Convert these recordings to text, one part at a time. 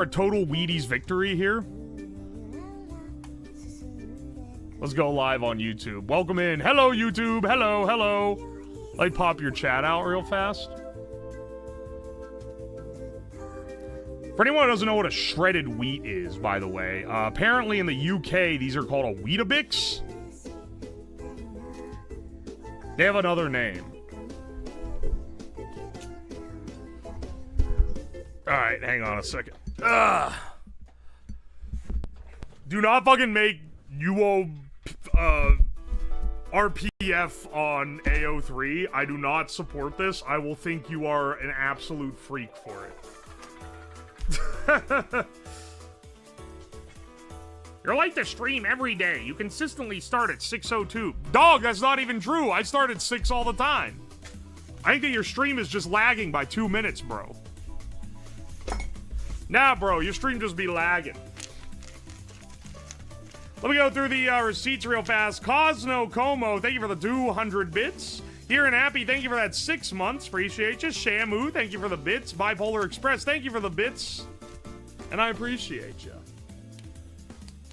a total Wheaties victory here? Let's go live on YouTube. Welcome in. Hello, YouTube. Hello, hello. Let me pop your chat out real fast. For anyone who doesn't know what a shredded wheat is, by the way, apparently in the UK, these are called a Weetabix. They have another name. Alright, hang on a second. Ugh. Do not fucking make UO RPF on AO3. I do not support this. I will think you are an absolute freak for it. You're like to stream every day. You consistently start at 6:02. Dog, that's not even true. I start at 6 all the time. I think that your stream is just lagging by 2 minutes, bro. Nah, bro, your stream just be lagging. Let me go through the receipts real fast. Cosno Como, thank you for the 200 bits. Here and Happy, thank you for that 6 months. Appreciate you. Shamu, thank you for the bits. Bipolar Express, thank you for the bits. And I appreciate you.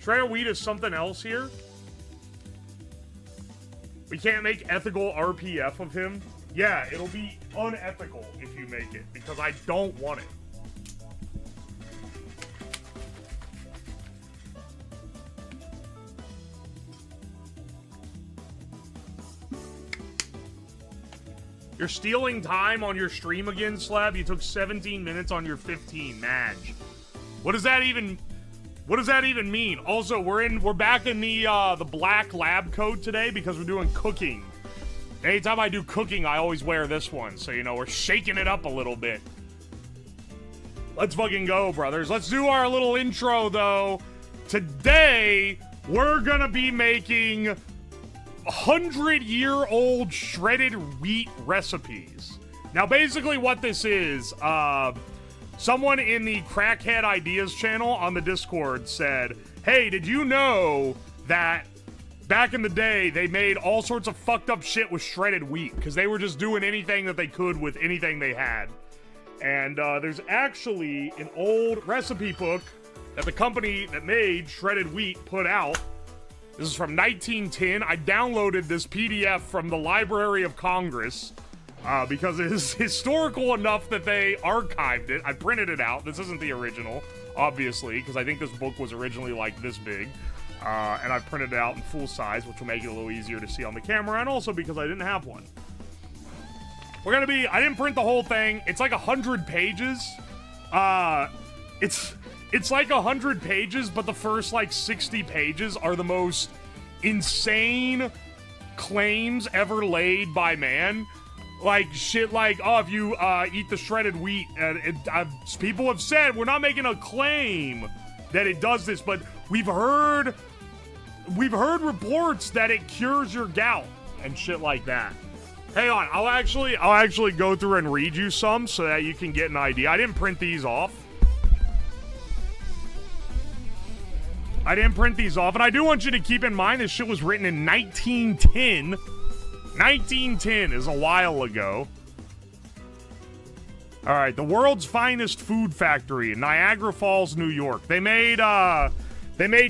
Shredded wheat is something else here. We can't make ethical RPF of him. Yeah, it'll be unethical if you make it, because I don't want it. You're stealing time on your stream again, Slab? You took 17 minutes on your 15, Madge. What does that even mean? Also, we're back in the black lab coat today because we're doing cooking. Anytime I do cooking, I always wear this one, so you know, we're shaking it up a little bit. Let's fucking go, brothers. Let's do our little intro, though. Today, we're gonna be making 100-year-old shredded wheat recipes. Now, basically what this is, someone in the Crackhead Ideas channel on the Discord said, hey, did you know that back in the day, they made all sorts of fucked up shit with shredded wheat, because they were just doing anything that they could with anything they had. And there's actually an old recipe book that the company that made shredded wheat put out. This is from 1910. I downloaded this PDF from the Library of Congress because it is historical enough that they archived it. I printed it out. This isn't the original, obviously, because I think this book was originally like this big. And I printed it out in full size, which will make it a little easier to see on the camera, and also because I didn't have one. I didn't print the whole thing. It's like 100 pages. It's like 100 pages, but the first, like, 60 pages are the most insane claims ever laid by man. Like, shit like, oh, if you eat the shredded wheat, people have said, we're not making a claim that it does this, but we've heard reports that it cures your gout and shit like that. Hang on, I'll actually go through and read you some so that you can get an idea. I didn't print these off. And I do want you to keep in mind this shit was written in 1910. 1910 is a while ago. Alright, the world's finest food factory in Niagara Falls, New York. They made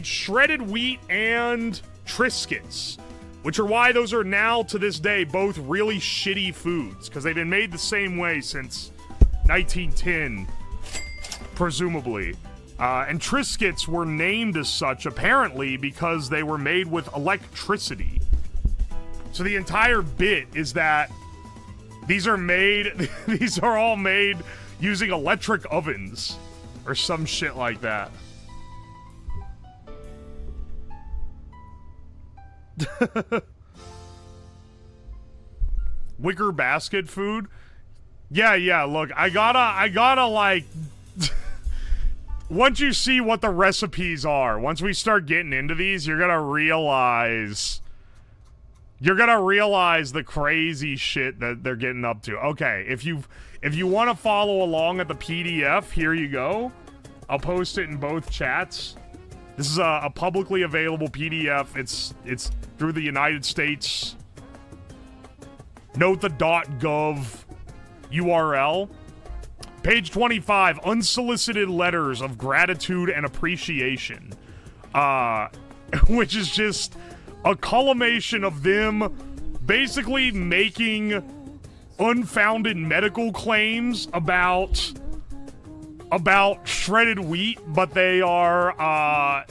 shredded wheat and Triscuits, which are why those are now, to this day, both really shitty foods, because they've been made the same way since 1910, presumably. And Triscuits were named as such, apparently, because they were made with electricity. So the entire bit is that these are all made using electric ovens, or some shit like that. Wicker basket food? Yeah, look, I gotta, like... Once you see what the recipes are, once we start getting into these, you're gonna realize the crazy shit that they're getting up to. Okay, if you want to follow along at the PDF, here you go. I'll post it in both chats. This is a publicly available PDF. It's through the United States. Note the .gov URL. Page 25, unsolicited letters of gratitude and appreciation. Which is just a culmination of them basically making unfounded medical claims about shredded wheat, but they are,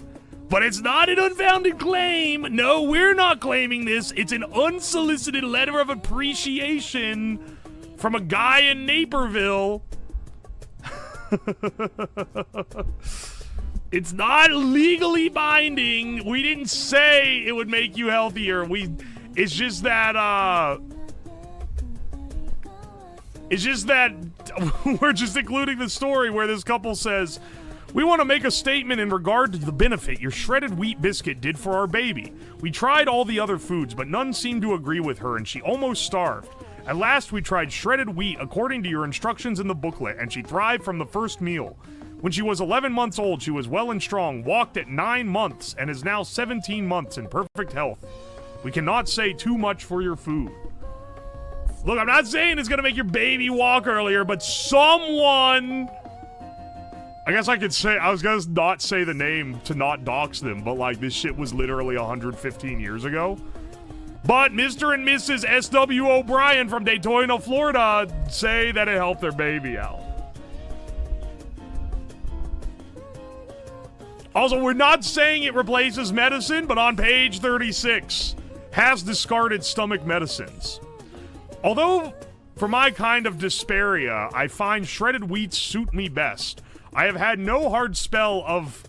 but it's not an unfounded claim. No, we're not claiming this. It's an unsolicited letter of appreciation from a guy in Naperville. It's not legally binding. We didn't say it would make you healthier. It's just that we're just including the story where this couple says, we want to make a statement in regard to the benefit your shredded wheat biscuit did for our baby. We tried all the other foods, but none seemed to agree with her, and she almost starved. At last, we tried shredded wheat according to your instructions in the booklet, and she thrived from the first meal. When she was 11 months old, she was well and strong, walked at 9 months, and is now 17 months in perfect health. We cannot say too much for your food. Look, I'm not saying it's gonna make your baby walk earlier, but someone... I guess I could say, I was gonna not say the name to not dox them, but like this shit was literally 115 years ago. But Mr. and Mrs. S.W. O'Brien from Daytona, Florida say that it helped their baby out. Also, we're not saying it replaces medicine, but on page 36, has discarded stomach medicines. Although, for my kind of dysphagia, I find shredded wheat suit me best. I have had no hard spell of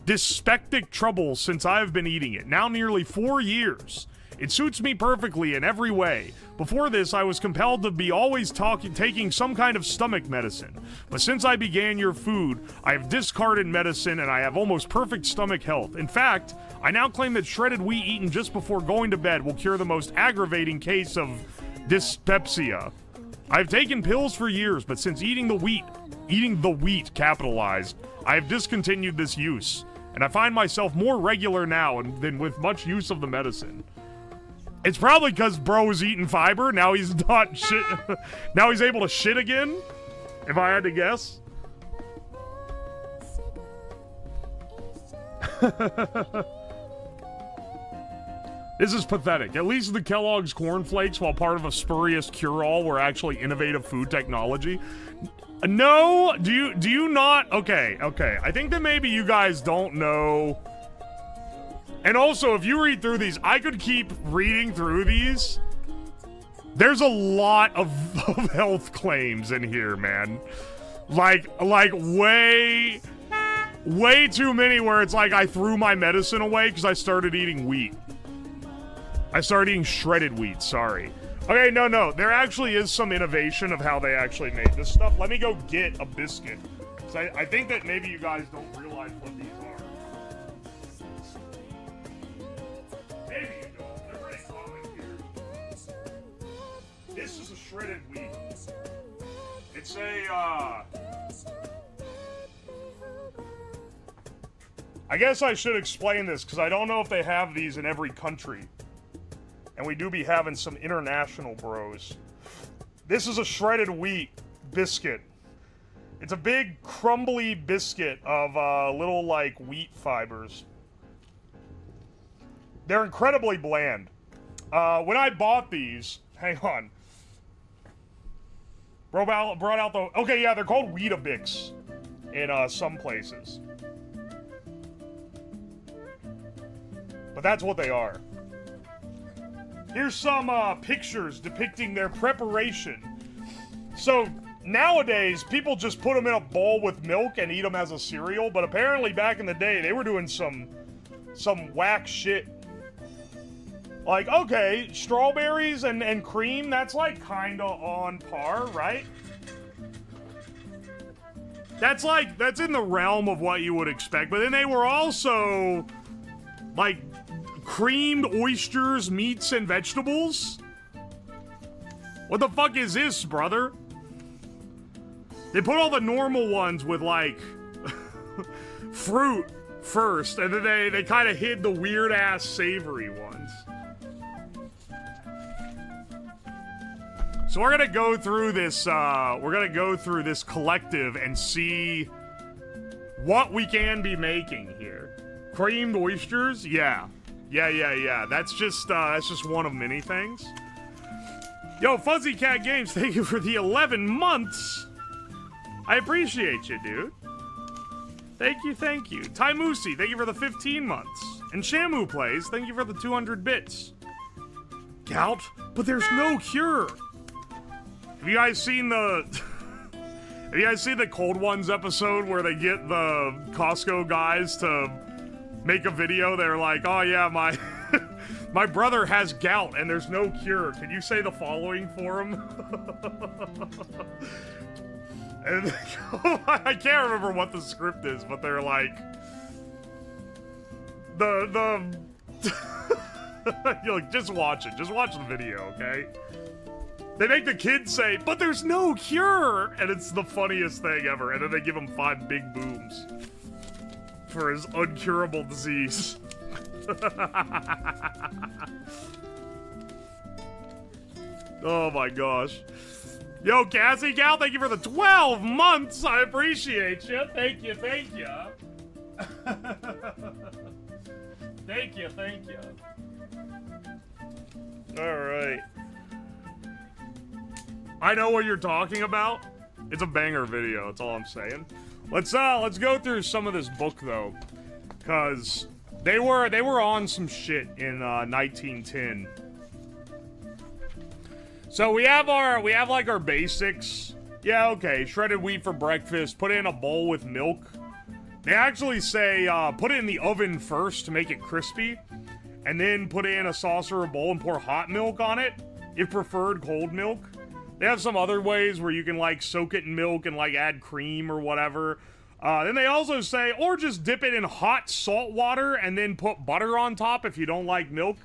dyspeptic trouble since I have been eating it, now nearly 4 years. It suits me perfectly in every way. Before this, I was compelled to be always taking some kind of stomach medicine. But since I began your food, I have discarded medicine and I have almost perfect stomach health. In fact, I now claim that shredded wheat eaten just before going to bed will cure the most aggravating case of dyspepsia. I've taken pills for years, but since eating the wheat capitalized, I have discontinued this use. And I find myself more regular now than with much use of the medicine. It's probably because bro was eating fiber. Now he's not shit. Now he's able to shit again, if I had to guess. This is pathetic. At least the Kellogg's Corn Flakes, while part of a spurious cure-all, were actually innovative food technology. No, do you not? Okay. I think that maybe you guys don't know. And also, if you read through these, I could keep reading through these. There's a lot of health claims in here, man. Like way too many where it's like I threw my medicine away because I started eating wheat. I started eating shredded wheat, sorry. Okay, no. There actually is some innovation of how they actually made this stuff. Let me go get a biscuit. Because I think that maybe you guys don't realize what these are. Maybe you don't. They're pretty common here. This is a shredded wheat. It's a, I guess I should explain this, because I don't know if they have these in every country. And we do be having some international bros. This is a shredded wheat biscuit. It's a big crumbly biscuit of little like wheat fibers. They're incredibly bland. When I bought these, hang on. Brought out the, okay, yeah, they're called Weetabix in some places. But that's what they are. Here's some pictures depicting their preparation. So nowadays, people just put them in a bowl with milk and eat them as a cereal. But apparently back in the day, they were doing some whack shit. Like, okay, strawberries and cream, that's like kinda on par, right? That's in the realm of what you would expect. But then they were also like creamed oysters, meats, and vegetables? What the fuck is this, brother? They put all the normal ones with, like, fruit first, and then they kind of hid the weird-ass savory ones. So we're gonna go through this, collective and see what we can be making here. Creamed oysters? Yeah. Yeah. That's just one of many things. Yo, Fuzzy Cat Games, thank you for the 11 months. I appreciate you, dude. Thank you. Taimusi, thank you for the 15 months. And Shamu Plays, thank you for the 200 bits. Gout? But there's no cure. Have you guys seen the... Have you guys seen the Cold Ones episode where they get the Costco guys to make a video? They're like, oh yeah, my... my brother has gout and there's no cure. Can you say the following for him? And I can't remember what the script is, but they're like... You're like, just watch it. Just watch the video, okay? They make the kid say, but there's no cure! And it's the funniest thing ever. And then they give him 5 big booms for his uncurable disease. Oh my gosh. Yo, Cassie Gal, thank you for the 12 months! I appreciate you. Thank you. Thank you. Alright. I know what you're talking about. It's a banger video, that's all I'm saying. Let's go through some of this book though. Cause they were on some shit in 1910. So we have like our basics. Yeah, okay. Shredded wheat for breakfast, put it in a bowl with milk. They actually say put it in the oven first to make it crispy, and then put it in a saucer or bowl and pour hot milk on it, if preferred cold milk. They have some other ways where you can like soak it in milk and like add cream or whatever. Then they also say, or just dip it in hot salt water and then put butter on top if you don't like milk.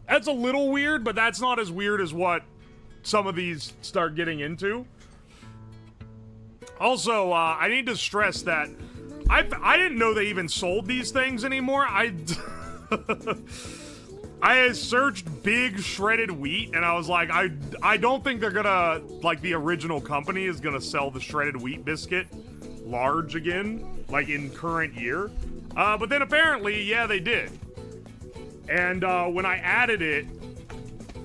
That's a little weird, but that's not as weird as what some of these start getting into. Also, I need to stress that I didn't know they even sold these things anymore. I searched big shredded wheat and I was like, I don't think they're gonna, like the original company is gonna sell the shredded wheat biscuit large again, like in current year. But then apparently, yeah, they did. And when I added it,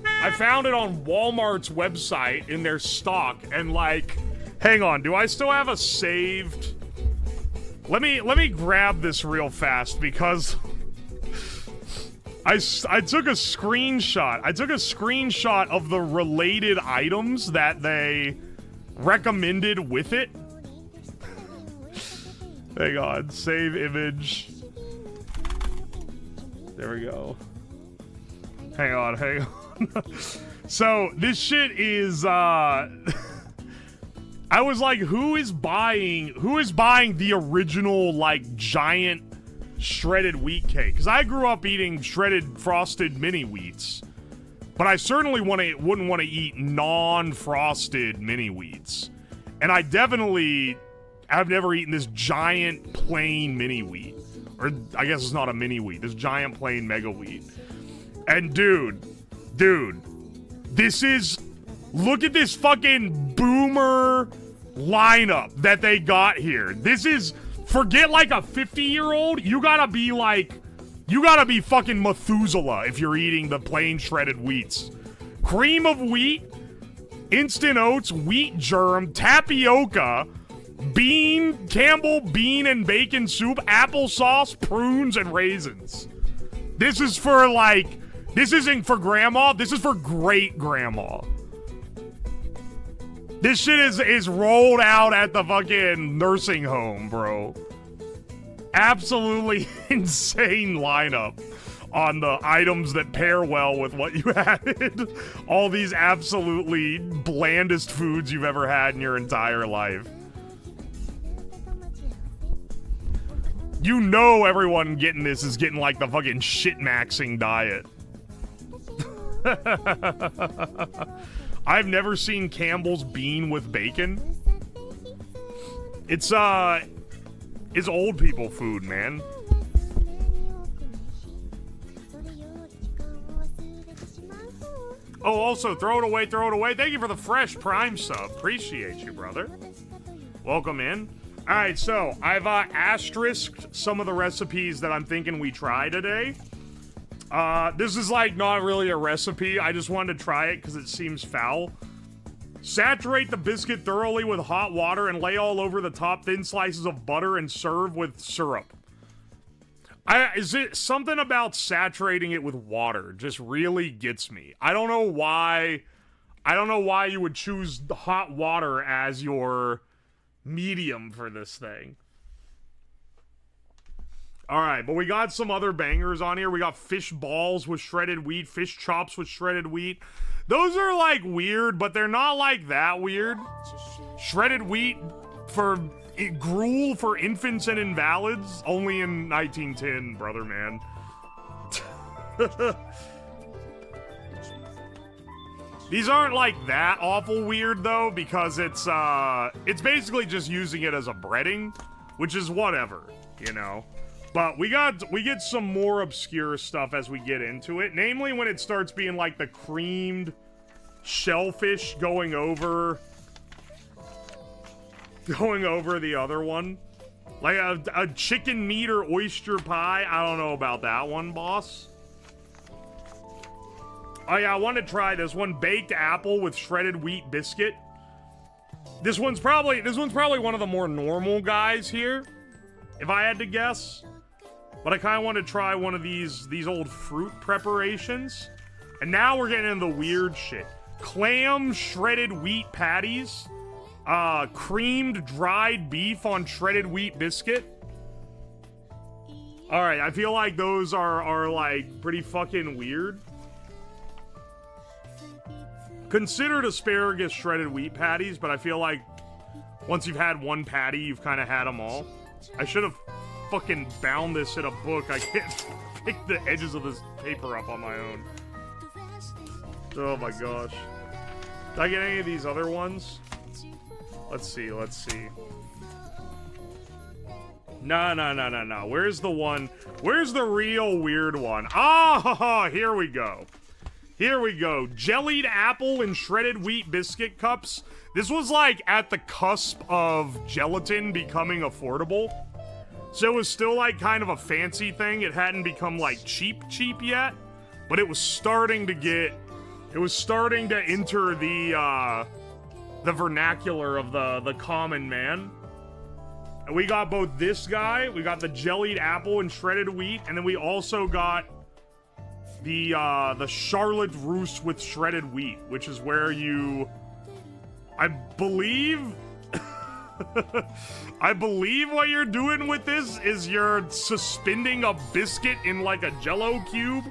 I found it on Walmart's website in their stock and like, hang on, do I still have a saved? Let me grab this real fast because I took a screenshot. I took a screenshot of the related items that they recommended with it. Hang on, save image. There we go. Hang on. So this shit is I was like, who is buying the original like giant shredded wheat cake? Because I grew up eating shredded frosted mini wheats, but I certainly wouldn't want to eat non-frosted mini wheats. And I definitely have never eaten this giant plain mini wheat, or I guess it's not a mini wheat. This giant plain mega wheat. And dude, this is. Look at this fucking boomer lineup that they got here. This is, forget like a 50-year-old. You gotta be fucking Methuselah if you're eating the plain shredded wheats. Cream of wheat, instant oats, wheat germ, tapioca, Campbell bean and bacon soup, applesauce, prunes, and raisins. This is for like, this isn't for grandma, this is for great-grandma. This shit is rolled out at the fucking nursing home, bro. Absolutely insane lineup on the items that pair well with what you added. All these absolutely blandest foods you've ever had in your entire life. You know everyone getting this is getting like the fucking shit-maxing diet. I've never seen Campbell's bean with bacon. It's old people food, man. Oh, also, throw it away, throw it away. Thank you for the fresh Prime sub. Appreciate you, brother. Welcome in. All right, so I've asterisked some of the recipes that I'm thinking we try today. This is like not really a recipe. I just wanted to try it because it seems foul. Saturate the biscuit thoroughly with hot water and lay all over the top thin slices of butter and serve with syrup. Is it something about saturating it with water just really gets me? I don't know why. I don't know why you would choose the hot water as your medium for this thing. All right, but we got some other bangers on here. We got fish balls with shredded wheat, fish chops with shredded wheat. Those are like weird, but they're not like that weird. Shredded wheat for gruel for infants and invalids, only in 1910, brother man. These aren't like that awful weird though, because it's basically just using it as a breading, which is whatever, you know. But we get some more obscure stuff as we get into it, namely when it starts being like the creamed shellfish going over the other one. Like a chicken meat or oyster pie. I don't know about that one, boss. Oh yeah, I want to try this one. Baked apple with shredded wheat biscuit. This one's probably one of the more normal guys here, if I had to guess. But I kind of want to try one of these old fruit preparations. And now we're getting into the weird shit. Clam shredded wheat patties. Creamed dried beef on shredded wheat biscuit. Alright, I feel like those are like pretty fucking weird. Considered asparagus shredded wheat patties, but I feel like once you've had one patty, you've kind of had them all. I should have fucking bound this in a book. I can't pick the edges of this paper up on my own. Oh my gosh. Did I get any of these other ones? Let's see. No. Where's the one? Where's the real weird one? Ah, here we go. Jellied apple and shredded wheat biscuit cups. This was like at the cusp of gelatin becoming affordable. So it was still like kind of a fancy thing. It hadn't become like cheap yet, but it was starting to enter the vernacular of the common man. And we got both this guy, we got the jellied apple and shredded wheat, and then we also got the Charlotte Russe with shredded wheat, which is where you, I believe what you're doing with this is you're suspending a biscuit in like a Jell-O cube,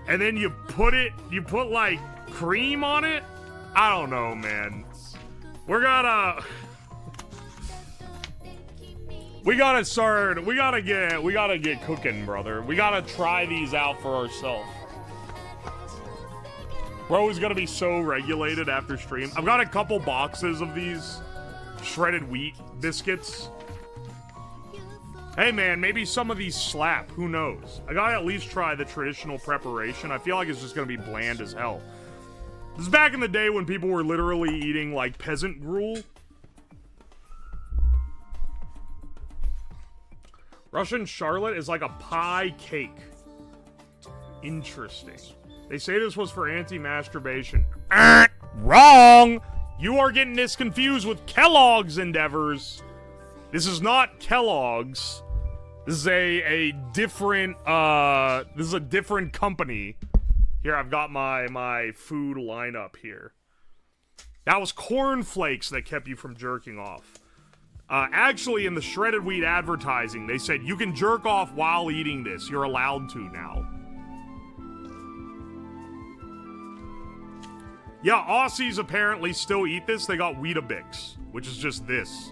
and then you put like cream on it. I don't know, man. We gotta get cooking, brother. We gotta try these out for ourselves. We're always gonna be so regulated after stream. I've got a couple boxes of these shredded wheat biscuits. Hey man, maybe some of these slap. Who knows? I gotta at least try the traditional preparation. I feel like it's just gonna be bland as hell. This is back in the day when people were literally eating like peasant gruel. Russian Charlotte is like a pie cake. Interesting. They say this was for anti-masturbation. Wrong! You are getting this confused with Kellogg's endeavors. This is not Kellogg's. This is a different company. Here, I've got my food lineup here. That was cornflakes that kept you from jerking off. Actually, in the shredded wheat advertising, they said you can jerk off while eating this. You're allowed to now. Yeah, Aussies apparently still eat this. They got Weetabix, which is just this.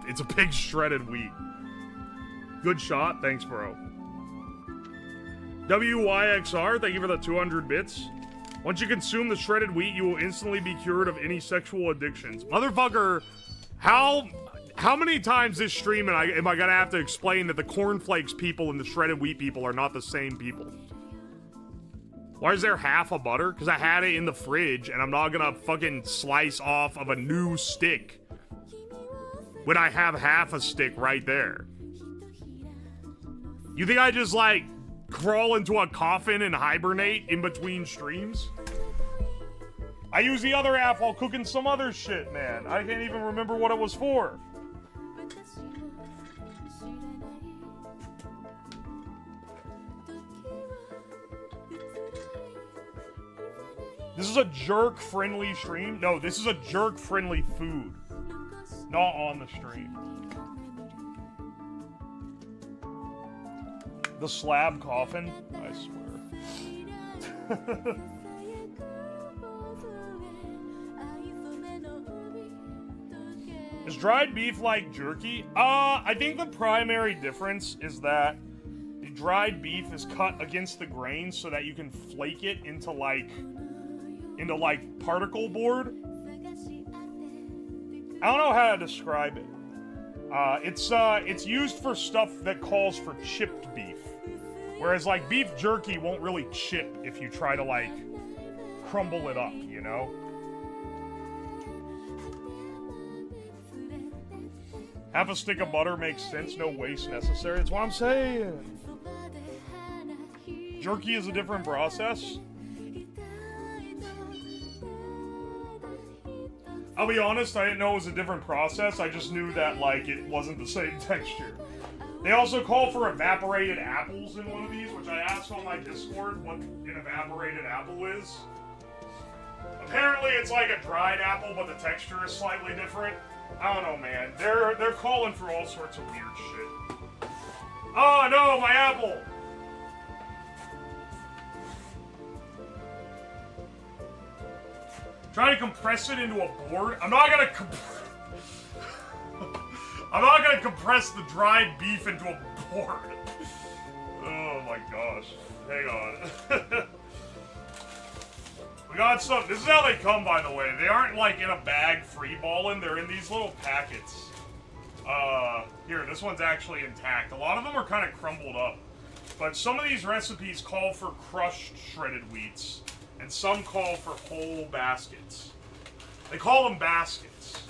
It's a big shredded wheat. Good shot. Thanks, bro. WYXR, thank you for the 200 bits. Once you consume the shredded wheat, you will instantly be cured of any sexual addictions. Motherfucker, how many times this stream am I gonna have to explain that the cornflakes people and the shredded wheat people are not the same people? Why is there half a butter? Because I had it in the fridge, and I'm not gonna fucking slice off of a new stick when I have half a stick right there. You think I just, like, crawl into a coffin and hibernate in between streams? I use the other app while cooking some other shit, man. I can't even remember what it was for. This is a jerk-friendly stream? No, this is a jerk-friendly food. Not on the stream. The slab coffin? I swear. Is dried beef like jerky? I think the primary difference is that the dried beef is cut against the grain so that you can flake it into like particle board. I don't know how to describe it. It's used for stuff that calls for chipped beef. Whereas like beef jerky won't really chip if you try to like crumble it up, you know? Half a stick of butter makes sense, no waste necessary. That's what I'm saying. Jerky is a different process. I'll be honest, I didn't know it was a different process. I just knew that, like, it wasn't the same texture. They also call for evaporated apples in one of these, which I asked on my Discord what an evaporated apple is. Apparently it's like a dried apple, but the texture is slightly different. I don't know, man. They're calling for all sorts of weird shit. Oh, no, my apple! Try to compress it into a board. I'm not gonna compress the dried beef into a board. Oh my gosh. Hang on. We got some. This is how they come, by the way. They aren't like in a bag free balling. They're in these little packets. Here, this one's actually intact. A lot of them are kind of crumbled up. But some of these recipes call for crushed shredded wheats. And some call for whole baskets. They call them baskets.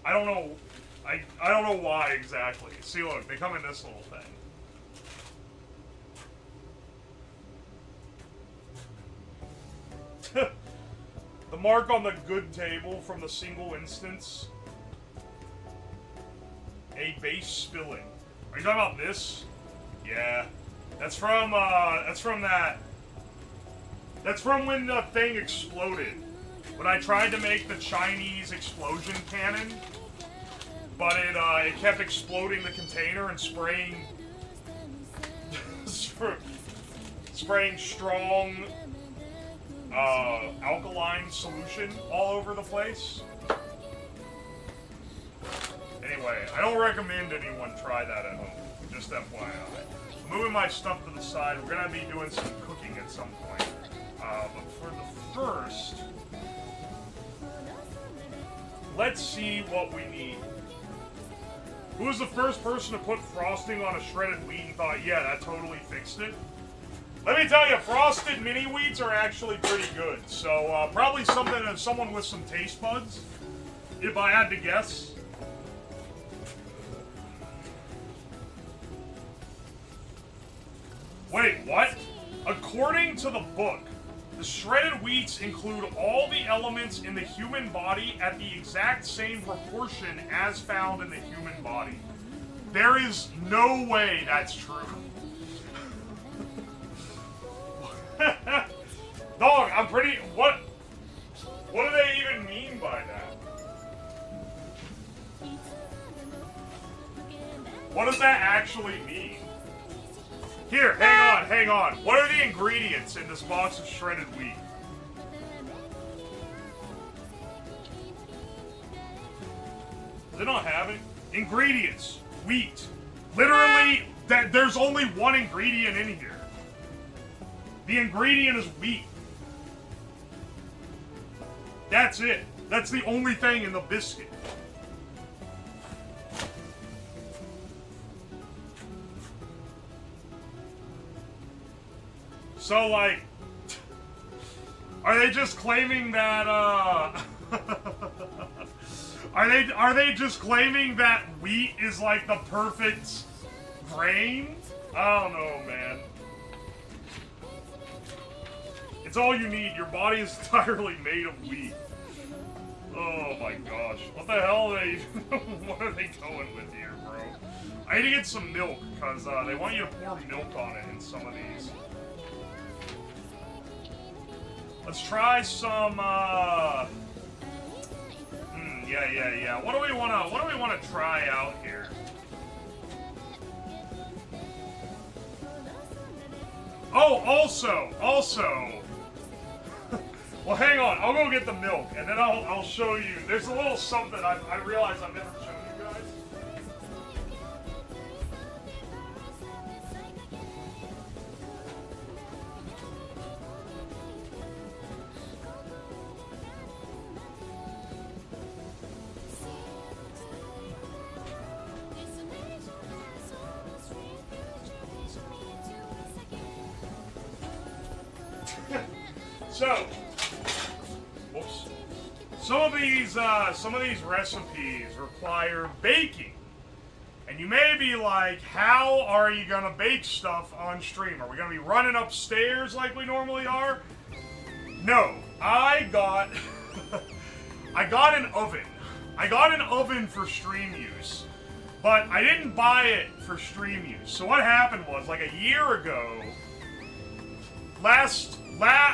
I don't know. I don't know why exactly. See, look, they come in this little thing. The mark on the good table from the single instance. A base spilling. Are you talking about this? Yeah. That's from that. That's from when the thing exploded. When I tried to make the Chinese explosion cannon, but it kept exploding the container and spraying spraying strong alkaline solution all over the place. Anyway, I don't recommend anyone try that at home. Just FYI. Moving my stuff to the side. We're gonna be doing some cooking at some point. But for the first, let's see what we need. Who was the first person to put frosting on a shredded wheat and thought, yeah, that totally fixed it? Let me tell you, frosted mini wheats are actually pretty good. So probably someone with some taste buds, if I had to guess. Wait, what? According to the book, the shredded wheats include all the elements in the human body at the exact same proportion as found in the human body. There is no way that's true. Dog, I'm pretty... What do they even mean by that? What does that actually mean? Here, hang on. What are the ingredients in this box of shredded wheat? Does it not have it? Ingredients. Wheat. Literally, there's only one ingredient in here. The ingredient is wheat. That's it. That's the only thing in the biscuit. So, like, Are they just claiming that, Are they just claiming that wheat is like the perfect grain? I don't know, man. It's all you need. Your body is entirely made of wheat. Oh my gosh. What the hell are they... what are they going with here, bro? I need to get some milk, because they want you to pour milk on it in some of these. Let's try some, yeah. What do we wanna try out here? Oh, also. Well, hang on. I'll go get the milk, and then I'll show you. There's a little something I realize I've never shown you guys. So, whoops. Some of these recipes require baking. And you may be like, how are you gonna bake stuff on stream? Are we gonna be running upstairs like we normally are? No, I got an oven. I got an oven for stream use, but I didn't buy it for stream use. So what happened was, like a year ago,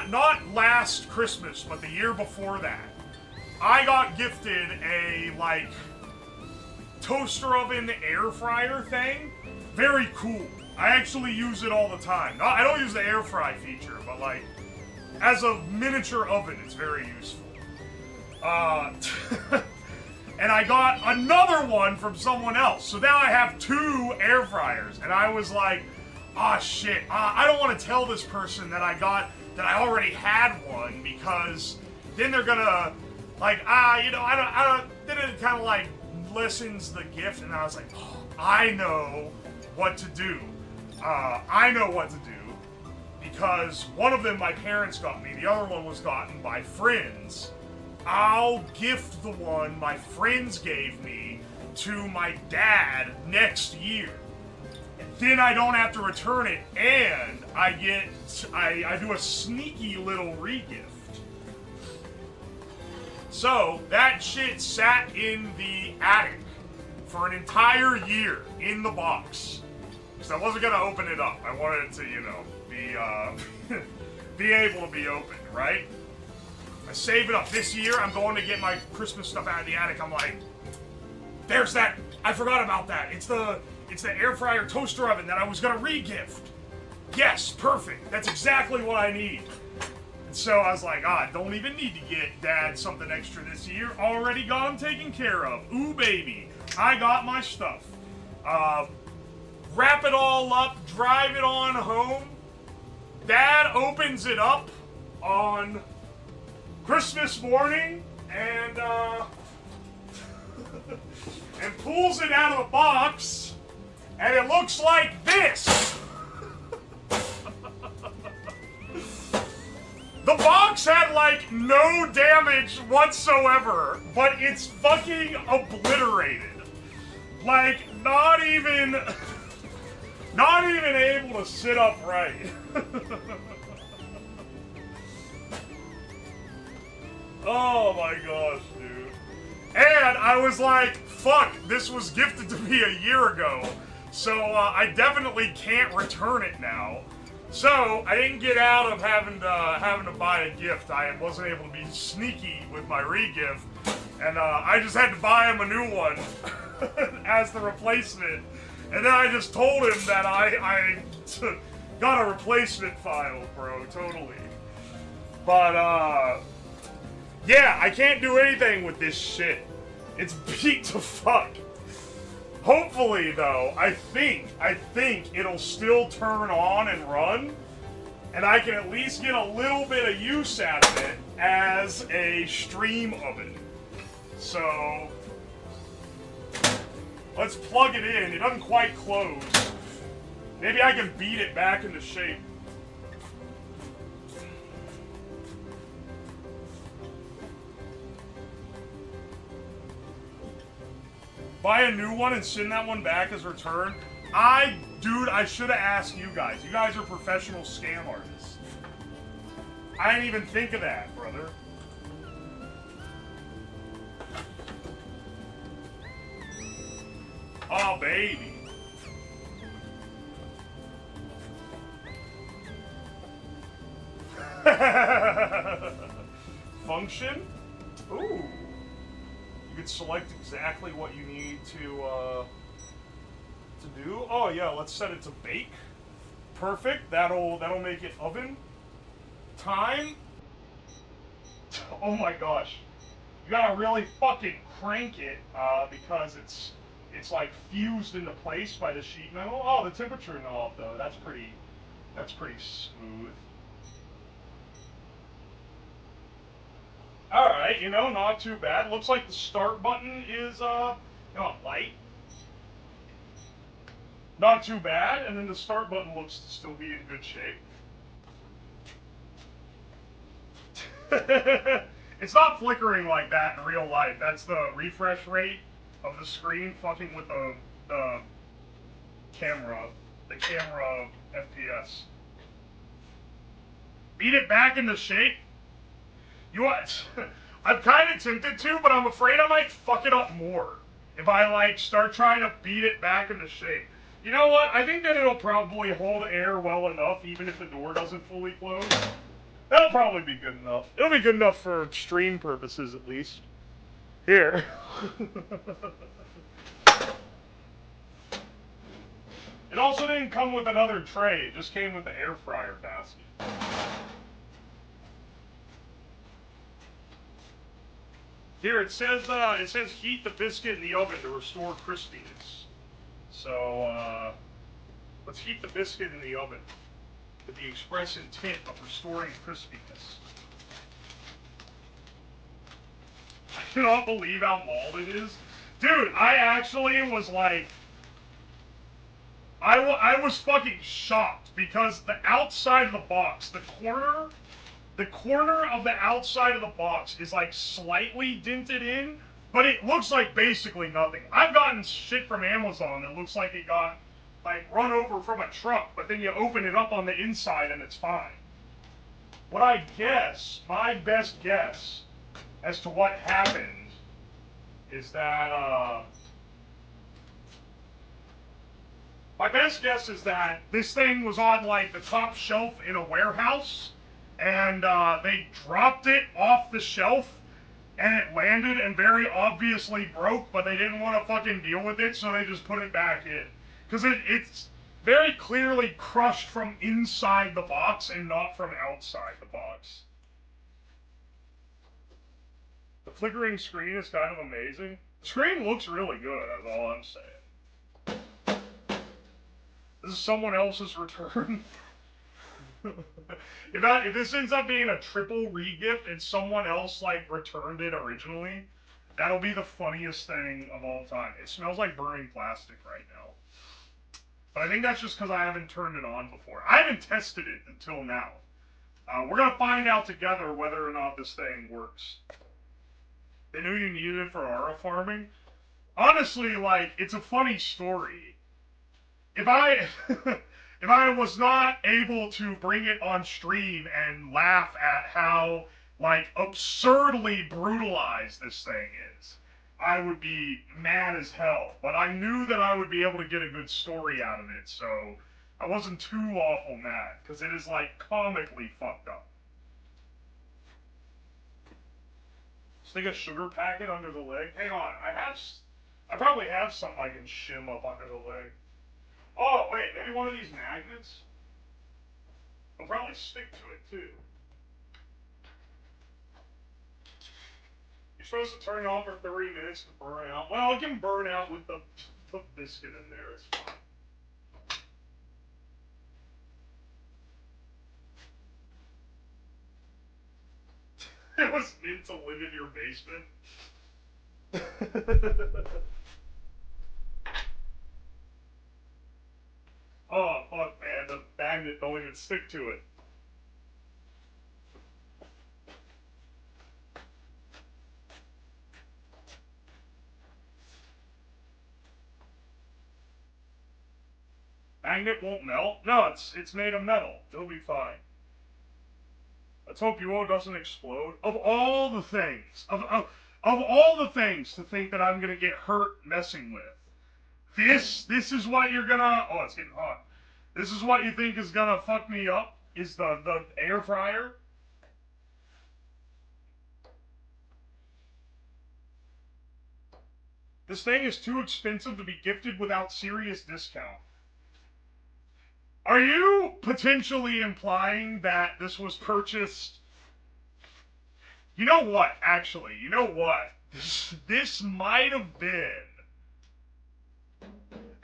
not last Christmas, but the year before that, I got gifted a, like, toaster oven air fryer thing. Very cool. I actually use it all the time. I don't use the air fry feature, but, like, as a miniature oven, it's very useful. And I got another one from someone else. So now I have 2 air fryers, and I was like, ah, shit, I don't want to tell this person that I already had one, because then they're gonna, like, you know, I don't, then it kind of, like, lessens the gift, and I was like, oh, I know what to do. Because one of them my parents got me, the other one was gotten by friends. I'll gift the one my friends gave me to my dad next year. Then I don't have to return it, and I do a sneaky little regift. So, that shit sat in the attic for an entire year in the box. Because I wasn't going to open it up. I wanted it to, you know, be able to be opened, right? I save it up. This year, I'm going to get my Christmas stuff out of the attic. I'm like, there's that. I forgot about that. It's the air fryer toaster oven that I was gonna re-gift. Yes, perfect. That's exactly what I need. And so I was like, don't even need to get Dad something extra this year. Already got him taken care of. Ooh, baby. I got my stuff. Wrap it all up, drive it on home. Dad opens it up on Christmas morning and and pulls it out of the box, and it looks like this. The box had, like, no damage whatsoever, but it's fucking obliterated. Like, not even able to sit upright. Oh my gosh, dude. And I was like, fuck, this was gifted to me a year ago, so I definitely can't return it now. So I didn't get out of having to buy a gift. I wasn't able to be sneaky with my re-gift, and I just had to buy him a new one as the replacement. And then I just told him that I got a replacement file, bro, totally. But yeah, I can't do anything with this shit. It's beat to fuck. Hopefully, though, I think it'll still turn on and run, and I can at least get a little bit of use out of it as a stream oven. So, let's plug it in. It doesn't quite close. Maybe I can beat it back into shape. Buy a new one and send that one back as return. Dude, I should have asked you guys. You guys are professional scam artists. I didn't even think of that, brother. Oh, baby. Function? Ooh. You could select exactly what you need to do. Oh yeah, let's set it to bake. Perfect. That'll make it oven. Time. Oh my gosh. You gotta really fucking crank it because it's like fused into place by the sheet metal. Oh, the temperature knob though. That's pretty smooth. All right, not too bad. Looks like the start button is light. Not too bad, and then the start button looks to still be in good shape. It's not flickering like that in real life. That's the refresh rate of the screen fucking with the camera FPS. Beat it back into shape? You what? I'm kind of tempted to, but I'm afraid I might fuck it up more if I start trying to beat it back into shape. You know what? I think that it'll probably hold air well enough, even if the door doesn't fully close. That'll probably be good enough. It'll be good enough for stream purposes, at least. Here. It also didn't come with another tray. It just came with the air fryer basket. Here it says heat the biscuit in the oven to restore crispiness. So let's heat the biscuit in the oven with the express intent of restoring crispiness. I cannot believe how mauled it is. Dude, I actually was like, I was fucking shocked because the outside of the box, the corner of the outside of the box is like slightly dented in, but it looks like basically nothing. I've gotten shit from Amazon that looks like it got run over from a truck, but then you open it up on the inside and it's fine. What I guess, my best guess as to what happened is that, my best guess is that this thing was on the top shelf in a warehouse, and they dropped it off the shelf, and it landed and very obviously broke, but they didn't want to fucking deal with it, so they just put it back in. Because it's very clearly crushed from inside the box and not from outside the box. The flickering screen is kind of amazing. The screen looks really good, that's all I'm saying. This is someone else's return. If this ends up being a triple re-gift and someone else returned it originally, that'll be the funniest thing of all time. It smells like burning plastic right now. But I think that's just because I haven't turned it on before. I haven't tested it until now. We're gonna find out together whether or not this thing works. They knew you needed it for aura farming. Honestly, it's a funny story. If I was not able to bring it on stream and laugh at how absurdly brutalized this thing is, I would be mad as hell. But I knew that I would be able to get a good story out of it, so I wasn't too awful mad, because it is comically fucked up. Stick a sugar packet under the leg. Hang on, I probably have something I can shim up under the leg. Oh, wait, maybe one of these magnets? I'll probably stick to it, too. You're supposed to turn it on for 30 minutes to burn out. Well, it can burn out with the biscuit in there, it's fine. It was meant to live in your basement. Oh, fuck, man, the magnet don't even stick to it. Magnet won't melt? No, it's made of metal. It'll be fine. Let's hope UO doesn't explode. Of all the things, of all the things to think that I'm gonna get hurt messing with, this is what you're gonna. Oh, it's getting hot. This is what you think is gonna fuck me up? Is the air fryer? This thing is too expensive to be gifted without serious discount. Are you potentially implying that this was purchased? You know what, actually, you know what? This might have been,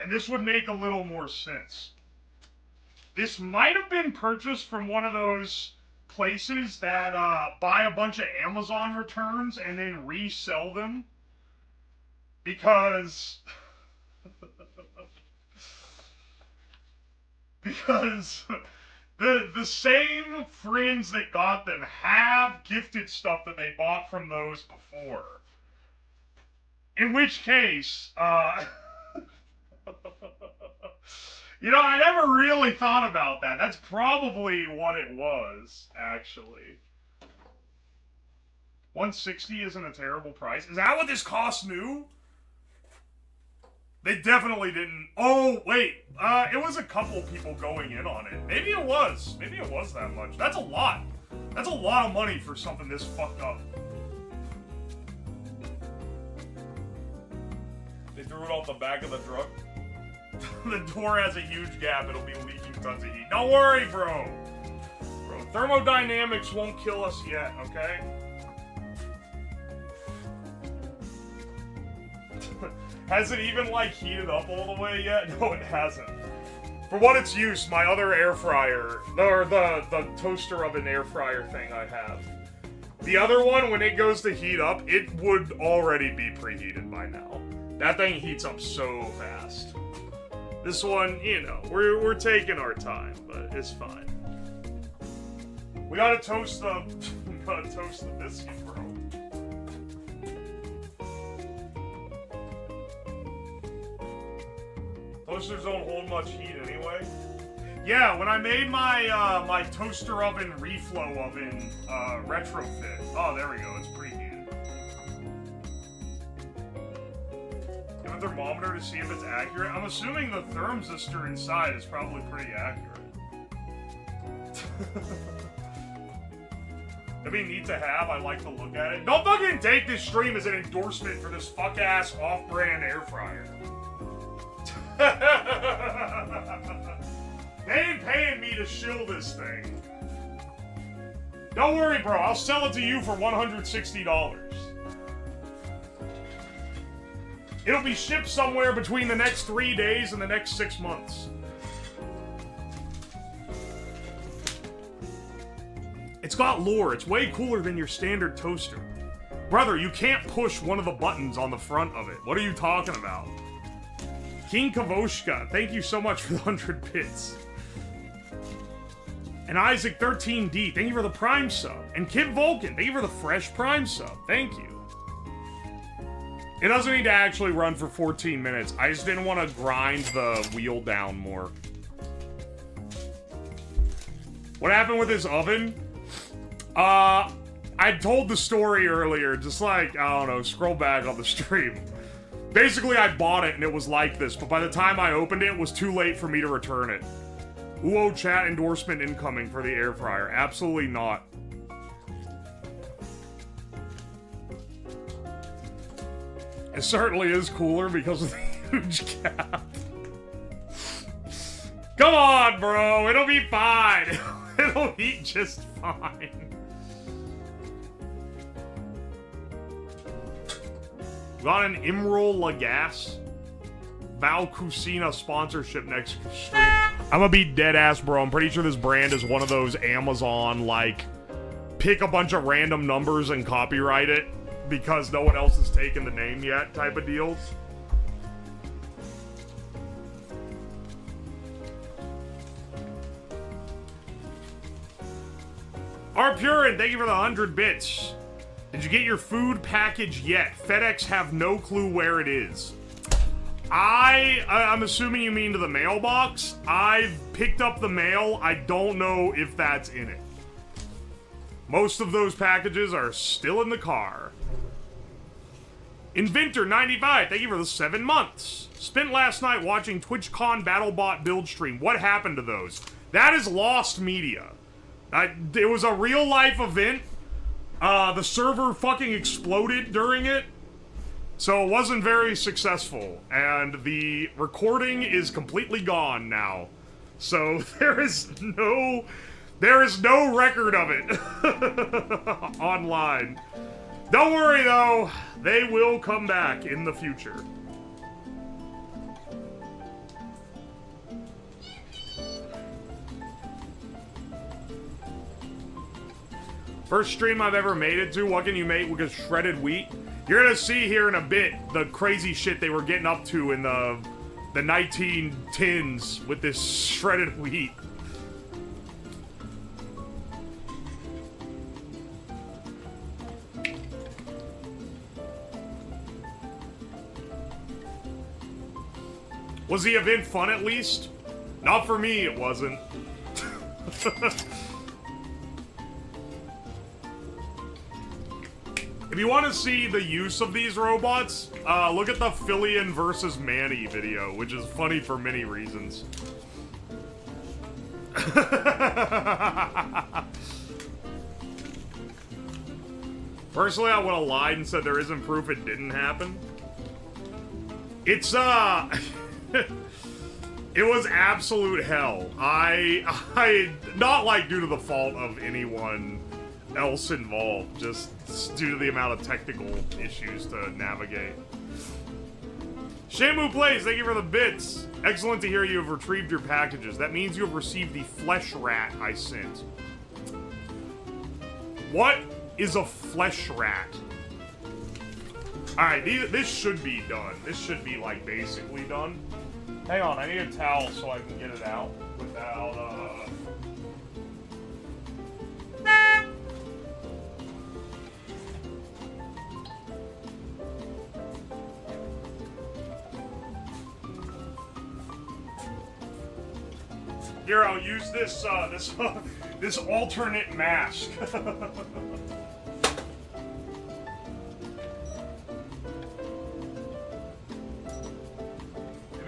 and this would make a little more sense. This might have been purchased from one of those places that buy a bunch of Amazon returns and then resell them. Because the same friends that got them have gifted stuff that they bought from those before. In which case, you know, I never really thought about that. That's probably what it was, actually. 160 isn't a terrible price. Is that what this cost new? They definitely didn't. Oh, wait. It was a couple people going in on it. Maybe it was. Maybe it was that much. That's a lot. That's a lot of money for something this fucked up. They threw it off the back of the truck. The door has a huge gap. It'll be leaking tons of heat. Don't worry, bro. Bro, thermodynamics won't kill us yet, okay? Has it even, like, heated up all the way yet? No, it hasn't. For what it's use, my other air fryer, or the toaster oven air fryer thing I have, the other one, when it goes to heat up, it would already be preheated by now. That thing heats up so fast. This one, you know, we're taking our time, but it's fine. We gotta toast the biscuit, bro. Toasters don't hold much heat anyway. Yeah, when I made my my toaster oven reflow oven retrofit. Oh, there we go. It's preheated. Give a thermometer to see if it's accurate. I'm assuming the thermostat inside is probably pretty accurate. It'd be neat to have. I like to look at it. Don't fucking take this stream as an endorsement for this fuck-ass off-brand air fryer. They ain't paying me to shill this thing. Don't worry, bro. I'll sell it to you for $160. It'll be shipped somewhere between the next 3 days and the next 6 months. It's got lore. It's way cooler than your standard toaster. Brother, you can't push one of the buttons on the front of it. What are you talking about? King Kavoshka, thank you so much for the 100 bits. And Isaac 13D, thank you for the Prime sub. And Kid Vulcan, thank you for the fresh Prime sub. Thank you. It doesn't need to actually run for 14 minutes. I just didn't want to grind the wheel down more. What happened with his oven? I told the story earlier, just like, I don't know, scroll back on the stream. Basically, I bought it and it was like this, but by the time I opened it, it was too late for me to return it. Uo chat endorsement incoming for the air fryer. Absolutely not. It certainly is cooler because of the huge gap. Come on, bro. It'll be fine. It'll heat just fine. Got an Emerald Lagasse Val Cucina sponsorship next stream. I'm gonna be dead ass, bro. I'm pretty sure this brand is one of those Amazon, like, pick a bunch of random numbers and copyright it because no one else has taken the name yet type of deals. R. Purin, thank you for the 100 bits. Did you get your food package yet? FedEx have no clue where it is. I'm assuming you mean to the mailbox. I've picked up the mail. I don't know if that's in it. Most of those packages are still in the car. Inventor95, thank you for the 7 months. Spent last night watching TwitchCon BattleBot build stream. What happened to those? That is lost media. It was a real-life event. The server fucking exploded during it. So it wasn't very successful. And the recording is completely gone now. So there is no record of it online. Don't worry though, they will come back in the future. First stream I've ever made it to. What can you make with shredded wheat? You're gonna see here in a bit the crazy shit they were getting up to in the 1910s with this shredded wheat. Was the event fun at least? Not for me, it wasn't. If you want to see the use of these robots, look at the Fillion versus Manny video, which is funny for many reasons. Personally, I would have lied and said there isn't proof it didn't happen. It's, it was absolute hell. I not like due to the fault of anyone else involved, just due to the amount of technical issues to navigate. Shamu Plays, thank you for the bits. Excellent to hear you have retrieved your packages. That means you have received the flesh rat I sent. What is a flesh rat? Alright, this should be done. This should be, like, basically done. Hang on, I need a towel so I can get it out without, Here, I'll use this, this alternate mask. Maybe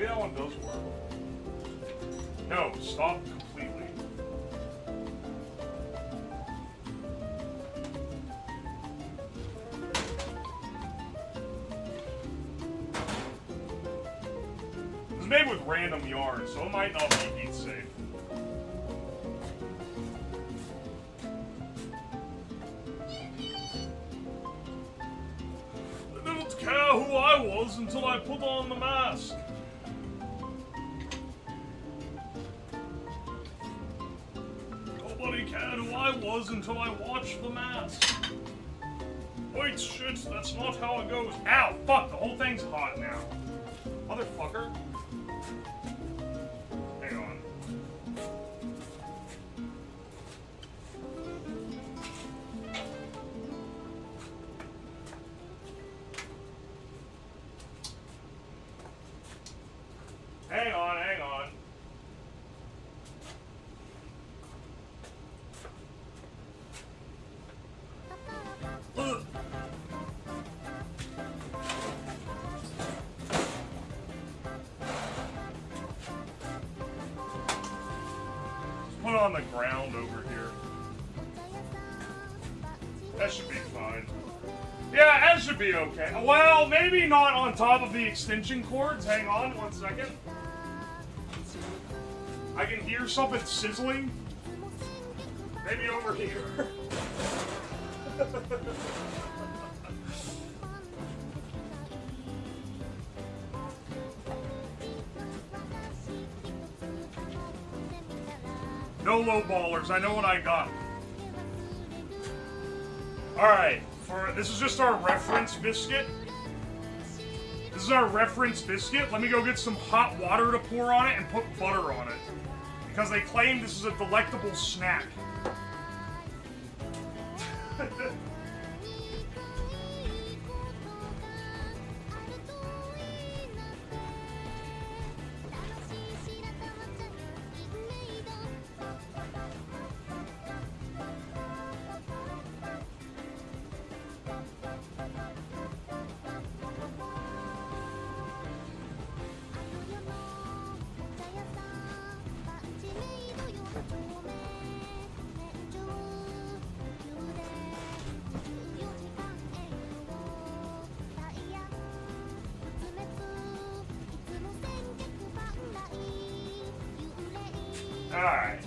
that one does work. No, stop completely. It's made with random yarn, so it might not be heat safe. I didn't care who I was until I put on the mask. Nobody cared who I was until I watched the mask. Wait, shit, that's not how it goes. Ow, fuck, the whole thing's hot now. Motherfucker. Hang on. Hang on, hang on. Ugh. Put it on the ground over here. That should be fine. Yeah, that should be okay. Well, maybe not on top of the extension cords. Hang on 1 second. I can hear something sizzling. Maybe over here. No low ballers. I know what I got. Alright, this is just our reference biscuit. This is our reference biscuit. Let me go get some hot water to pour on it and put butter on it. Because they claim this is a delectable snack. Okay.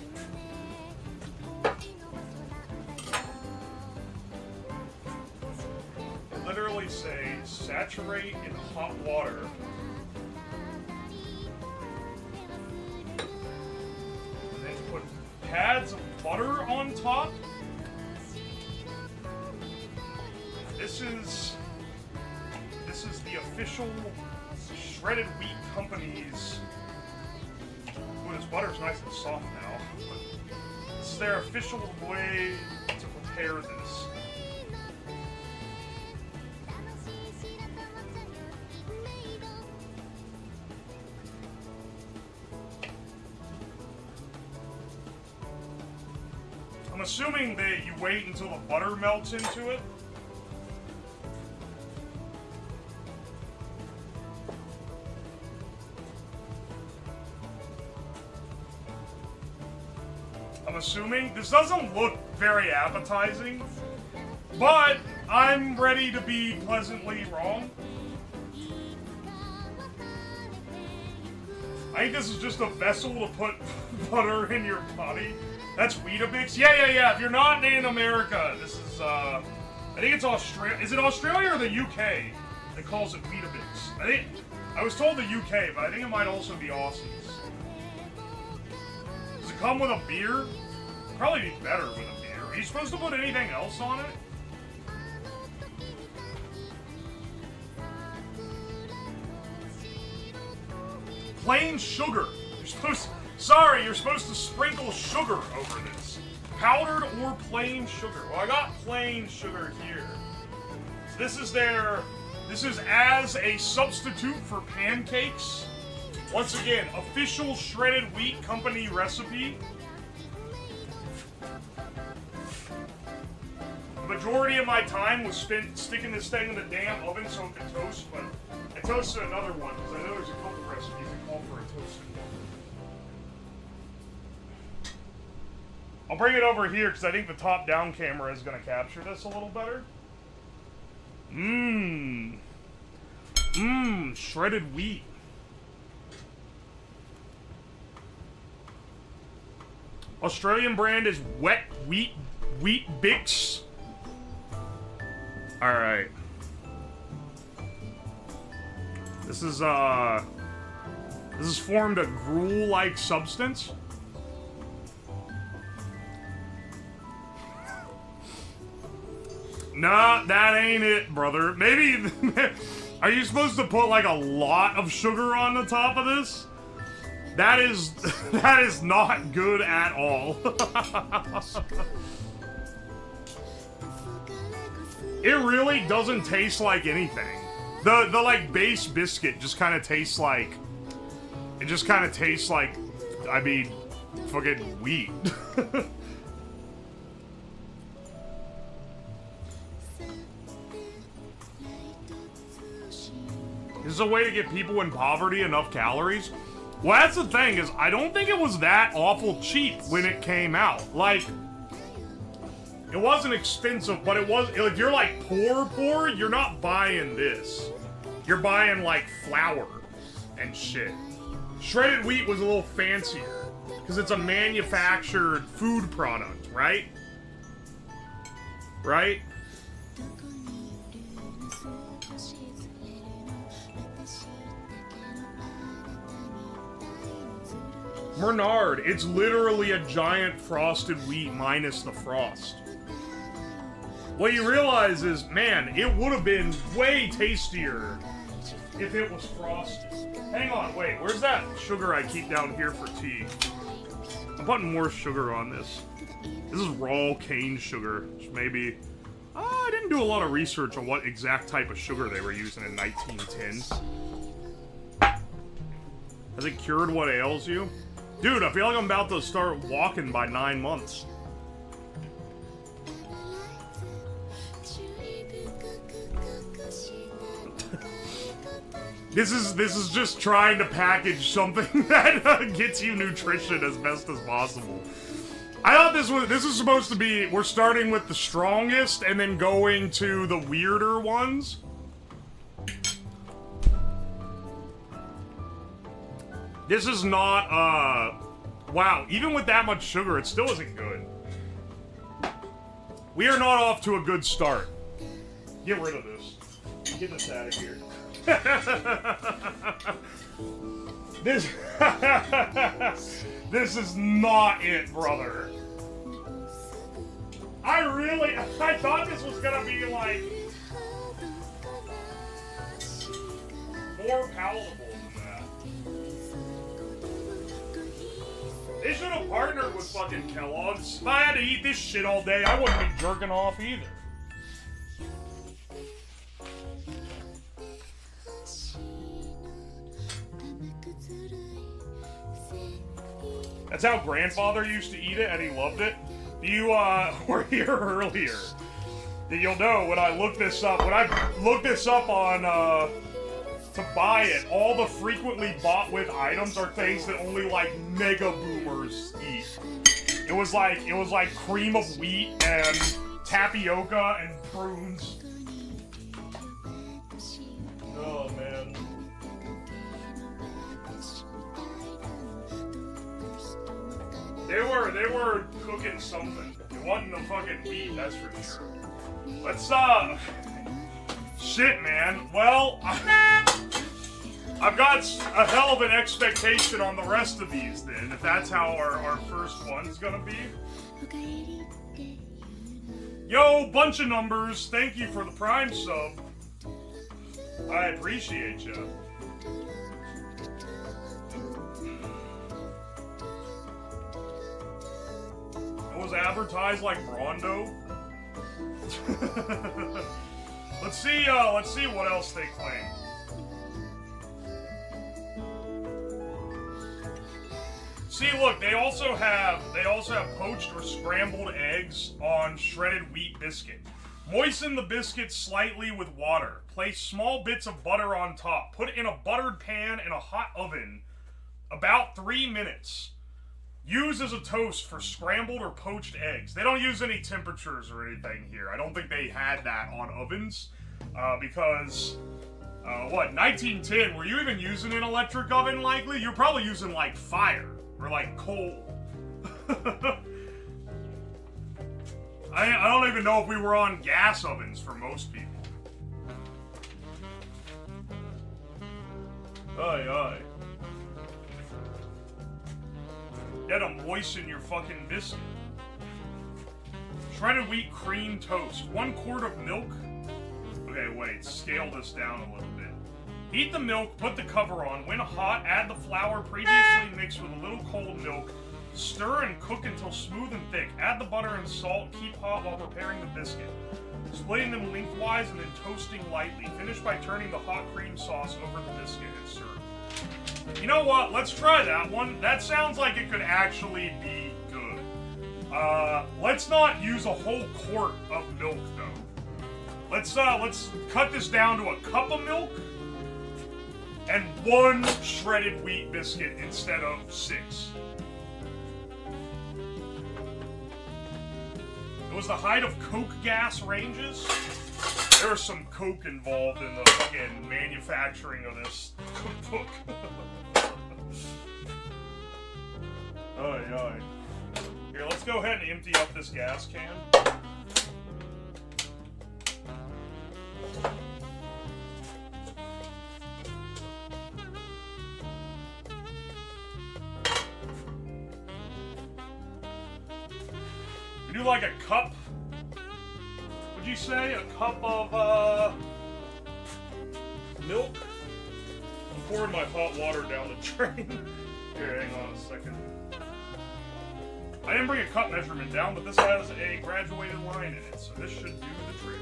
They literally say saturate in hot water. And then put pads of butter on top. This is the official shredded wheat company's. Ooh, this butter's nice and soft now. This is their official way to prepare this. I'm assuming that you wait until the butter melts into it. I'm assuming. This doesn't look very appetizing, but I'm ready to be pleasantly wrong. I think this is just a vessel to put butter in your body. That's Weetabix? Yeah. If you're not in America, this is, I think it's Australia. Is it Australia or the UK that calls it Weetabix? I was told the UK, but I think it might also be Aussies. Does it come with a beer? Probably be better with a beer. Are you supposed to put anything else on it? Plain sugar. You're supposed to sprinkle sugar over this. Powdered or plain sugar. Well, I got plain sugar here. So this is as a substitute for pancakes. Once again, official shredded wheat company recipe. The majority of my time was spent sticking this thing in the damn oven so it could toast, but I toasted another one because I know there's a couple recipes that call for a toasted one. I'll bring it over here because I think the top-down camera is going to capture this a little better. Shredded wheat. Australian brand is wet wheat Bix. All right. This is formed a gruel-like substance. Nah, that ain't it, brother. Maybe, are you supposed to put like a lot of sugar on the top of this? That is not good at all. It really doesn't taste like anything. The like base biscuit just kind of tastes like, I mean, fucking wheat. This is a way to get people in poverty enough calories. Well, that's the thing, is I don't think it was that awful cheap when it came out. Like, it wasn't expensive, but it was, if you're like poor, you're not buying this. You're buying like flour and shit. Shredded wheat was a little fancier, because it's a manufactured food product, right? Right? Bernard, it's literally a giant frosted wheat minus the frost. What you realize is, man, it would have been way tastier if it was frosted. Hang on, wait, where's that sugar I keep down here for tea? I'm putting more sugar on this. This is raw cane sugar, which maybe... I didn't do a lot of research on what exact type of sugar they were using in 1910. Has it cured what ails you? Dude, I feel like I'm about to start walking by 9 months. This is just trying to package something that gets you nutrition as best as possible. I thought this is supposed to be, we're starting with the strongest and then going to the weirder ones. This is not Wow, even with that much sugar, it still isn't good. We are not off to a good start. Get rid of this. Get this out of here. This... This is not it, brother. I thought this was gonna be, like, more palatable than that. They should have partnered with fucking Kellogg's. If I had to eat this shit all day, I wouldn't be jerking off either. That's how grandfather used to eat it, and he loved it. You were here earlier. You'll know when I looked this up. When I looked this up on to buy it, all the frequently bought with items are things that only like mega boomers eat. It was like cream of wheat and tapioca and prunes. Oh man. They were cooking something. It wasn't the fucking meat, that's for sure. Let's shit, man. Well, I've got a hell of an expectation on the rest of these then, if that's how our first one's gonna be. Yo, bunch of numbers. Thank you for the Prime sub. I appreciate you. It was advertised like Rondo. Let's see what else they claim. See, look, they also have poached or scrambled eggs on shredded wheat biscuit. Moisten the biscuit slightly with water. Place small bits of butter on top. Put in a buttered pan in a hot oven about 3 minutes. Use as a toast for scrambled or poached eggs. They don't use any temperatures or anything here. I don't think they had that on ovens because, 1910, were you even using an electric oven likely? You're probably using like fire or like coal. I don't even know if we were on gas ovens for most people. Aye, aye. You gotta moisten your fucking biscuit. Shredded wheat cream toast. 1 quart of milk. Okay, wait. Scale this down a little bit. Heat the milk, put the cover on. When hot, add the flour previously mixed with a little cold milk. Stir and cook until smooth and thick. Add the butter and salt. Keep hot while preparing the biscuit. Splitting them lengthwise and then toasting lightly. Finish by turning the hot cream sauce over the biscuit and serve. You know what? Let's try that one. That sounds like it could actually be good. Let's not use a whole quart of milk though. Let's cut this down to a cup of milk and 1 shredded wheat biscuit instead of 6. It was the height of coke gas ranges. There was some coke involved in the fucking manufacturing of this cookbook. Aye, aye. Here, let's go ahead and empty up this gas can. We do like a cup. Would you say a cup of milk? I'm pouring my hot water down the drain. Here, hang on a second. I didn't bring a cup measurement down, but this has a graduated line in it, so this should do the trick.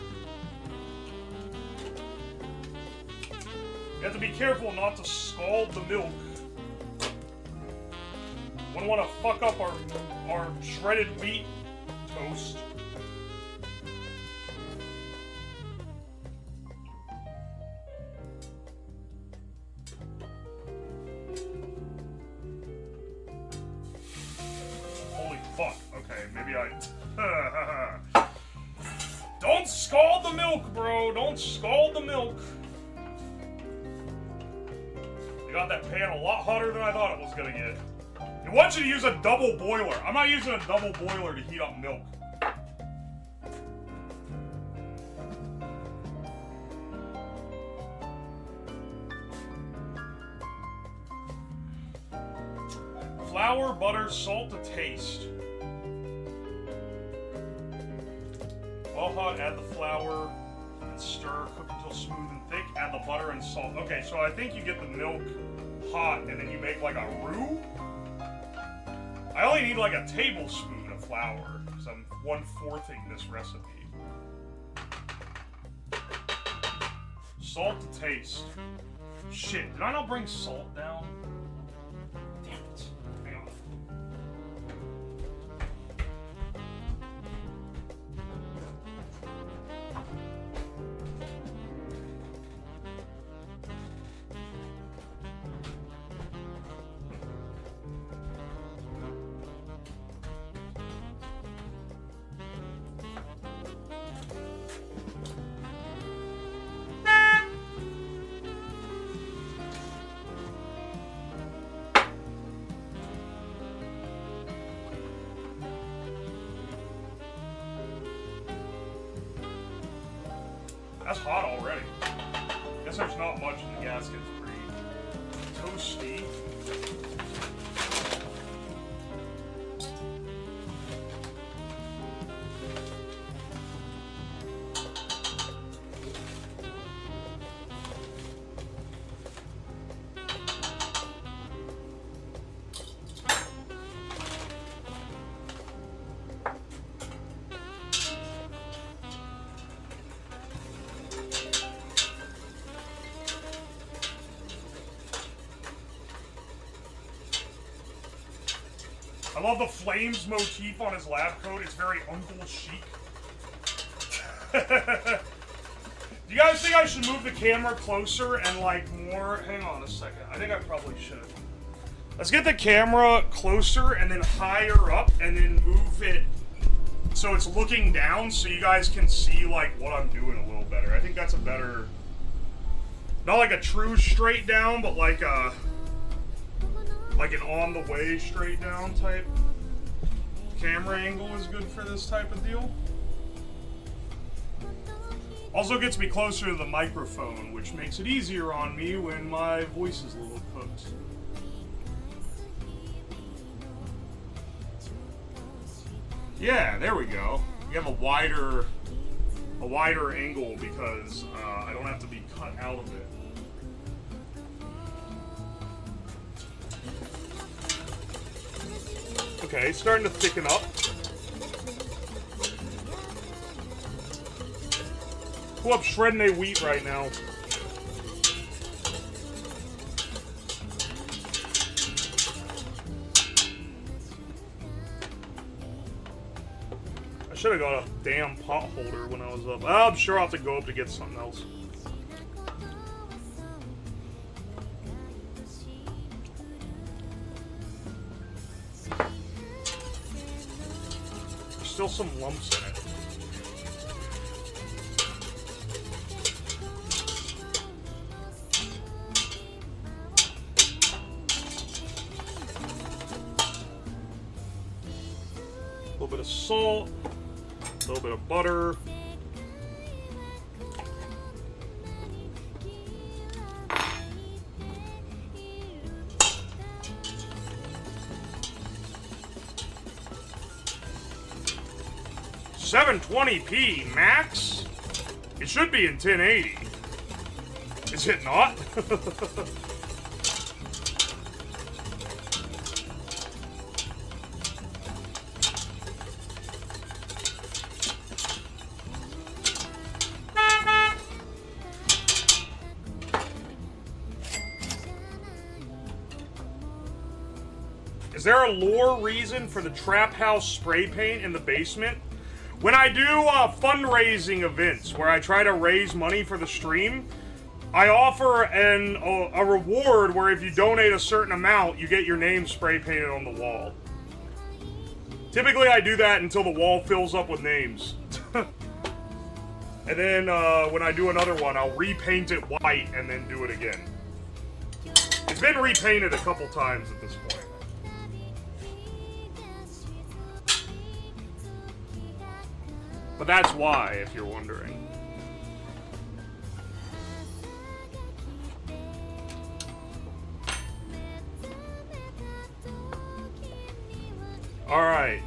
You have to be careful not to scald the milk. Wouldn't want to fuck up our shredded wheat toast. Holy fuck. Okay, maybe I... Don't scald the milk, bro! Don't scald the milk! They got that pan a lot hotter than I thought it was gonna get. It wants you to use a double boiler. I'm not using a double boiler to heat up milk. Flour, butter, salt to taste. While hot, add the flour and stir. Cook until smooth and thick. Add the butter and salt. Okay, so I think you get the milk hot and then you make like a roux. I only need like a tablespoon of flour because I'm 1/4ing this recipe. Salt to taste. Shit, did I not bring salt down? Damn it. Hang on. That's hot already. Guess there's not much in the gasket. It's pretty toasty. I love the flames motif on his lab coat. It's very Uncle Chic. Do you guys think I should move the camera closer and like more? Hang on a second. I think I probably should. Let's get the camera closer and then higher up and then move it so it's looking down so you guys can see like what I'm doing a little better. I think that's a better, not like a true straight down, but like a an on the way straight down type camera angle is good for this type of deal. Also gets me closer to the microphone, which makes it easier on me when my voice is a little cooked. Yeah, there we go. You have a wider angle because I don't have to be cut out of it. Okay, it's starting to thicken up. Cool, I'm shredding a wheat right now. I should have got a damn pot holder when I was up. I'm sure I'll have to go up to get something else. Still some lumps in it. A little bit of salt, a little bit of butter. $720p max? It should be in 1080. Is it not? Is there a lore reason for the trap house spray paint in the basement? When I do fundraising events where I try to raise money for the stream, I offer a reward where if you donate a certain amount, you get your name spray painted on the wall. Typically, I do that until the wall fills up with names. And then when I do another one, I'll repaint it white and then do it again. It's been repainted a couple times at this point. But that's why, if you're wondering. Alright.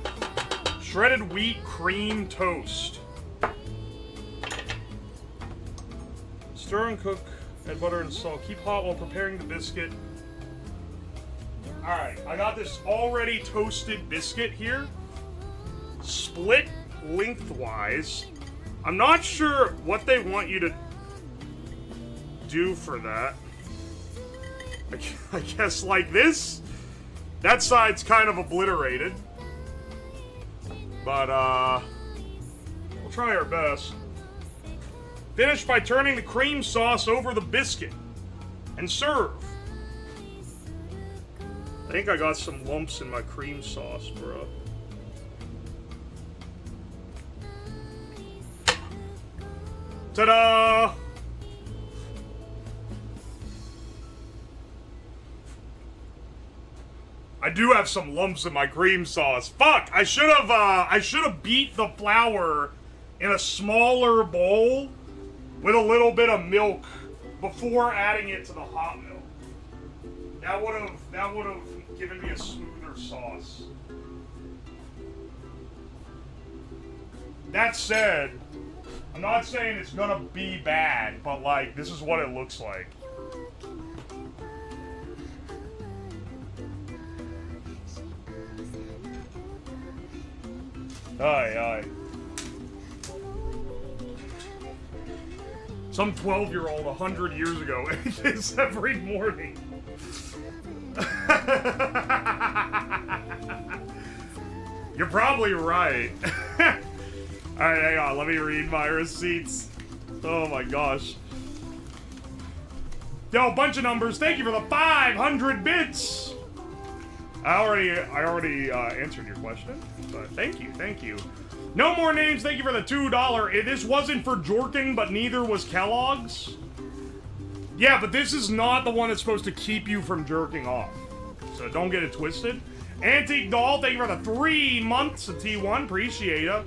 Shredded wheat cream toast. Stir and cook, add butter and salt. Keep hot while preparing the biscuit. Alright, I got this already toasted biscuit here. Split lengthwise. I'm not sure what they want you to do for that. I guess like this. That side's kind of obliterated. But, we'll try our best. Finish by turning the cream sauce over the biscuit. And serve. I think I got some lumps in my cream sauce, bro. Ta-da! I do have some lumps in my cream sauce. Fuck! I should have beat the flour in a smaller bowl with a little bit of milk before adding it to the hot milk. That would have given me a smoother sauce. That said, I'm not saying it's gonna be bad, but like, this is what it looks like. Aye, aye. Some 12-year-old 100 years ago ate this every morning. You're probably right. Alright, hang on. Let me read my receipts. Oh my gosh. Yo, bunch of numbers. Thank you for the 500 bits. I already answered your question, but thank you, thank you. No more names. Thank you for the $2. This wasn't for Jorking, but neither was Kellogg's. Yeah, but this is not the one that's supposed to keep you from jerking off. So don't get it twisted. Antique Doll, thank you for the 3 months of T1. Appreciate it.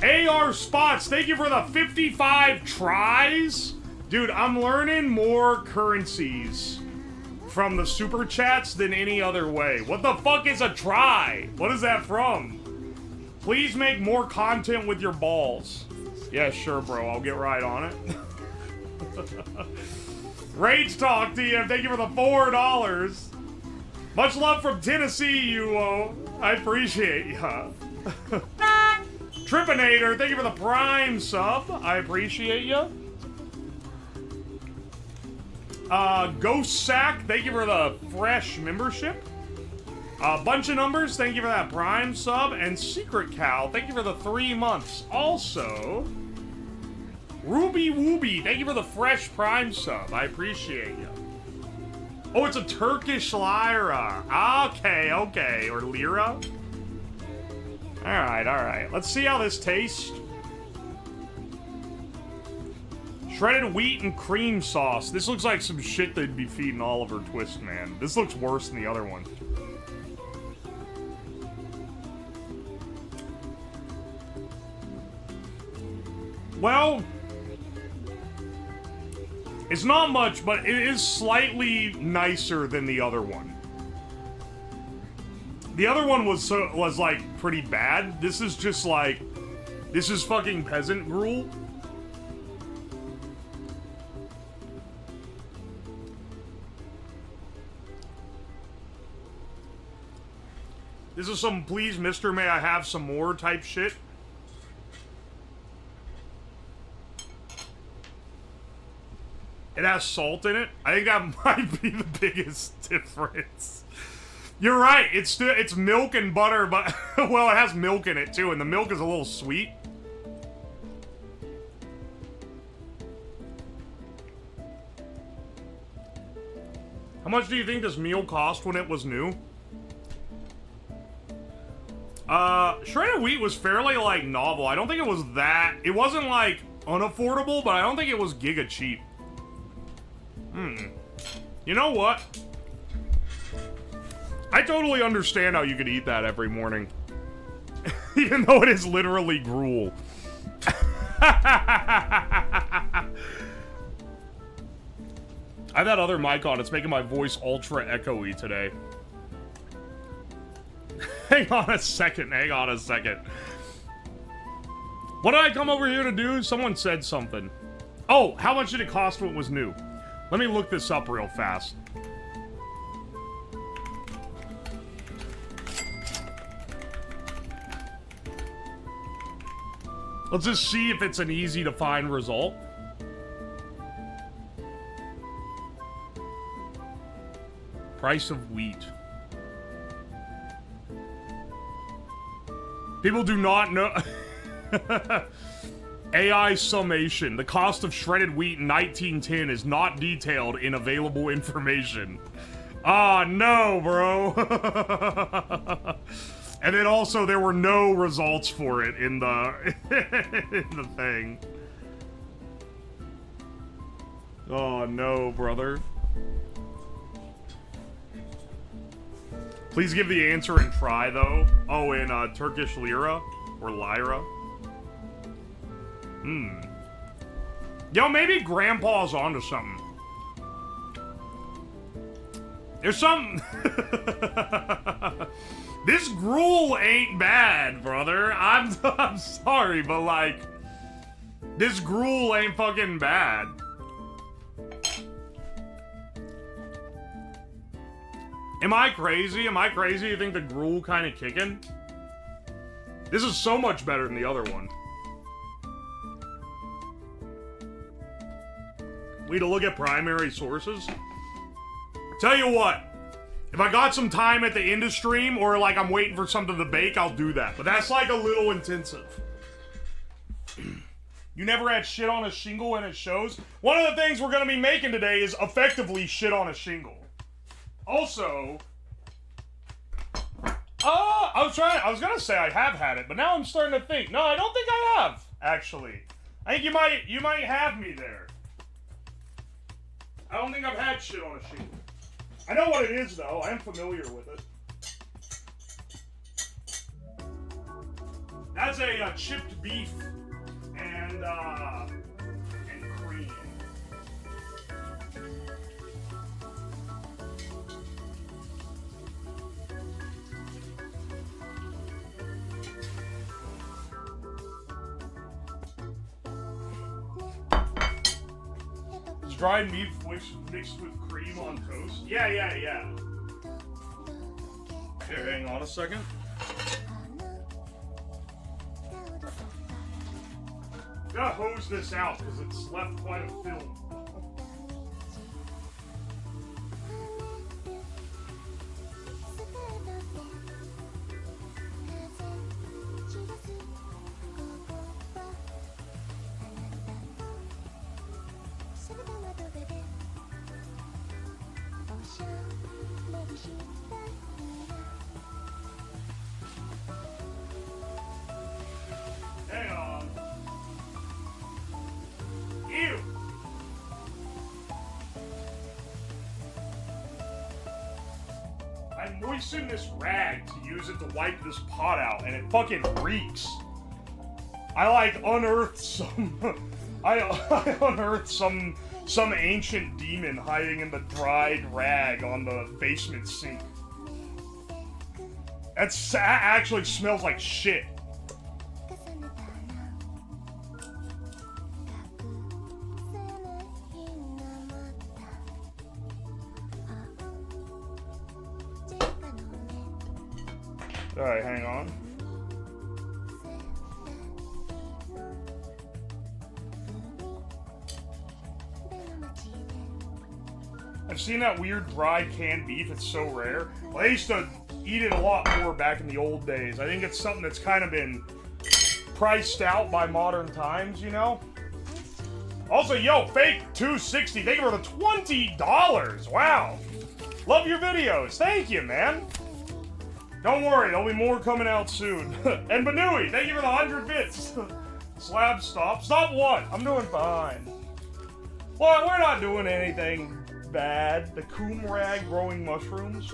AR Spots, thank you for the 55 tries. Dude, I'm learning more currencies from the super chats than any other way. What the fuck is a try? What is that from? Please make more content with your balls. Yeah, sure, bro. I'll get right on it. Rage Talk TM, thank you for the $4. Much love from Tennessee, you. I appreciate ya. Tripinator, thank you for the Prime sub. I appreciate ya. Ghost Sack, thank you for the fresh membership. Bunch of numbers, thank you for that Prime sub. And Secret Cow, thank you for the 3 months. Also, Ruby Wooby, thank you for the fresh Prime sub. I appreciate you. Oh, it's a Turkish lira. Okay, okay. Or lira. Alright. Let's see how this tastes. Shredded wheat and cream sauce. This looks like some shit they'd be feeding Oliver Twist, man. This looks worse than the other one. Well, it's not much, but it is slightly nicer than the other one. The other one was like pretty bad. This is just like, this is fucking peasant gruel. This is some please, mister, may I have some more type shit. It has salt in it. I think that might be the biggest difference. You're right. It's milk and butter, but well, it has milk in it too, and the milk is a little sweet. How much do you think this meal cost when it was new? Shredded wheat was fairly like novel. I don't think it was that. It wasn't like unaffordable, but I don't think it was giga cheap. You know what? I totally understand how you could eat that every morning. Even though it is literally gruel. I have that other mic on. It's making my voice ultra echoey today. Hang on a second. Hang on a second. What did I come over here to do? Someone said something. Oh, how much did it cost when it was new? Let me look this up real fast. Let's just see if it's an easy to find result. Price of wheat. People do not know. AI summation. The cost of shredded wheat in 1910 is not detailed in available information. Ah, no, bro. And then also there were no results for it in the in the thing. Oh no, brother. Please give the answer and try though. Oh, in Turkish lira or lyra. Yo, maybe Grandpa's onto something. There's something. This gruel ain't bad, brother. I'm sorry, but like, this gruel ain't fucking bad. Am I crazy? Am I crazy to think the gruel kind of kicking? This is so much better than the other one. We need to look at primary sources. Tell you what, if I got some time at the end of stream, or like I'm waiting for something to bake, I'll do that. But that's like a little intensive. You never had shit on a shingle and it shows? One of the things we're gonna be making today is effectively shit on a shingle. Also, I was gonna say I have had it, but now I'm starting to think. No, I don't think I have, actually. I think you might have me there. I don't think I've had shit on a shingle. I know what it is, though. I am familiar with it. That's a chipped beef and cream. Dried meat mixed with cream on toast? Yeah. Here, hang on a second. Gotta hose this out because it's left quite a film. Hang on. Ew! I moistened this rag to use it to wipe this pot out, and it fucking reeks. I like unearthed some. I unearthed some ancient demon hiding in the dried rag on the basement sink. That actually smells like shit. Alright, hang on. I've seen that weird dried canned beef, it's so rare. Well, I used to eat it a lot more back in the old days. I think it's something that's kind of been priced out by modern times, you know? Also, yo, Fake 260, thank you for the $20! Wow! Love your videos, thank you, man! Don't worry, there'll be more coming out soon. And Banui, thank you for the 100 bits! Slab stop. Stop what? I'm doing fine. Well, we're not doing anything bad. The coom rag growing mushrooms.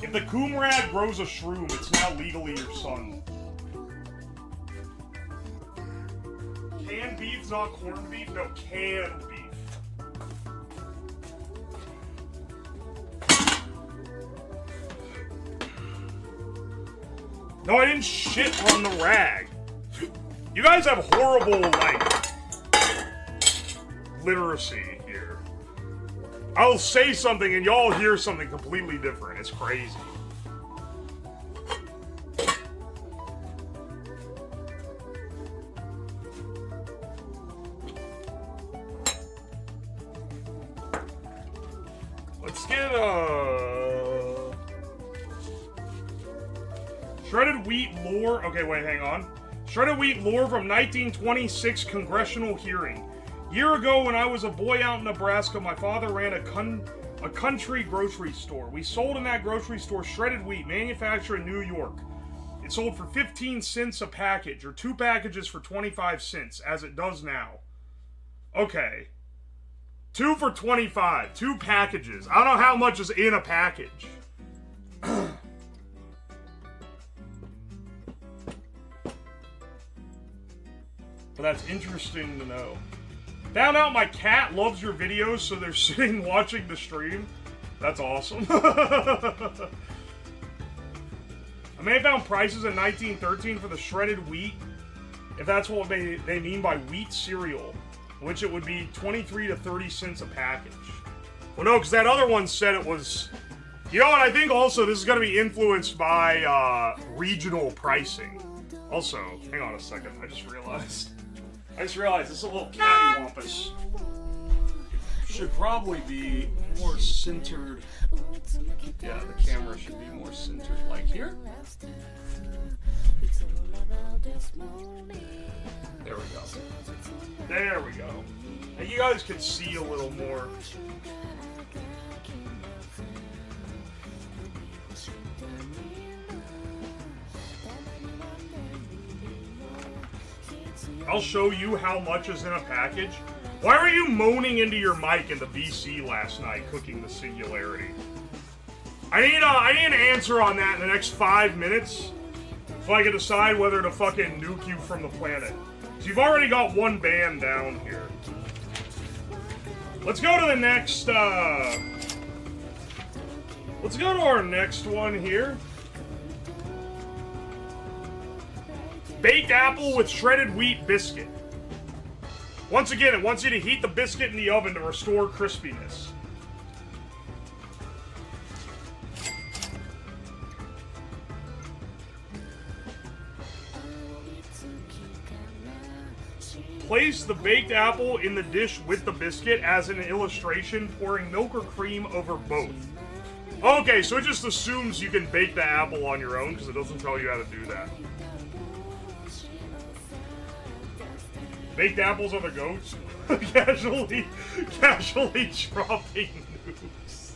If the coom rag grows a shroom, it's now legally your son. beef, not corned beef? No, canned beef. No, I didn't shit on the rag. You guys have horrible, like, literacy here. I'll say something and y'all hear something completely different. It's crazy. Let's get shredded wheat lore. Okay, wait, hang on. Shredded wheat lore from 1926 congressional hearing. Year ago, when I was a boy out in Nebraska, my father ran a country grocery store. We sold in that grocery store shredded wheat, manufactured in New York. It sold for 15 cents a package, or 2 packages for 25 cents, as it does now. Okay. 2 for 25. 2 packages. I don't know how much is in a package. But that's interesting to know. Found out my cat loves your videos, so they're sitting watching the stream. That's awesome. I may have found prices in 1913 for the shredded wheat, if that's what they mean by wheat cereal, which it would be 23 to 30 cents a package. Well, no, because that other one said it was... You know what, I think also this is going to be influenced by regional pricing. Also, hang on a second, I just realized this is a little cattywampus. Should probably be more centered. Yeah, the camera should be more centered, like here. There we go. There we go. Now you guys can see a little more. I'll show you how much is in a package. Why were you moaning into your mic in the VC last night, cooking the singularity? I need an answer on that in the next 5 minutes, so I can decide whether to fucking nuke you from the planet. So you've already got one band down here. Let's go to the next, let's go to our next one here. Baked apple with shredded wheat biscuit. Once again, it wants you to heat the biscuit in the oven to restore crispiness. Place the baked apple in the dish with the biscuit as an illustration, pouring milk or cream over both. Okay, so it just assumes you can bake the apple on your own because it doesn't tell you how to do that. Baked apples are the goats. casually dropping nukes.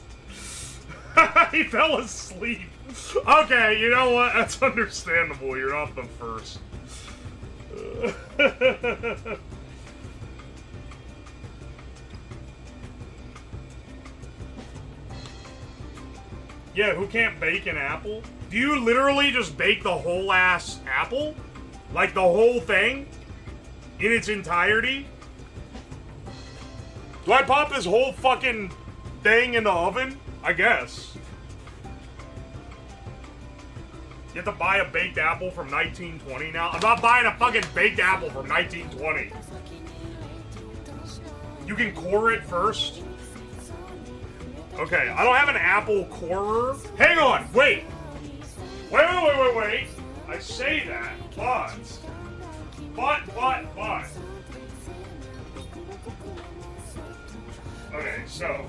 He fell asleep. Okay, you know what? That's understandable. You're not the first. Yeah, who can't bake an apple? Do you literally just bake the whole ass apple? Like the whole thing? In its entirety? Do I pop this whole fucking thing in the oven? I guess. You have to buy a baked apple from 1920 now? I'm not buying a fucking baked apple from 1920. You can core it first? Okay, I don't have an apple corer. Hang on, wait. Wait. I say that, but. Okay, so.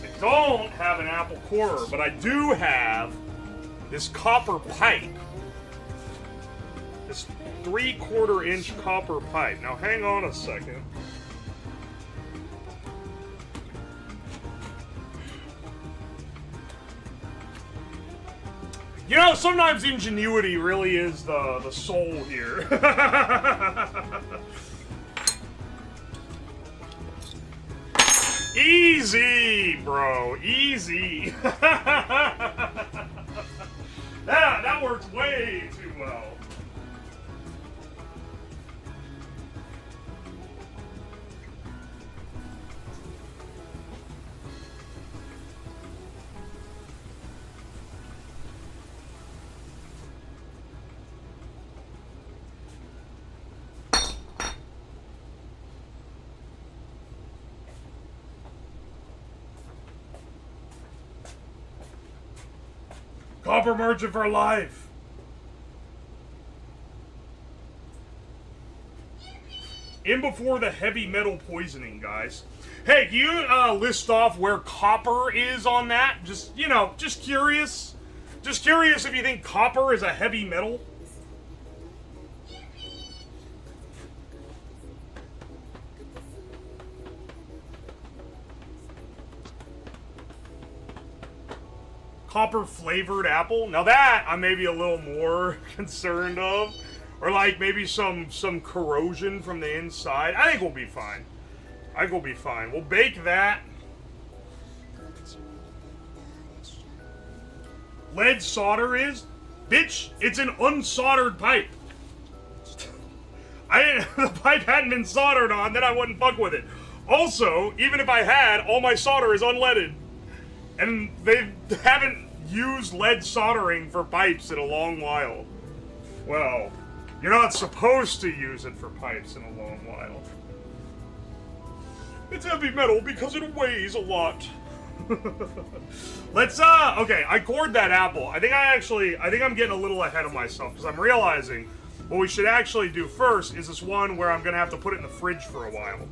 I don't have an apple corer, but I do have this copper pipe. This 3/4 inch copper pipe. Now hang on a second. You know, sometimes ingenuity really is the soul here. Easy, bro. Easy. That works way too well. Copper merchant for life. In before the heavy metal poisoning, guys. Hey, can you list off where copper is on that? Just, you know, just curious. Just curious if you think copper is a heavy metal. Copper flavored apple. Now that I'm maybe a little more concerned of. Or like maybe some corrosion from the inside. I think we'll be fine. I think we'll be fine. We'll bake that. Lead solder is? Bitch, it's an unsoldered pipe. The pipe hadn't been soldered on, then I wouldn't fuck with it. Also, even if I had, all my solder is unleaded. And they haven't used lead soldering for pipes in a long while. Well, you're not supposed to use it for pipes in a long while. It's heavy metal because it weighs a lot. Let's, okay, I cored that apple. I think I'm getting a little ahead of myself because I'm realizing what we should actually do first is this one where I'm going to have to put it in the fridge for a while.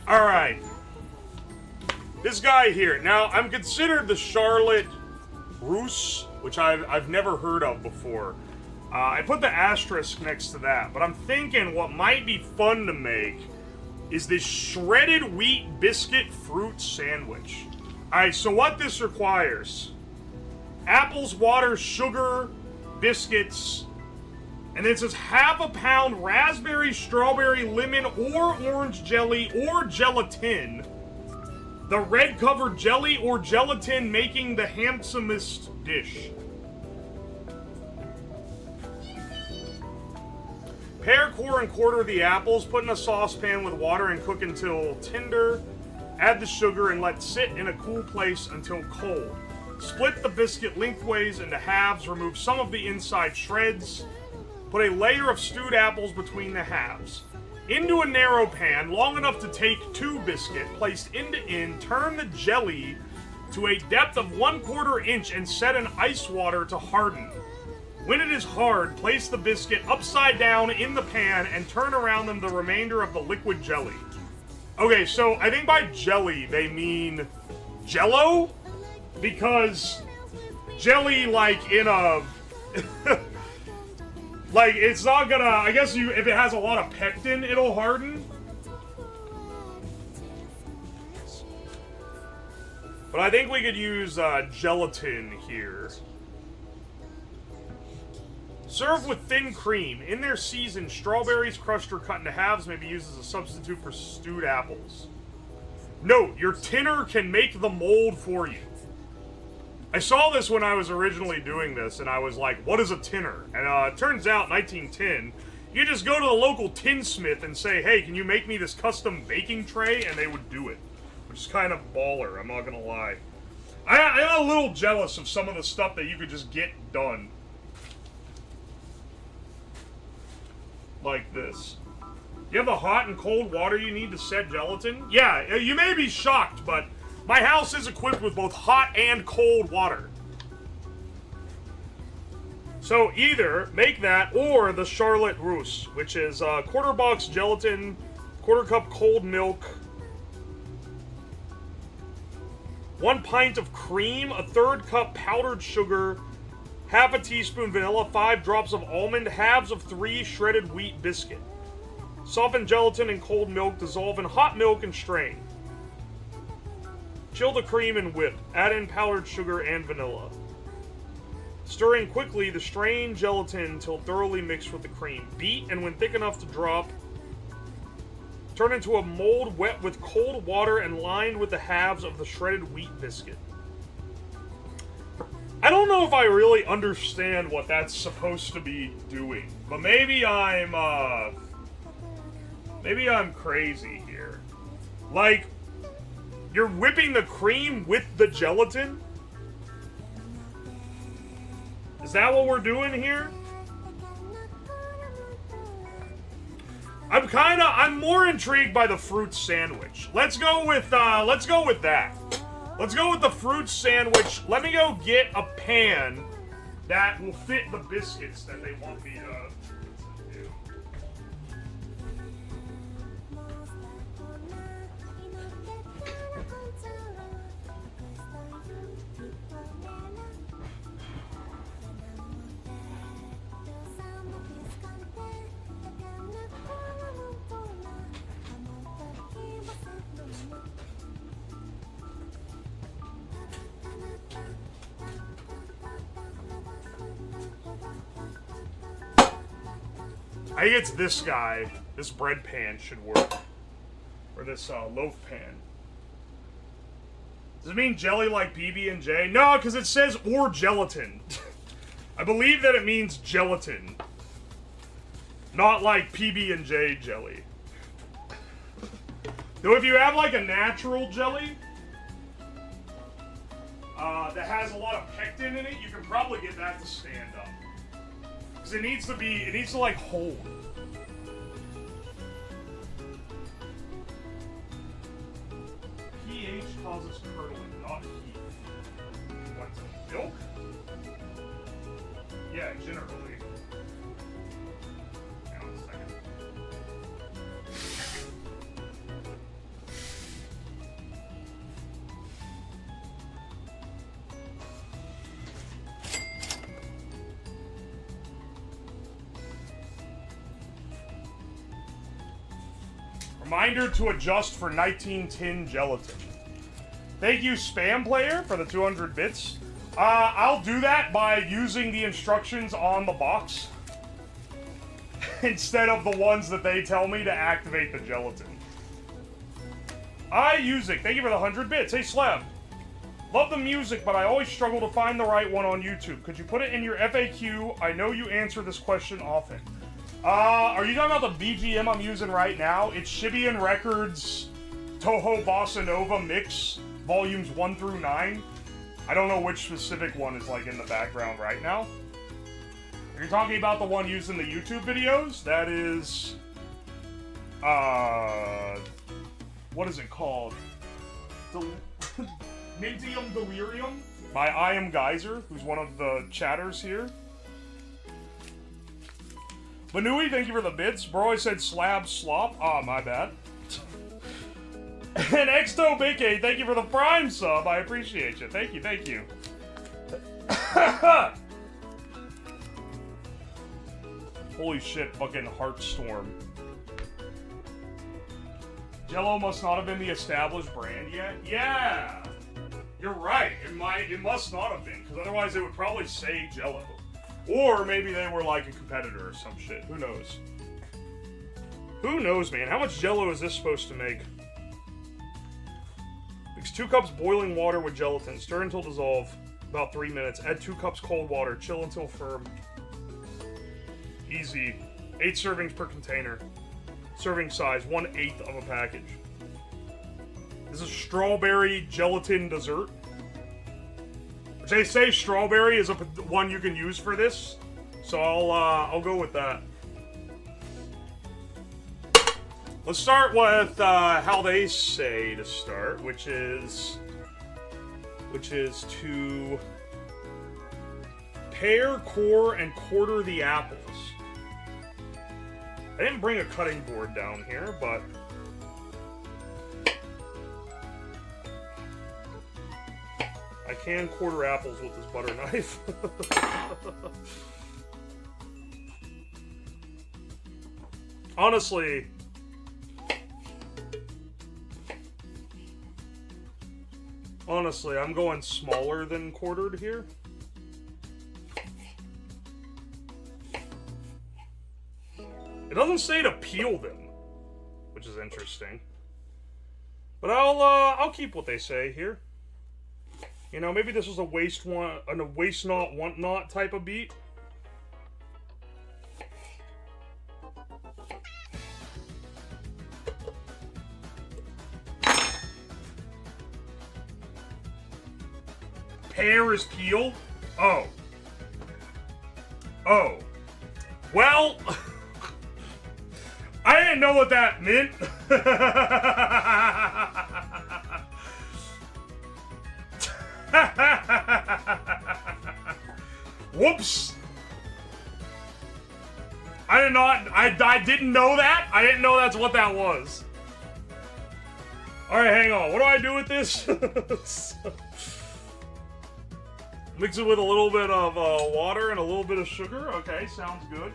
Alright. This guy here. Now, I'm considered the Charlotte Russe, which I've never heard of before. I put the asterisk next to that, but I'm thinking what might be fun to make is this shredded wheat biscuit fruit sandwich. Alright, so what this requires: apples, water, sugar, biscuits, and then it says half a pound raspberry, strawberry, lemon, or orange jelly, or gelatin. The red covered jelly or gelatin making the handsomest dish. Pare, core, and quarter the apples, put in a saucepan with water and cook until tender. Add the sugar and let sit in a cool place until cold. Split the biscuit lengthways into halves, remove some of the inside shreds. Put a layer of stewed apples between the halves. Into a narrow pan, long enough to take 2 biscuit, placed end to end, turn the jelly to a depth of 1/4 inch and set in ice water to harden. When it is hard, place the biscuit upside down in the pan and turn around them the remainder of the liquid jelly. Okay, so I think by jelly they mean jello? Because jelly, like, in a... like, it's not gonna... I guess if it has a lot of pectin, it'll harden. But I think we could use gelatin here. Serve with thin cream. In their season, strawberries crushed or cut into halves may be used as a substitute for stewed apples. Note, your tinner can make the mold for you. I saw this when I was originally doing this, and I was like, what is a tinner? And it turns out, 1910, you just go to the local tinsmith and say, hey, can you make me this custom baking tray? And they would do it. Which is kind of baller, I'm not gonna lie. I'm a little jealous of some of the stuff that you could just get done. Like this. You have the hot and cold water you need to set gelatin? Yeah, you may be shocked, but my house is equipped with both hot and cold water. So either make that or the Charlotte Russe, which is quarter box gelatin, quarter cup cold milk, 1 pint of cream, a 1/3 cup powdered sugar, half a teaspoon vanilla, 5 drops of almond, halves of 3 shredded wheat biscuit. Soften gelatin in cold milk, dissolve in hot milk, and strain. Chill the cream and whip. Add in powdered sugar and vanilla. Stir in quickly the strained gelatin until thoroughly mixed with the cream. Beat, and when thick enough to drop, turn into a mold wet with cold water and lined with the halves of the shredded wheat biscuit. I don't know if I really understand what that's supposed to be doing, but maybe I'm crazy here. Like, you're whipping the cream with the gelatin? Is that what we're doing here? I'm more intrigued by the fruit sandwich. Let's go with that. Let's go with the fruit sandwich. Let me go get a pan that will fit the biscuits that they want me to do. I think it's this guy. This bread pan should work. Or this loaf pan. Does it mean jelly like PB&J? No, because it says or gelatin. I believe that it means gelatin. Not like PB&J jelly. Though if you have like a natural jelly that has a lot of pectin in it, you can probably get that to stand up. Because it needs to like hold. pH causes curdling, not heat. What, milk? Yeah, generally. Hang on a second. Reminder to adjust for 1910 gelatin. Thank you, Spam Player, for the 200 bits. I'll do that by using the instructions on the box instead of the ones that they tell me to activate the gelatin. Music, thank you for the 100 bits. Hey, Slab. Love the music, but I always struggle to find the right one on YouTube. Could you put it in your FAQ? I know you answer this question often. Are you talking about the BGM I'm using right now? It's Shibian Records Toho Bossa Nova Mix, volumes 1 through 9. I don't know which specific one is like in the background right now. Are you talking about the one used in the YouTube videos? That is, what is it called? Mintium Delirium by I Am Geyser, who's one of the chatters here. Manui, thank you for the bits. Bro, I said slab slop. Ah, my bad. And Exto Bake, thank you for the Prime sub. I appreciate you. Thank you, thank you. Holy shit, fucking Heartstorm. Jello must not have been the established brand yet. Yeah! You're right. It must not have been, because otherwise it would probably say Jello. Or maybe they were like a competitor or some shit. Who knows? Who knows, man? How much Jello is this supposed to make? Mix 2 cups boiling water with gelatin. Stir until dissolve. About 3 minutes. Add 2 cups cold water. Chill until firm. Easy. 8 servings per container. Serving size, 1/8 of a package. This is strawberry gelatin dessert. They say strawberry is one you can use for this, so I'll go with that. Let's start with how they say to start, which is to pare, core, and quarter the apples. I didn't bring a cutting board down here, but I can quarter apples with this butter knife. Honestly, I'm going smaller than quartered here. It doesn't say to peel them, which is interesting. But I'll keep what they say here. You know, maybe this was a waste not, want not type of beat. Pear is peel? Oh. Oh. Well, I didn't know what that meant. Whoops. I did not. I didn't know that. I didn't know that's what that was. All right, hang on. What do I do with this? Mix it with a little bit of water and a little bit of sugar. Okay, sounds good.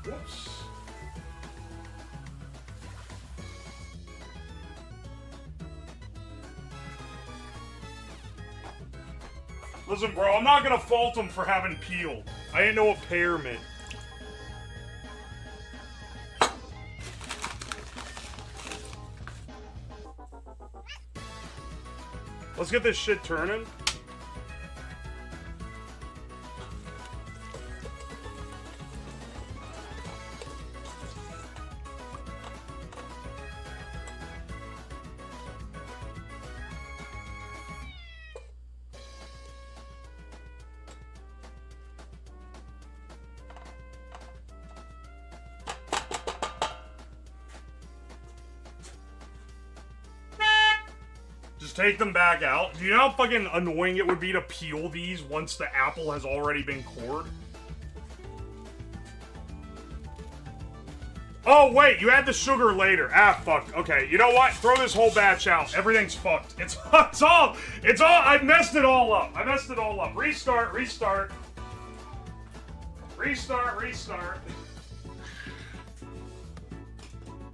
Whoops. Listen, bro, I'm not gonna fault him for having peeled. I didn't know what pear meant. Let's get this shit turning. Just take them back out. Do you know how fucking annoying it would be to peel these once the apple has already been cored? Oh, wait, you add the sugar later. Ah, fuck. Okay, you know what? Throw this whole batch out. Everything's fucked. It's all, I messed it all up. Restart. Restart.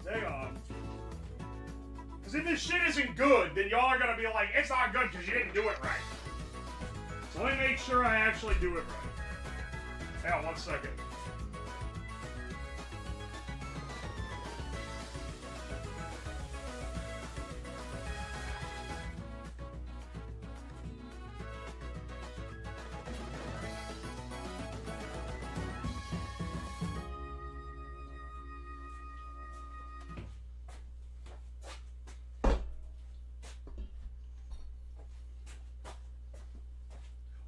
Hang on. Because if this shit isn't good, then y'all are going to be like, it's not good because you didn't do it right. So let me make sure I actually do it right. Hang on 1 second.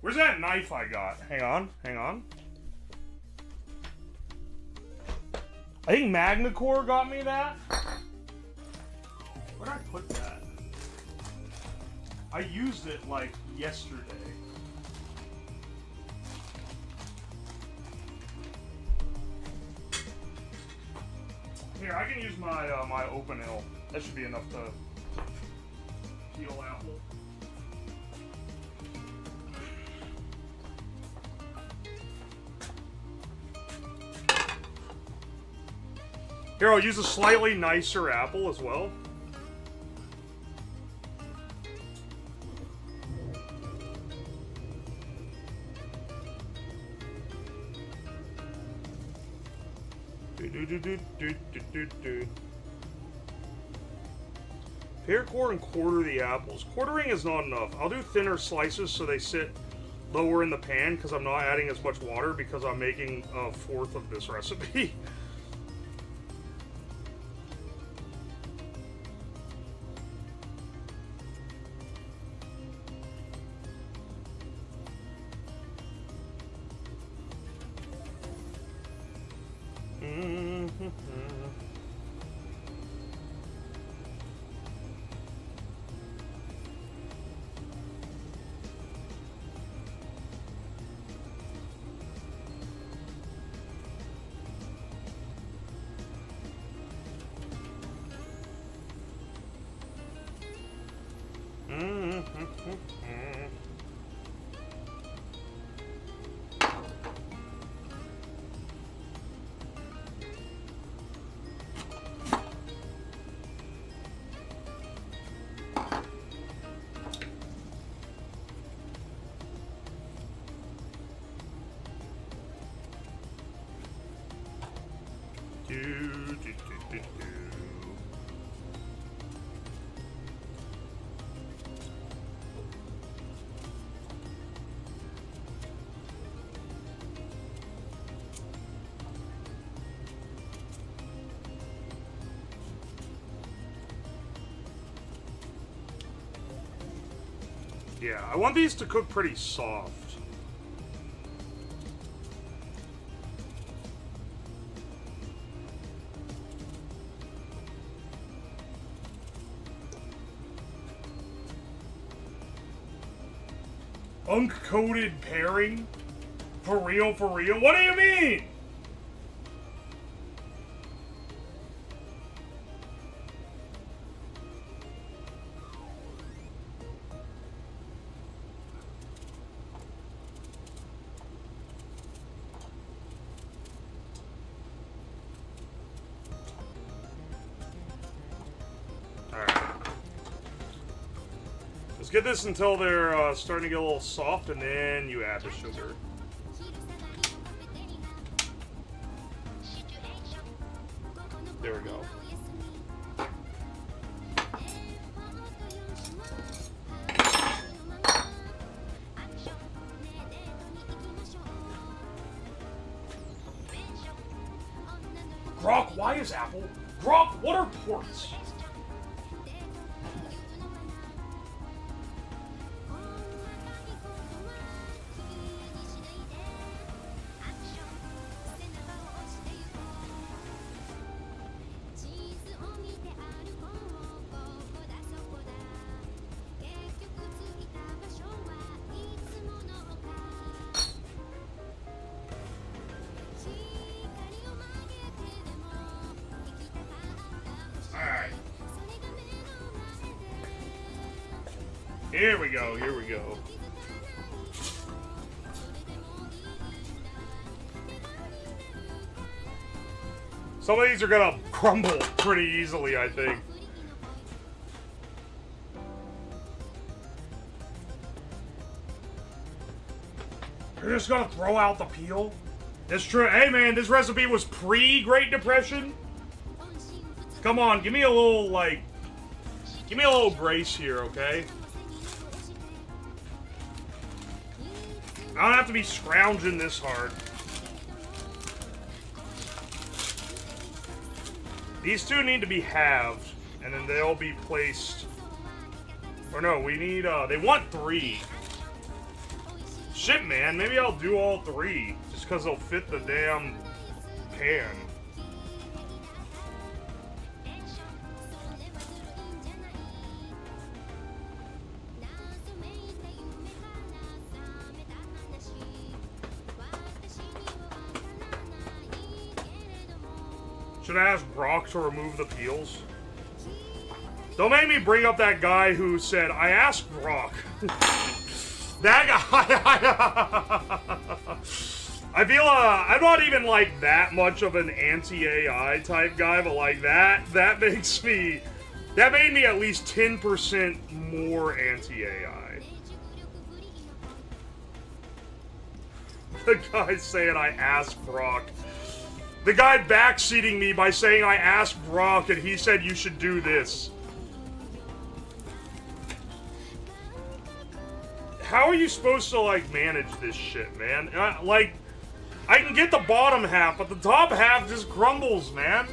Where's that knife I got? Hang on. I think Magnacore got me that. Where'd I put that? I used it like yesterday. Here, I can use my my open L. That should be enough to peel apple. Here, I'll use a slightly nicer apple as well. Pear core and quarter the apples. Quartering is not enough. I'll do thinner slices so they sit lower in the pan because I'm not adding as much water because I'm making a fourth of this recipe. Yeah, I want these to cook pretty soft. Unk-coated pairing? For real, for real? What do you mean? Let's get this until they're starting to get a little soft, and then you add the sugar. There we go. Grok, why is Apple? Grok, what are ports? Here we go, here we go. Some of these are gonna crumble pretty easily, I think. You're just gonna throw out the peel? That's true. Hey man, this recipe was pre-Great Depression. Come on, give me a little, like, give me a little grace here, okay? I don't have to be scrounging this hard. These two need to be halved, and then they'll be placed... Or no, we need, they want 3. Shit, man, maybe I'll do all 3, just because they'll fit the damn pan. Should I ask Brock to remove the peels? Don't make me bring up that guy who said, I asked Brock. That guy. I feel, I'm not even like that much of an anti-AI type guy, but like that makes me, that made me at least 10% more anti-AI. The guy's saying I asked Brock. The guy backseating me by saying I asked Brock and he said you should do this. How are you supposed to, like, manage this shit, man? Like, I can get the bottom half, but the top half just crumbles, man.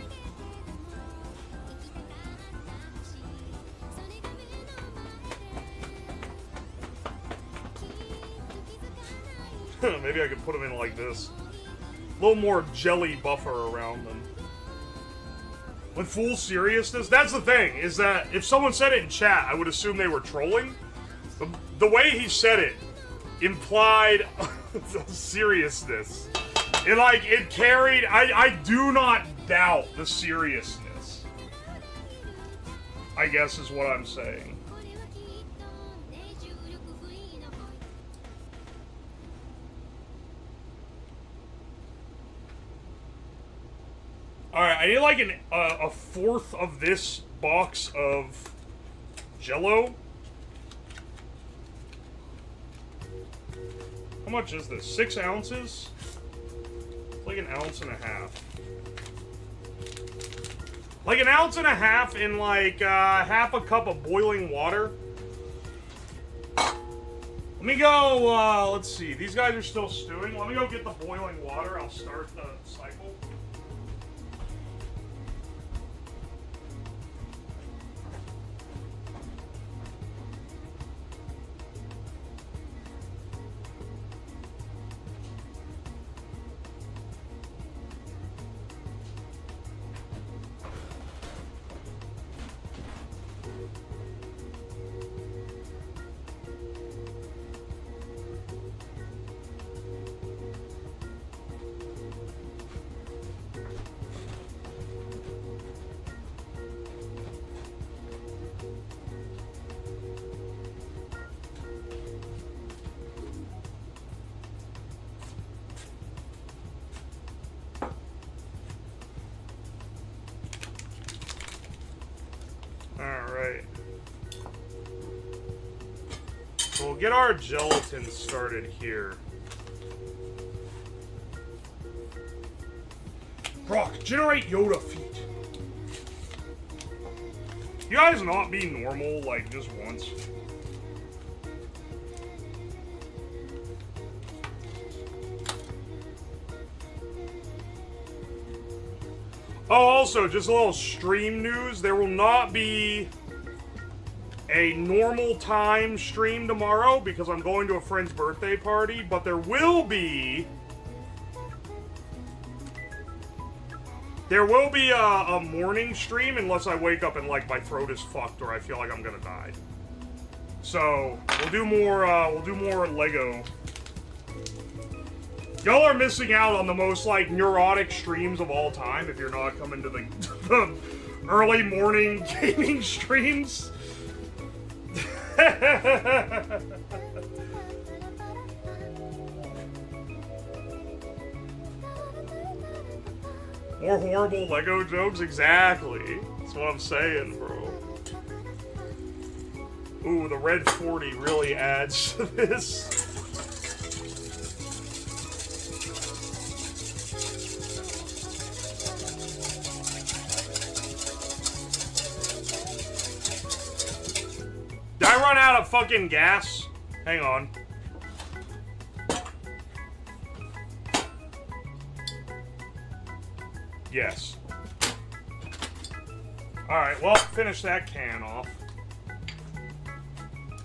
Maybe I could put them in like this. A little more jelly buffer around them. With full seriousness, that's the thing, is that if someone said it in chat, I would assume they were trolling. The way he said it implied seriousness. It carried, I do not doubt the seriousness. I guess is what I'm saying. Alright, I need like a fourth of this box of Jell-O. How much is this? 6 ounces? It's like 1.5 ounces. Like 1.5 ounces in like half a cup of boiling water. Let me go, let's see. These guys are still stewing. Let me go get the boiling water. I'll start the cycle. get our gelatin started here. Brock, generate Yoda feet. You guys not be normal, like, just once? Oh, also, just a little stream news. There will not be a normal time stream tomorrow because I'm going to a friend's birthday party, but there will be a morning stream unless I wake up and like my throat is fucked or I feel like I'm gonna die. So we'll do more Lego. Y'all are missing out on the most like neurotic streams of all time if you're not coming to the early morning gaming streams. More horrible Lego jokes? Exactly. That's what I'm saying, bro. Ooh, the red 40 really adds to this. Did I run out of fucking gas? Hang on. Yes. Alright, well, finish that can off.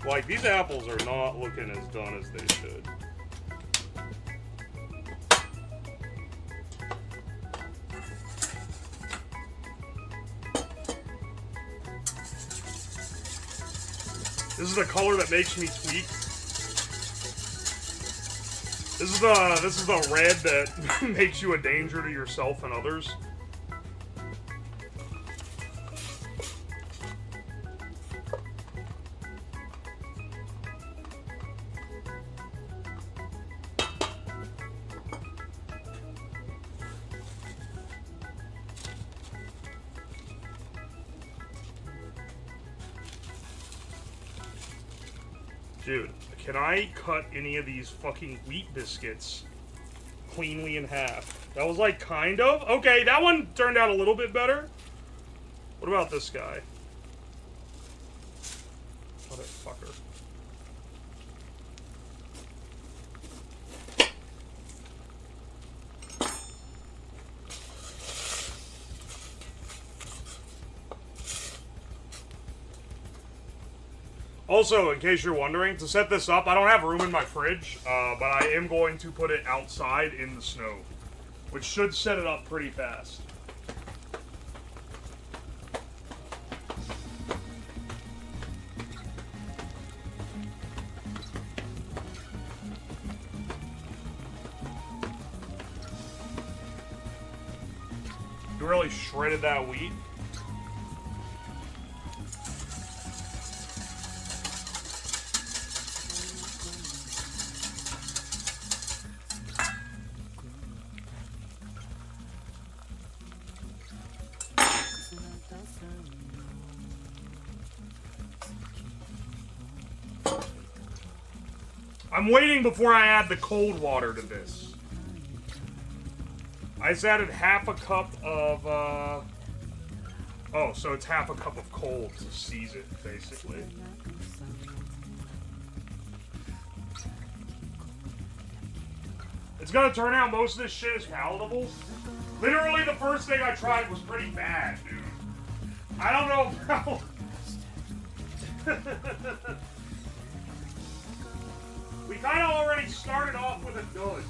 Like, these apples are not looking as done as they should. This is the color that makes me tweak. This is the red that makes you a danger to yourself and others. Dude, can I cut any of these fucking wheat biscuits cleanly in half? That was like kind of. Okay, that one turned out a little bit better. What about this guy? Motherfucker. Also, in case you're wondering, to set this up, I don't have room in my fridge, but I am going to put it outside in the snow, which should set it up pretty fast. You really shredded that wheat? I'm waiting before I add the cold water to this. I just added half a cup of, oh, so it's half a cup of cold to seize it, basically. It's gonna turn out most of this shit is palatable. Literally, the first thing I tried was pretty bad, dude. I don't know how... We kind of already started off with a dud.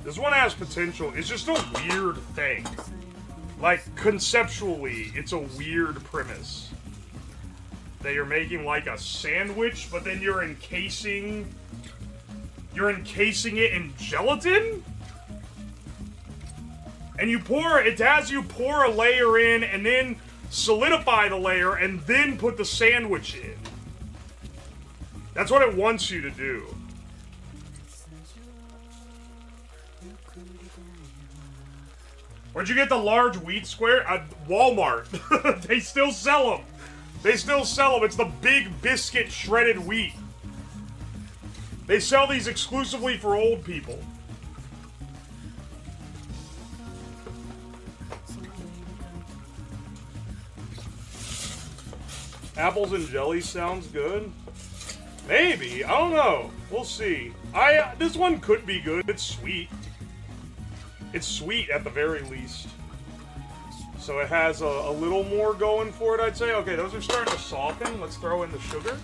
This one has potential. It's just a weird thing. Like, conceptually, it's a weird premise. that you're making like a sandwich, but then you're encasing it in gelatin? And you pour, it has you pour a layer in and then solidify the layer and then put the sandwich in. That's what it wants you to do. Where'd you get the large wheat square? At Walmart. They still sell them. They still sell them. It's the big biscuit shredded wheat. They sell these exclusively for old people. Apples and jelly sounds good. Maybe. I don't know. We'll see. This one could be good. It's sweet. It's sweet at the very least. So it has a little more going for it, I'd say. Okay, those are starting to soften. Let's throw in the sugar.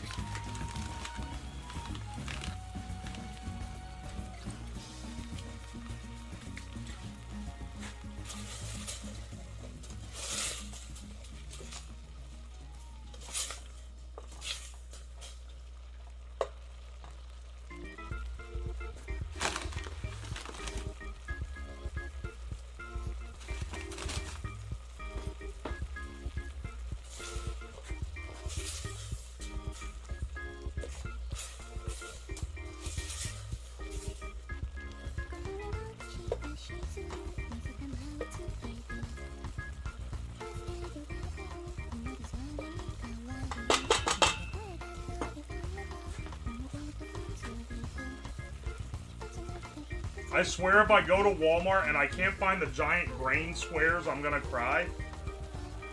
I swear if I go to Walmart and I can't find the giant grain squares, I'm gonna cry.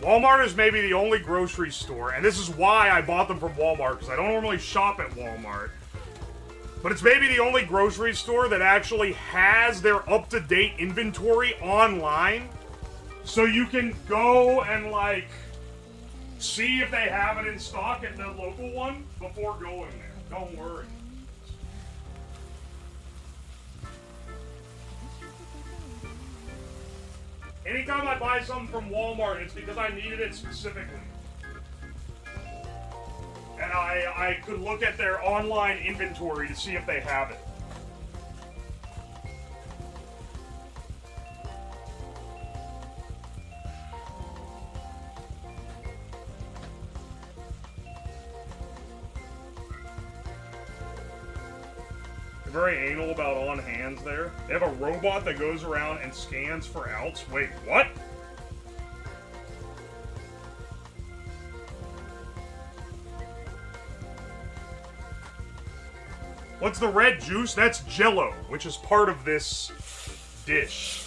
Walmart is maybe the only grocery store, and this is why I bought them from Walmart, because I don't normally shop at Walmart. But it's maybe the only grocery store that actually has their up-to-date inventory online. So you can go and, like, see if they have it in stock at the local one before going there. Don't worry. Anytime I buy something from Walmart, it's because I needed it specifically. And I could look at their online inventory to see if they have it. They're very anal about on hands there. They have a robot that goes around and scans for outs. Wait, what? What's the red juice? That's Jell-O, which is part of this dish.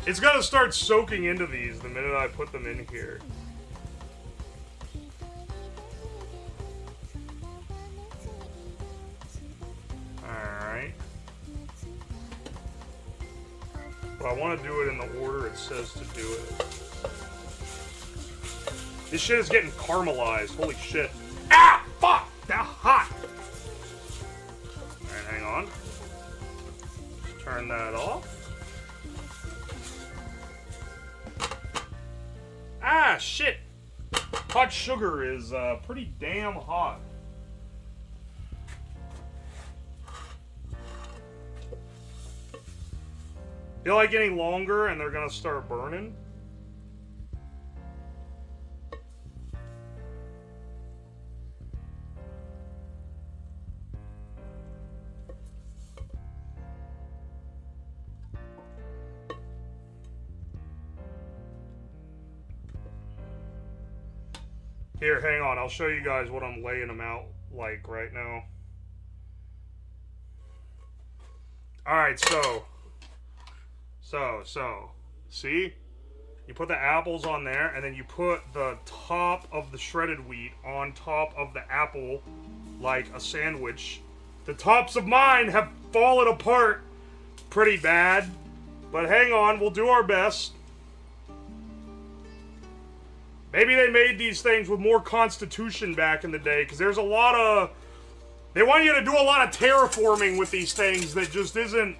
It's gonna start soaking into these the minute I put them in here. Alright. But I want to do it in the order it says to do it. This shit is getting caramelized. Holy shit. Ah! Fuck! That's hot! Alright, hang on. Turn that off. Ah, shit! Hot sugar is pretty damn hot. Feel like getting longer and they're gonna start burning? Here, hang on. I'll show you guys what I'm laying them out like right now. Alright, so. See? You put the apples on there, and then you put the top of the shredded wheat on top of the apple like a sandwich. The tops of mine have fallen apart pretty bad, but hang on, we'll do our best. Maybe they made these things with more constitution back in the day, because there's a lot of... They want you to do a lot of terraforming with these things that just isn't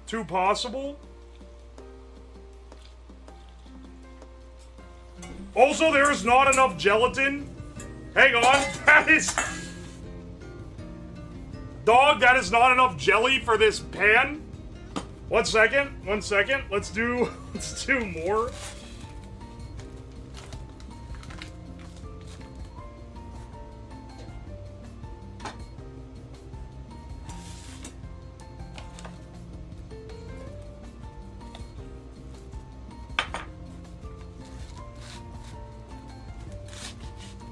too possible. Also, there is not enough gelatin. Hang on, that is... Dog, that is not enough jelly for this pan. 1 second, 1 second. Let's do more.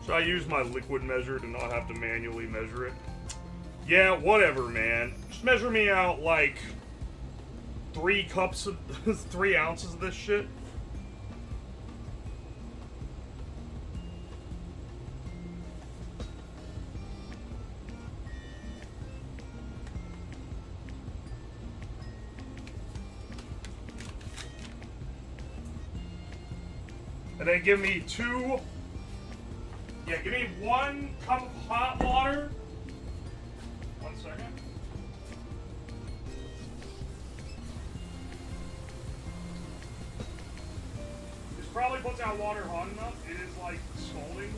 Should I use my liquid measure to not have to manually measure it? Yeah, whatever, man. Just measure me out like 3 cups of 3 ounces of this shit. And then give me 2. Yeah, give me 1 cup of hot water. 1 second. This probably puts out water hot enough. It is like scalding.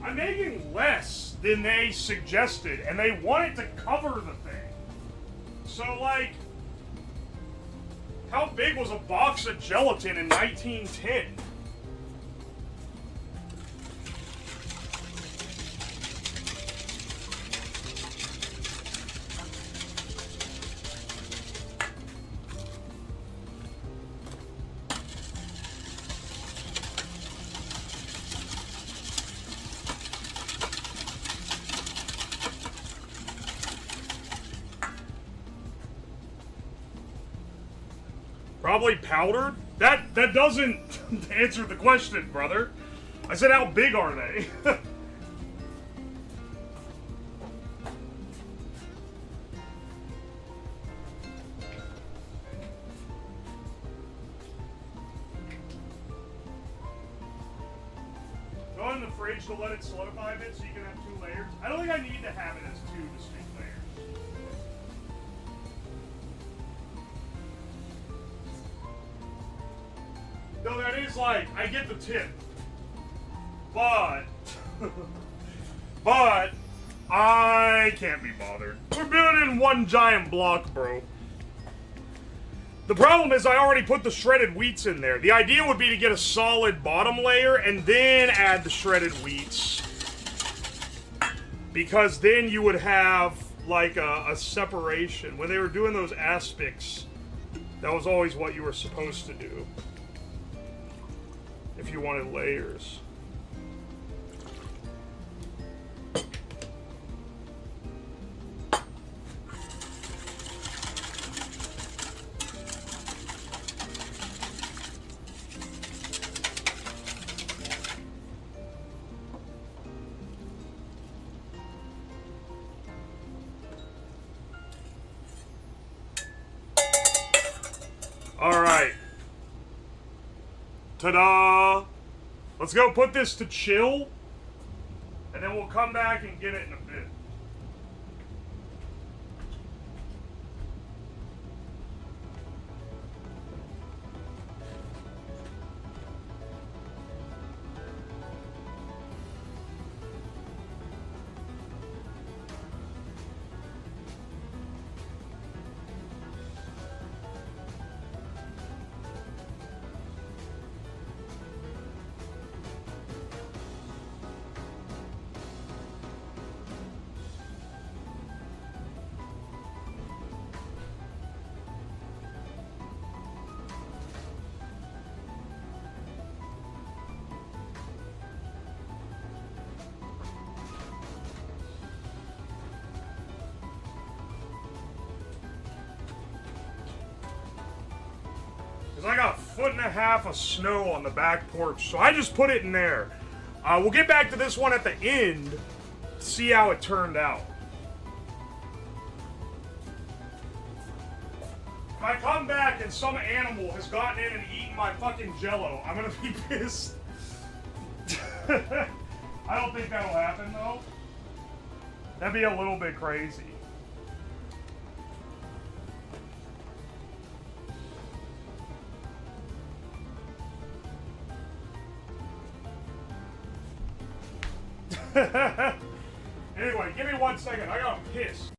I'm making less than they suggested, and they want it to cover the thing. So, like, how big was a box of gelatin in 1910? Probably powdered? That doesn't answer the question, brother. I said, how big are they? Go in the fridge to let it solidify a bit so you can have 2 layers. I don't think I need to have it as 2 distinct layers. No, that is like, I get the tip. But I can't be bothered. We're building 1 giant block, bro. The problem is I already put the shredded wheats in there. The idea would be to get a solid bottom layer and then add the shredded wheats. Because then you would have like a separation. When they were doing those aspics, that was always what you were supposed to do. If you wanted layers. All right. Ta-da! Let's go put this to chill, and then we'll come back and get it in a bit. Because I got 1.5 feet of snow on the back porch, so I just put it in there. We'll get back to this one at the end to see how it turned out. If I come back and some animal has gotten in and eaten my fucking Jello, I'm gonna be pissed. I don't think that'll happen, though. That'd be a little bit crazy. Anyway, give me 1 second. I gotta piss.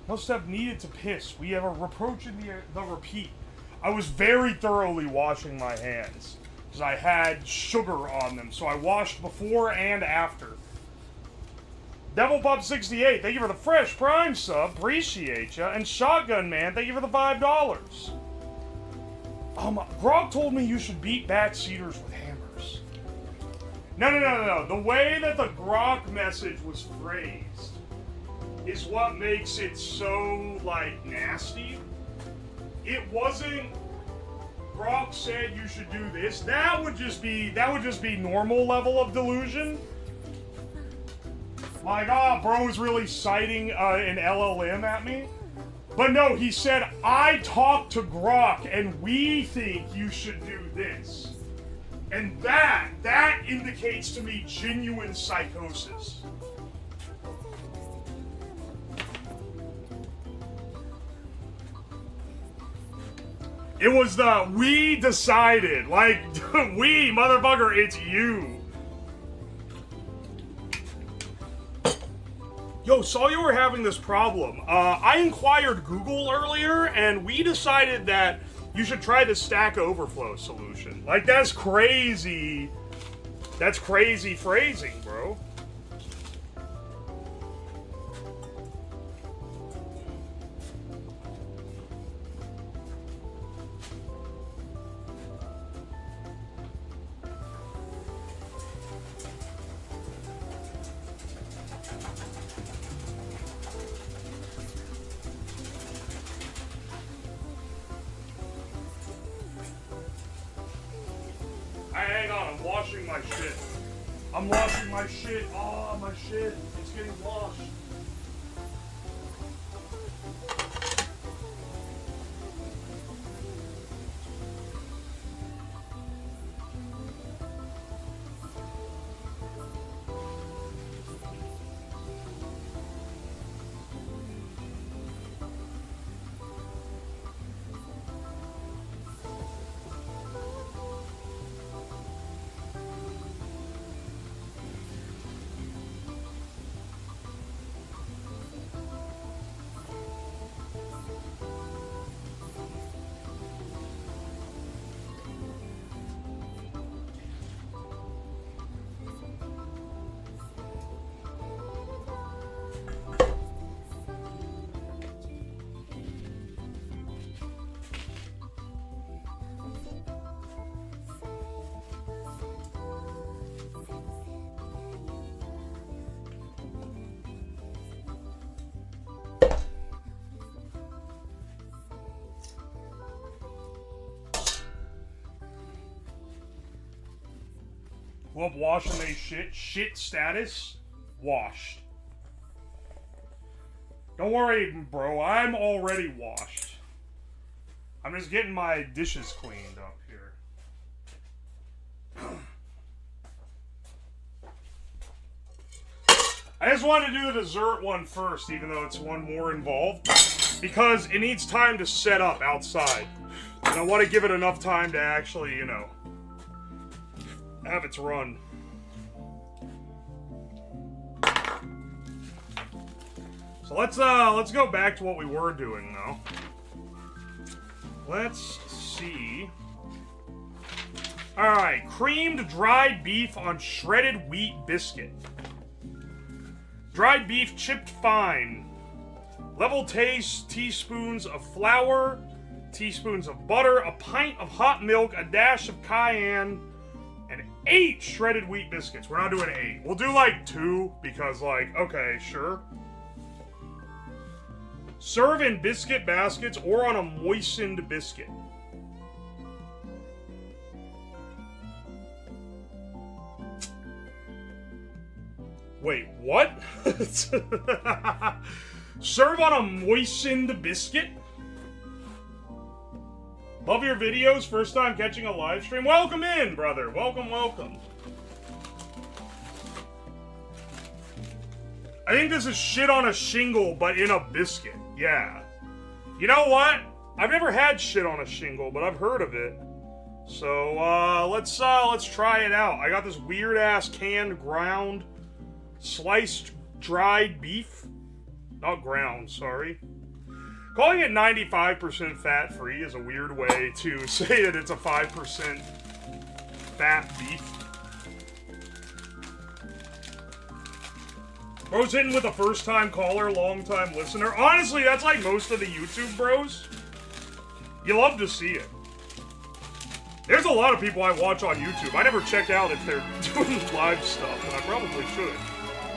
Must have needed to piss. We have a reproach in the repeat. I was very thoroughly washing my hands because I had sugar on them, so I washed before and after. Devil Pup 68, thank you for the fresh Prime sub, appreciate ya. And Shotgun Man, thank you for the $5. Grog told me you should beat back cedars with hammers. No. The way that the Grog message was phrased is what makes it so, like, nasty. It wasn't, Grog said you should do this. That would just be normal level of delusion. Like, bro is really citing an LLM at me. But no, he said, I talked to Grok and we think you should do this. And that indicates to me genuine psychosis. It was the we decided. Like, we, motherfucker, it's you. Yo, saw you were having this problem. I inquired Google earlier, and we decided that you should try the Stack Overflow solution. Like, that's crazy. That's crazy phrasing, bro. Hang on, I'm washing my shit. I'm washing my shit. Oh, my shit. It's getting washed. Who up washing they shit? Shit status? Washed. Don't worry, bro. I'm already washed. I'm just getting my dishes cleaned up here. I just wanted to do the dessert one first, even though it's one more involved, because it needs time to set up outside. And I want to give it enough time to actually, you know, have its run. So let's go back to what we were doing though. Let's see. Alright, creamed dried beef on shredded wheat biscuit. Dried beef chipped fine. Level taste, teaspoons of flour, teaspoons of butter, a pint of hot milk, a dash of cayenne, and 8 shredded wheat biscuits. We're not doing 8. We'll do like 2 because like, okay, sure. Serve in biscuit baskets or on a moistened biscuit. Wait, what? Serve on a moistened biscuit? Love your videos. First time catching a live stream. Welcome in, brother. Welcome, welcome. I think this is shit on a shingle, but in a biscuit. Yeah. You know what? I've never had shit on a shingle, but I've heard of it. So, let's try it out. I got this weird-ass canned ground sliced dried beef. Not ground, sorry. Calling it 95% fat-free is a weird way to say that it's a 5% fat beef. Bro's hitting with a first-time caller, long-time listener. Honestly, that's like most of the YouTube bros. You love to see it. There's a lot of people I watch on YouTube. I never check out if they're doing live stuff, and I probably should,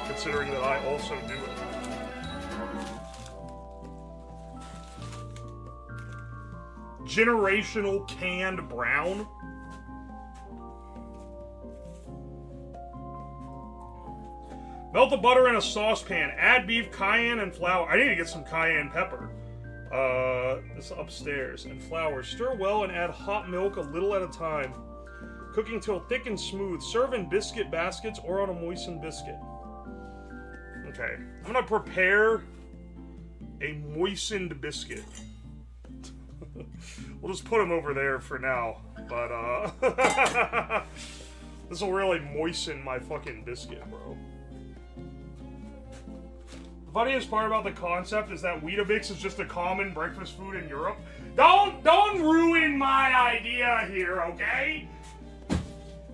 considering that I also do it. Generational canned brown. Melt the butter in a saucepan. Add beef, cayenne, and flour. I need to get some cayenne pepper. This upstairs. And flour. Stir well and add hot milk a little at a time. Cooking till thick and smooth. Serve in biscuit baskets or on a moistened biscuit. Okay. I'm gonna prepare a moistened biscuit. We'll just put them over there for now. But, this will really moisten my fucking biscuit, bro. The funniest part about the concept is that Weetabix is just a common breakfast food in Europe. Don't ruin my idea here, okay?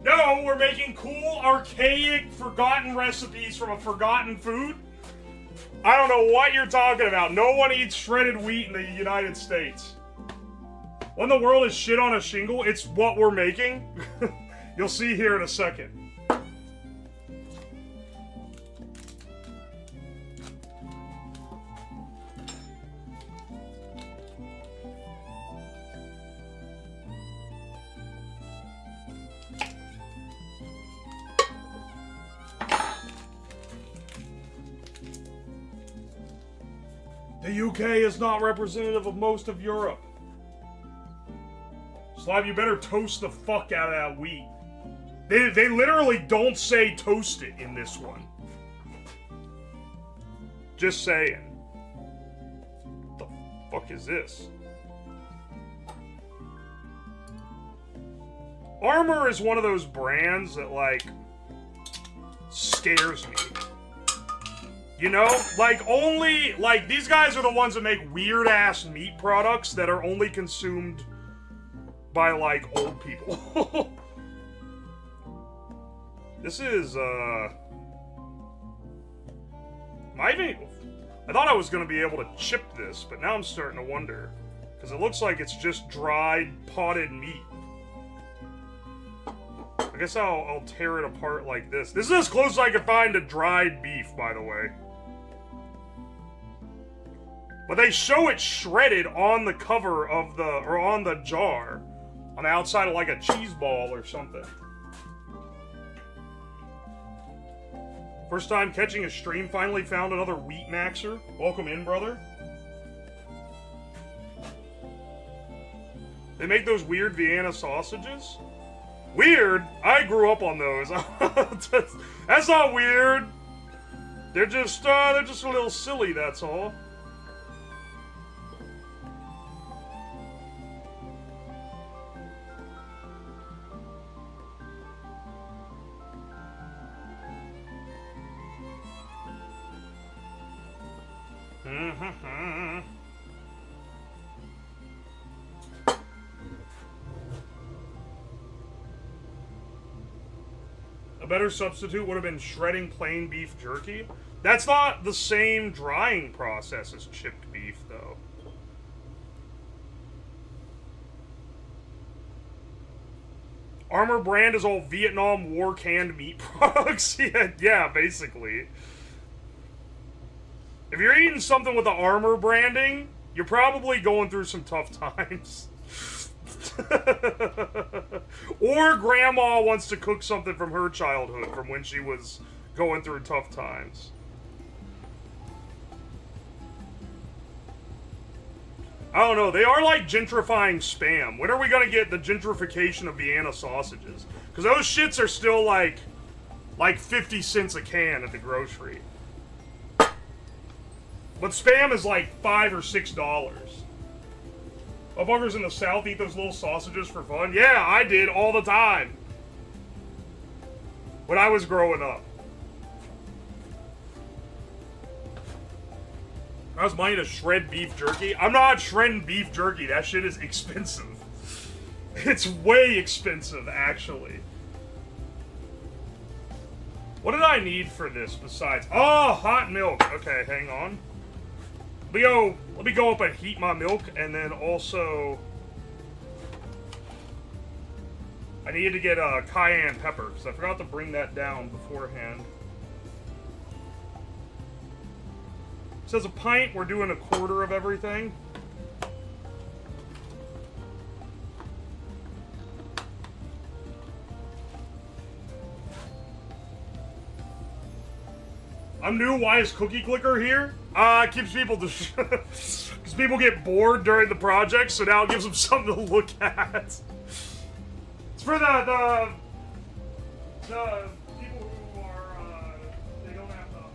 No, we're making cool, archaic, forgotten recipes from a forgotten food. I don't know what you're talking about. No one eats shredded wheat in the United States. When the world is shit on a shingle, it's what we're making. You'll see here in a second. The UK is not representative of most of Europe. Slav, you better toast the fuck out of that wheat. They literally don't say toast it in this one. Just saying. What the fuck is this? Armor is one of those brands that, like, scares me. You know? Like, only... Like, these guys are the ones that make weird-ass meat products that are only consumed by, like, old people. This is, I thought I was going to be able to chip this, but now I'm starting to wonder. Because it looks like it's just dried, potted meat. I guess I'll tear it apart like this. This is as close as I could find to dried beef, by the way. But they show it shredded on the cover of the, or on the jar. On the outside of like a cheese ball or something. First time catching a stream, finally found another wheat maxer. Welcome in, brother. They make those weird Vienna sausages? Weird? I grew up on those. That's not weird. They're just a little silly, that's all. A better substitute would have been shredding plain beef jerky. That's not the same drying process as chipped beef, though. Armor brand is all Vietnam War canned meat products. Yeah, basically. If you're eating something with the Armor branding, you're probably going through some tough times. Or grandma wants to cook something from her childhood, from when she was going through tough times. I don't know, they are like gentrifying Spam. When are we gonna get the gentrification of Vienna sausages? Because those shits are still like 50 cents a can at the grocery. But Spam is like $5 or $6. Motherfuckers in the South eat those little sausages for fun. Yeah, I did all the time. When I was growing up. I was money to shred beef jerky. I'm not shredding beef jerky. That shit is expensive. It's way expensive, actually. What did I need for this besides... Oh, hot milk. Okay, hang on. Let me go up and heat my milk, and then also... I needed to get cayenne pepper, because I forgot to bring that down beforehand. It says a pint, we're doing a quarter of everything. I'm new, why is Cookie Clicker here? It keeps people to... Because people get bored during the project, so now it gives them something to look at. It's for the people who are, they don't have the mental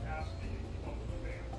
capacity to keep up with the band.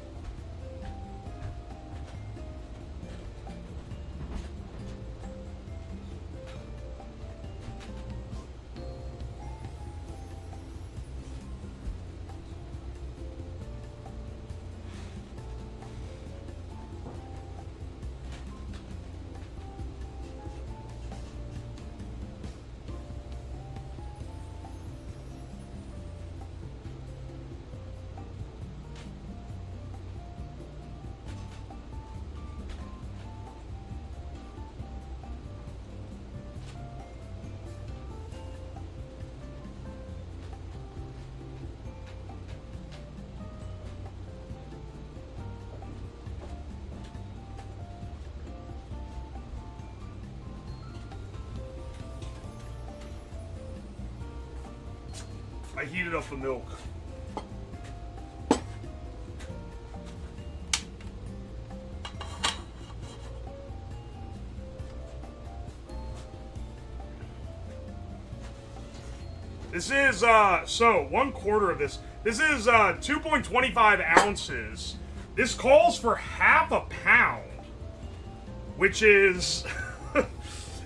I heated up the milk. This is, so, 1/4 of this. This is, 2.25 ounces. This calls for half a pound. Which is...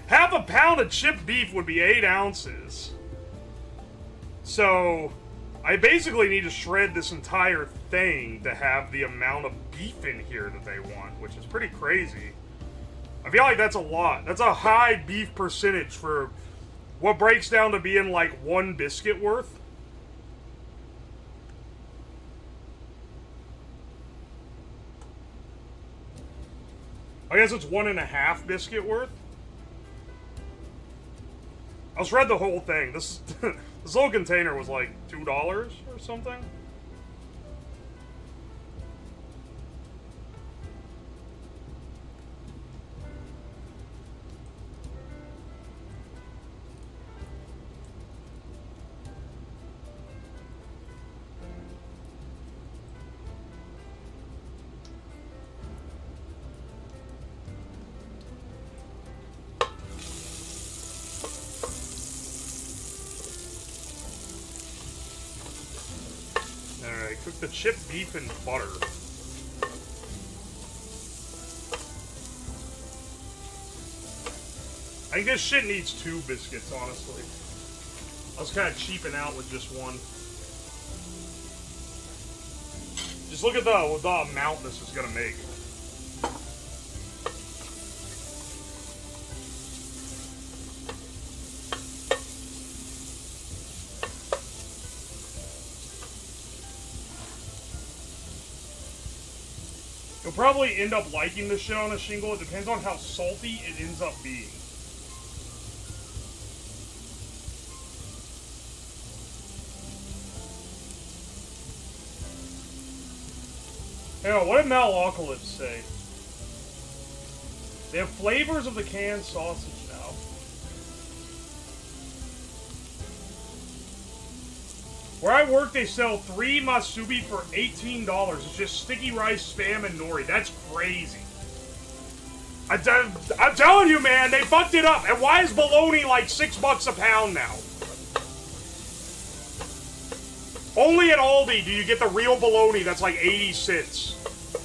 half a pound of chipped beef would be 8 ounces. So, I basically need to shred this entire thing to have the amount of beef in here that they want, which is pretty crazy. I feel like that's a lot. That's a high beef percentage for what breaks down to being like 1 biscuit worth. I guess it's 1.5 biscuit worth. I'll shred the whole thing. This little container was like $2 or something. cook the chipped beef in butter. I think this shit needs 2 biscuits, honestly. I was kind of cheaping out with just 1. Just look at the amount this is gonna make. You'll probably end up liking this shit on a shingle. It depends on how salty it ends up being. Hang on, what did Malalocalypse say? They have flavors of the canned sausage now. Where I work, they sell 3 masubi for $18. It's just sticky rice, spam, and nori. That's crazy. I'm telling you, man, they fucked it up. And why is bologna like $6 a pound now? Only at Aldi do you get the real bologna that's like 80 cents.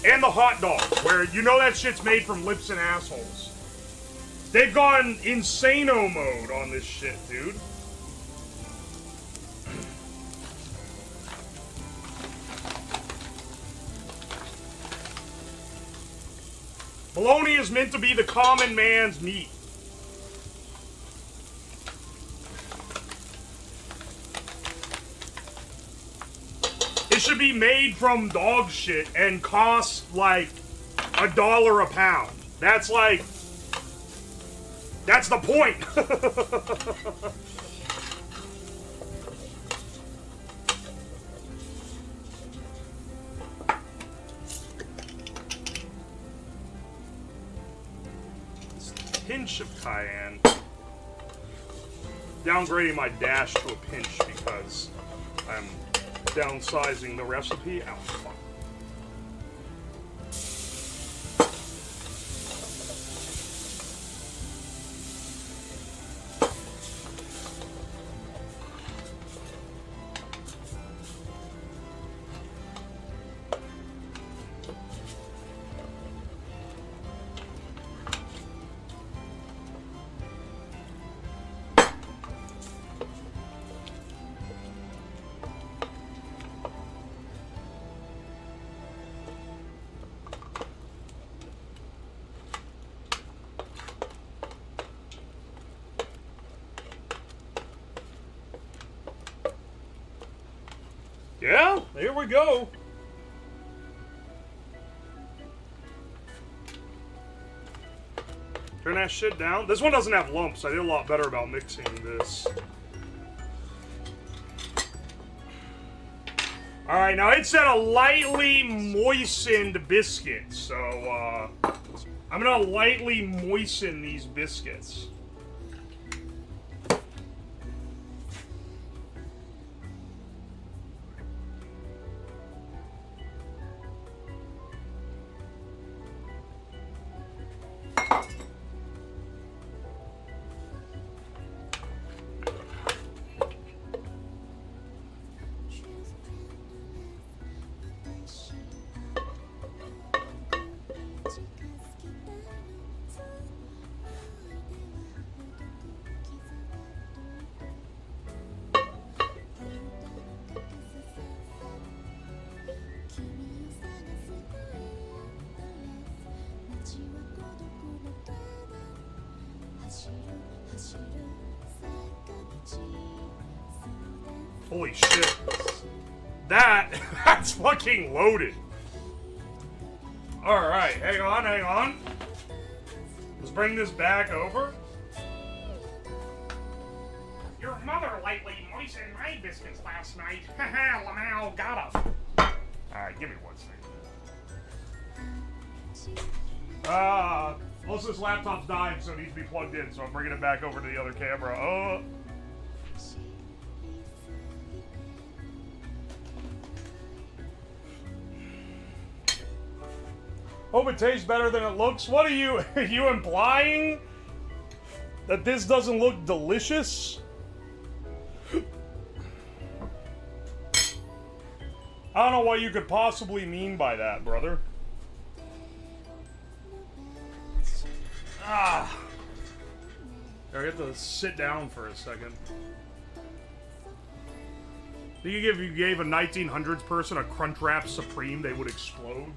And the hot dog, where you know that shit's made from lips and assholes. They've gone insano mode on this shit, dude. Bologna is meant to be the common man's meat. It should be made from dog shit and cost like $1 a pound. That's like, that's the point. Pinch of cayenne. Downgrading my dash to a pinch because I'm downsizing the recipe. Ow, fuck. Yeah, here we go. Turn that shit down. This one doesn't have lumps. I did a lot better about mixing this. Alright, now it said a lightly moistened biscuit. So, I'm gonna lightly moisten these biscuits. Holy shit. That's fucking loaded. Alright, hang on. Let's bring this back over. Your mother lightly moistened my biscuits last night. Haha, Lamau got 'em. Alright, give me 1 second. Also this laptop's dying, so it needs to be plugged in, so I'm bringing it back over to the other camera. Hope it tastes better than it looks. What are you implying? That this doesn't look delicious? I don't know what you could possibly mean by that, brother. Ah. I have to sit down for a second. If you gave a 1900s person a Crunchwrap Supreme, they would explode.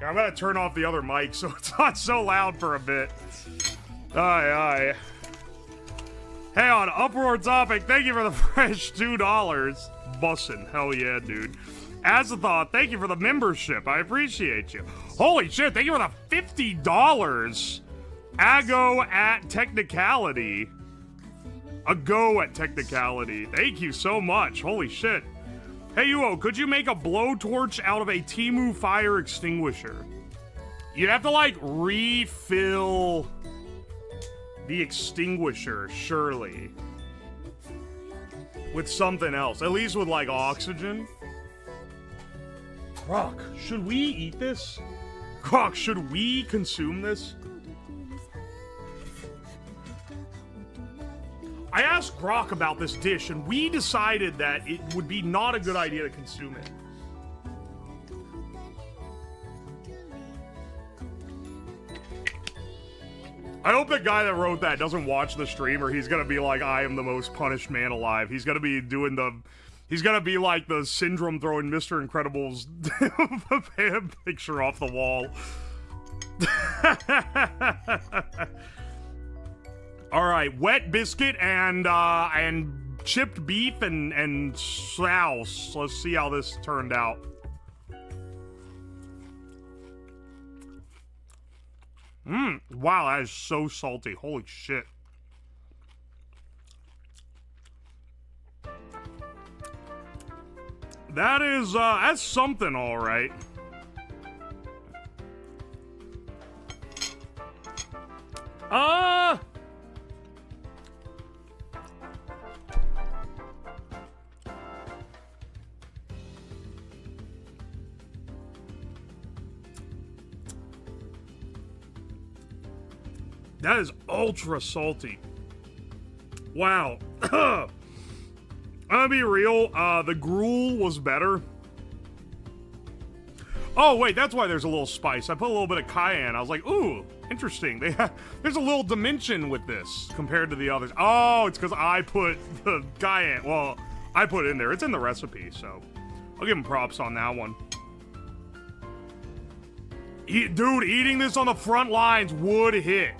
Yeah, I'm gonna turn off the other mic so it's not so loud for a bit. Aye. Hey, on Uproar Topic, thank you for the fresh $2. Bussin', hell yeah, dude. As a thought, thank you for the membership. I appreciate you. Holy shit, thank you for the $50. A go at Technicality. A go at Technicality. Thank you so much. Holy shit. Hey, Uo, could you make a blowtorch out of a Temu fire extinguisher? You'd have to, like, refill the extinguisher, surely. With something else. At least with, like, oxygen. Croc, should we eat this? Croc, should we consume this? I asked Grok about this dish, and we decided that it would be not a good idea to consume it. I hope the guy that wrote that doesn't watch the stream, or he's gonna be like, I am the most punished man alive. He's gonna be doing the... He's gonna be like the Syndrome throwing Mr. Incredible's picture off the wall. All right, wet biscuit and chipped beef and sauce. Let's see how this turned out. Wow, that is so salty. Holy shit. That is, that's something, all right. That is ultra salty. Wow. I'm gonna be real, the gruel was better. Oh, wait, that's why there's a little spice. I put a little bit of cayenne. I was like, ooh, interesting. There's a little dimension with this compared to the others. Oh, it's because I put the cayenne. Well, I put it in there. It's in the recipe, so I'll give him props on that one. Dude, eating this on the front lines would hit.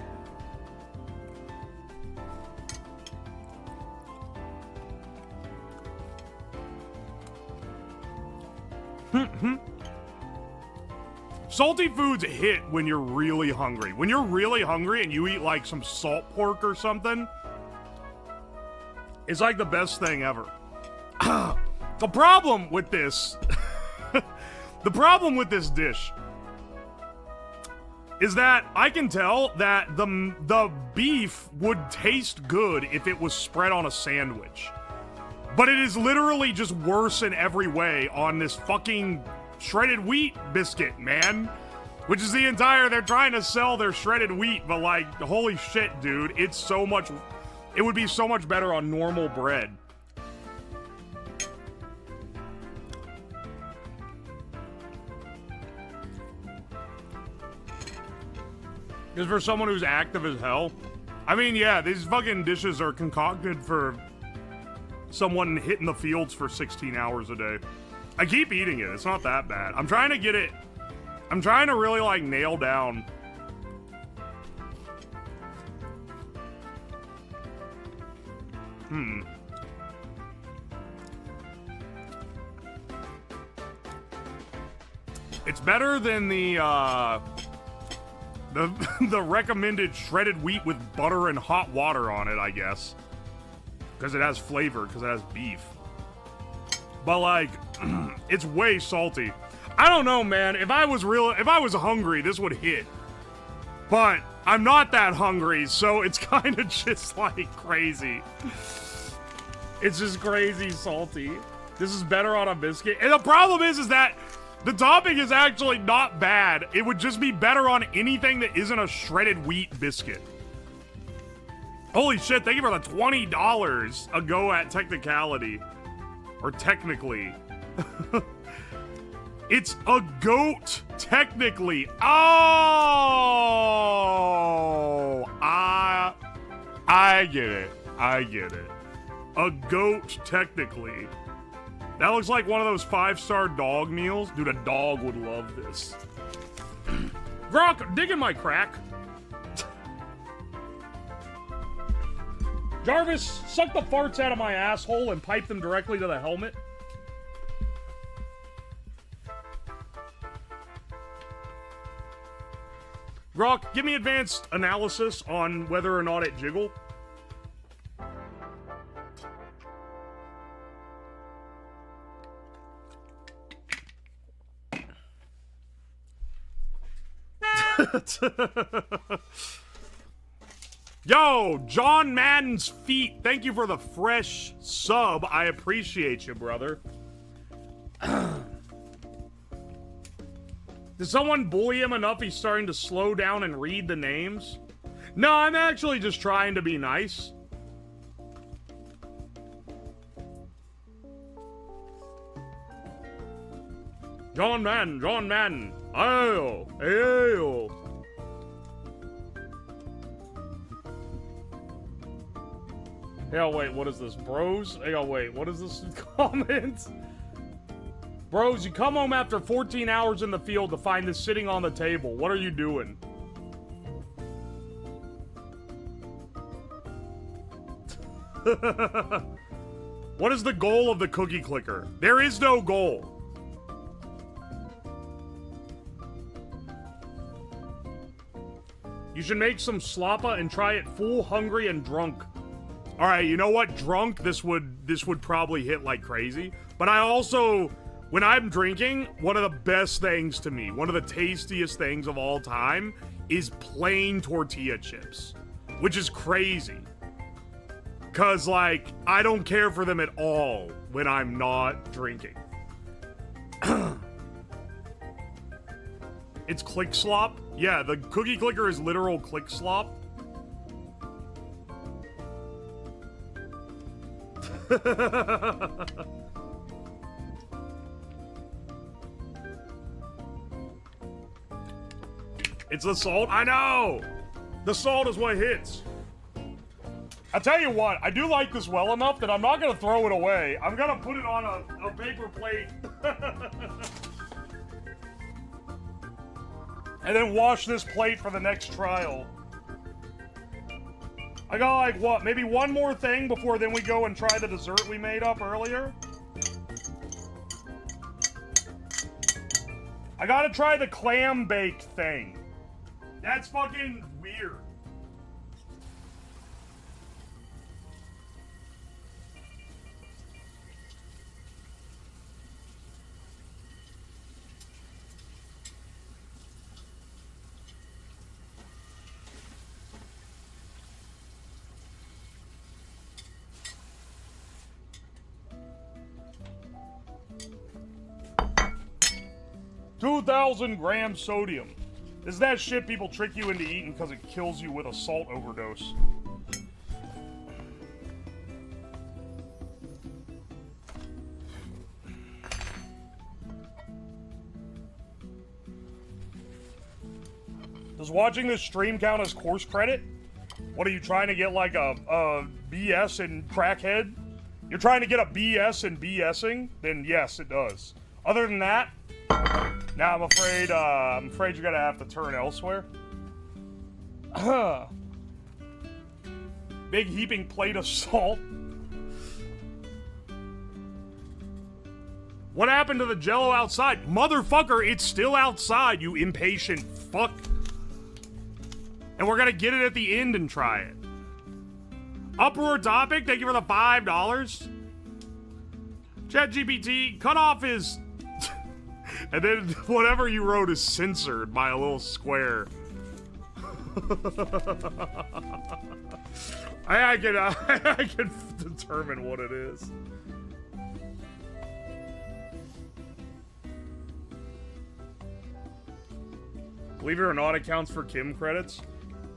Salty foods hit when you're really hungry. When you're really hungry and you eat like some salt pork or something, it's like the best thing ever. The problem with this, the problem with this dish is that I can tell that the beef would taste good if it was spread on a sandwich. But it is literally just worse in every way on this fucking shredded wheat biscuit, man. Which is the entire, they're trying to sell their shredded wheat, but like, holy shit, dude, it's so much, it would be so much better on normal bread. Because for someone who's active as hell, I mean, yeah, these fucking dishes are concocted for someone hitting the fields for 16 hours a day. I keep eating it. It's not that bad. I'm trying to get it. I'm trying to really, like, nail down. It's better than the recommended shredded wheat with butter and hot water on it, I guess. Because it has flavor, because it has beef. But, like, it's way salty. I don't know, man. If I was hungry, this would hit. But I'm not that hungry, so it's kind of just, like, crazy. It's just crazy salty. This is better on a biscuit. And the problem is that the topping is actually not bad. It would just be better on anything that isn't a shredded wheat biscuit. Holy shit, thank you for the $20 a go at Technicality. Or technically. It's a goat, technically. Oh! I get it. I get it. A goat, technically. That looks like one of those 5-star dog meals. Dude, a dog would love this. Gronk, digging my crack. Jarvis, suck the farts out of my asshole and pipe them directly to the helmet. Gronk, give me advanced analysis on whether or not it jiggled. Yo, John Madden's feet. Thank you for the fresh sub. I appreciate you, brother. Did someone bully him enough he's starting to slow down and read the names? No, I'm actually just trying to be nice. John Madden, John Madden. Ayo, ayo. Hey, wait, what is this? Bros? Hey, wait, what is this comment? Bros, you come home after 14 hours in the field to find this sitting on the table. What are you doing? What is the goal of the cookie clicker? There is no goal. You should make some slappa and try it full, hungry, and drunk. All right, you know what? Drunk, this would probably hit like crazy. But I also, when I'm drinking, one of the best things to me, one of the tastiest things of all time, is plain tortilla chips, which is crazy. Cause like, I don't care for them at all when I'm not drinking. It's click slop? Yeah, the cookie clicker is literal click slop. It's the salt? I know! The salt is what hits. I'll tell you what, I do like this well enough that I'm not gonna throw it away. I'm gonna put it on a paper plate. And then wash this plate for the next trial. I got like, what, maybe one more thing before then we go and try the dessert we made up earlier? I gotta try the clam baked thing. That's fucking weird. $2,000 grams sodium. This is that shit people trick you into eating because it kills you with a salt overdose. Does watching this stream count as course credit? What are you trying to get, like a BS in crackhead? You're trying to get a BS in BSing? Then yes, it does. Other than that, now I'm afraid you're gonna have to turn elsewhere. Big heaping plate of salt. What happened to the Jell-O outside? Motherfucker, it's still outside, you impatient fuck. And we're gonna get it at the end and try it. Uproar topic, thank you for the $5. ChatGPT, cutoff is... And then whatever you wrote is censored by a little square. I can determine what it is. Believe it or not, it counts for Kim credits.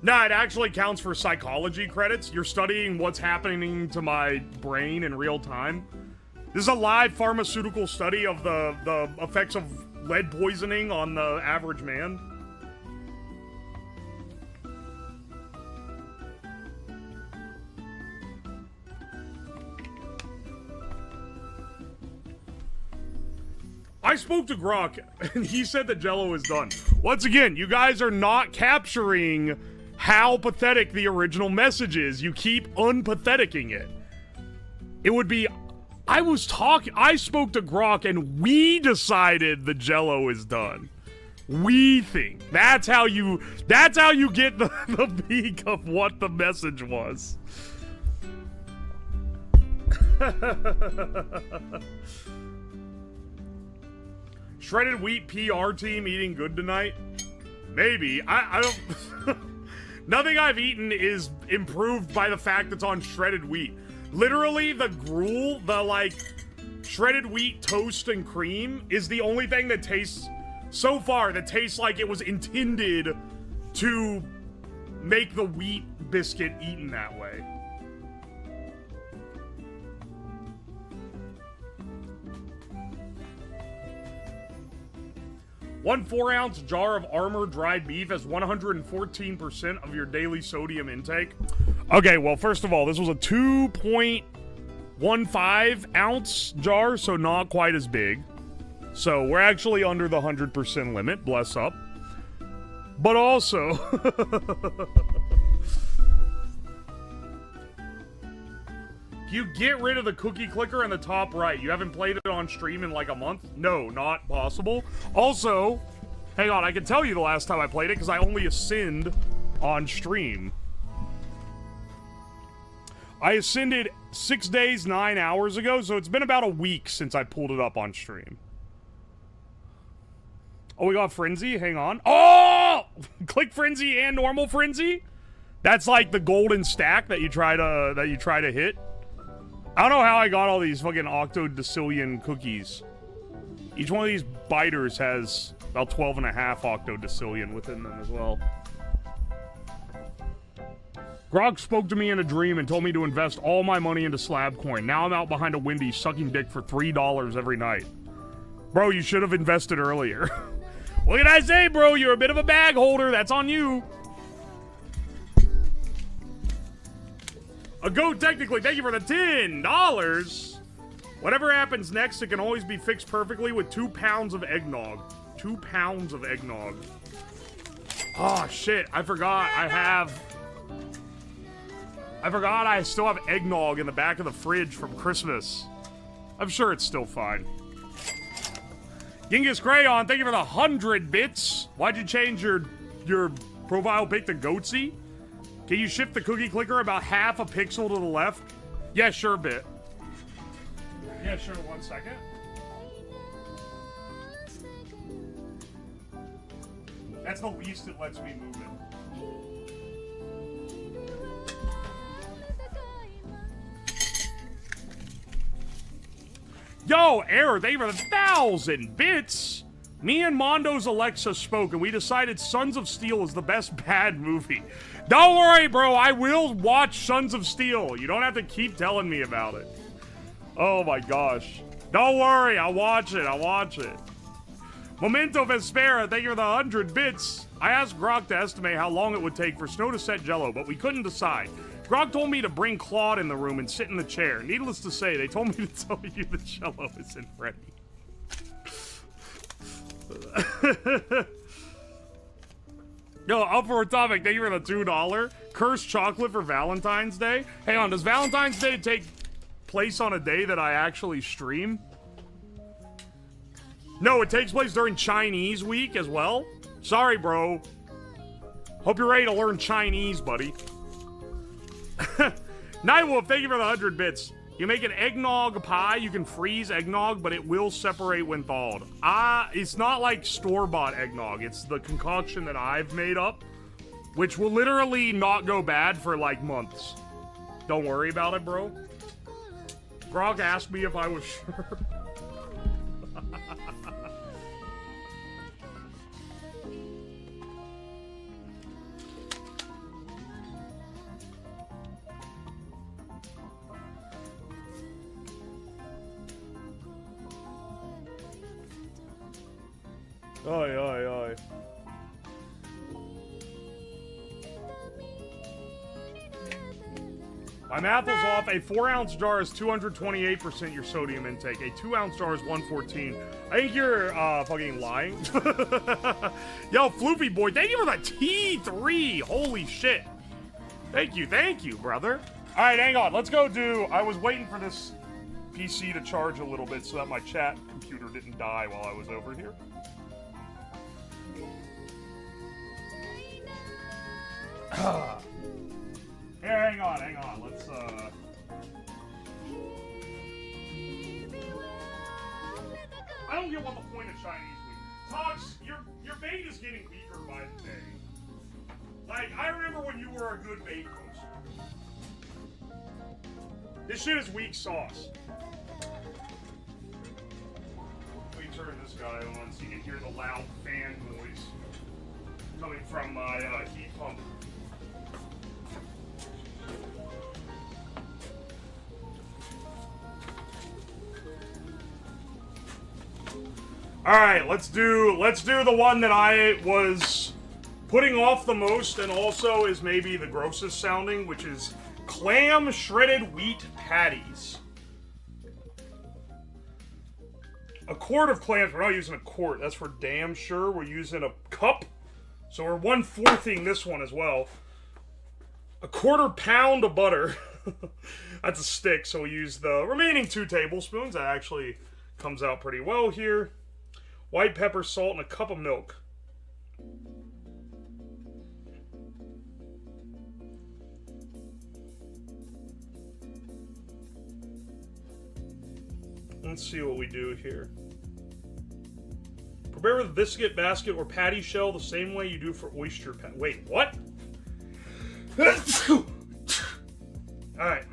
Nah, it actually counts for psychology credits. You're studying what's happening to my brain in real time. This is a live pharmaceutical study of the effects of lead poisoning on the average man. I spoke to Grok, and he said that Jello is done. Once again, you guys are not capturing how pathetic the original message is. You keep unpatheticing it. It would be... I spoke to Grok, and we decided the Jello is done. We think. That's how you get the peak of what the message was. Shredded wheat PR team eating good tonight? Maybe. I don't... Nothing I've eaten is improved by the fact it's on shredded wheat. Literally, the gruel, the, like, shredded wheat toast and cream is the only thing that tastes, so far, that tastes like it was intended to make the wheat biscuit eaten that way. One 4-ounce jar of Armour dried beef has 114% of your daily sodium intake. Okay, well, first of all, this was a 2.15 ounce jar, so not quite as big. So we're actually under the 100% limit, bless up. But also... You get rid of the cookie clicker in the top right. You haven't played it on stream in like a month? No, not possible. Also, hang on, I can tell you the last time I played it because I only ascend on stream. I ascended 6 days, 9 hours ago, so it's been about a week since I pulled it up on stream. Oh, we got Frenzy? Hang on. Oh! Click Frenzy and normal Frenzy? That's like the golden stack that you try to hit. I don't know how I got all these fucking octodecillion cookies. Each one of these biters has about 12.5 octodecillion within them as well. Grog spoke to me in a dream and told me to invest all my money into slab coin. Now I'm out behind a Wendy's sucking dick for $3 every night. Bro, you should have invested earlier. What can I say, bro? You're a bit of a bag holder. That's on you. A goat, technically. Thank you for the $10. Whatever happens next, it can always be fixed perfectly with 2 pounds of eggnog. 2 pounds of eggnog. Oh, shit. I forgot I still have eggnog in the back of the fridge from Christmas. I'm sure it's still fine. Genghis Crayon, thank you for the 100 bits. Why'd you change your profile pic to Goatsy? Can you shift the cookie clicker about half a pixel to the left? Yeah, sure, bit. Yeah, sure, 1 second. That's the least it lets me move it. Yo, Error, thank you for the 1,000 bits. Me and Mondo's Alexa spoke, and we decided Sons of Steel is the best bad movie. Don't worry, bro. I will watch Sons of Steel. You don't have to keep telling me about it. Oh, my gosh. Don't worry. I'll watch it. I'll watch it. Memento Vespera, thank you for the 100 bits. I asked Grok to estimate how long it would take for Snow to set Jello, but we couldn't decide. Grok told me to bring Claude in the room and sit in the chair. Needless to say, they told me to tell you the Jello isn't ready. Yo, up for a topic. Thank you for the $2. Cursed chocolate for Valentine's Day. Hang on, does Valentine's Day take place on a day that I actually stream? No, it takes place during Chinese week as well. Sorry, bro. Hope you're ready to learn Chinese, buddy. Nightwolf, thank you for the 100 bits. You make an eggnog pie, you can freeze eggnog, but it will separate when thawed. It's not like store-bought eggnog. It's the concoction that I've made up, which will literally not go bad for, like, months. Don't worry about it, bro. Grog asked me if I was sure. Oi, oi, oi. My math is off. A 4-ounce jar is 228% your sodium intake. A 2-ounce jar is 114. I think you're fucking lying. Yo, Floopy boy, thank you for the T3. Holy shit. Thank you, brother. All right, hang on. Let's go do... I was waiting for this PC to charge a little bit so that my chat computer didn't die while I was over here. Here, hang on. Let's, I don't get what the point of Chinese week. Tox, your bait is getting weaker by the day. Like, I remember when you were a good bait poster. This shit is weak sauce. Let me turn this guy on so you can hear the loud fan noise coming from my heat pump. All right, let's do the one that I was putting off the most and also is maybe the grossest sounding, which is Clam shredded wheat patties. A quart of clams. We're not using a quart. That's for damn sure. We're using a cup. So we're 1/4ing this one as well. A 1/4 pound of butter. That's a stick, so we use the remaining 2 tablespoons. That actually comes out pretty well here. White pepper, salt, and a cup of milk. Let's see what we do here. Prepare with biscuit basket or patty shell the same way you do for oyster patty. Wait, what? Alright.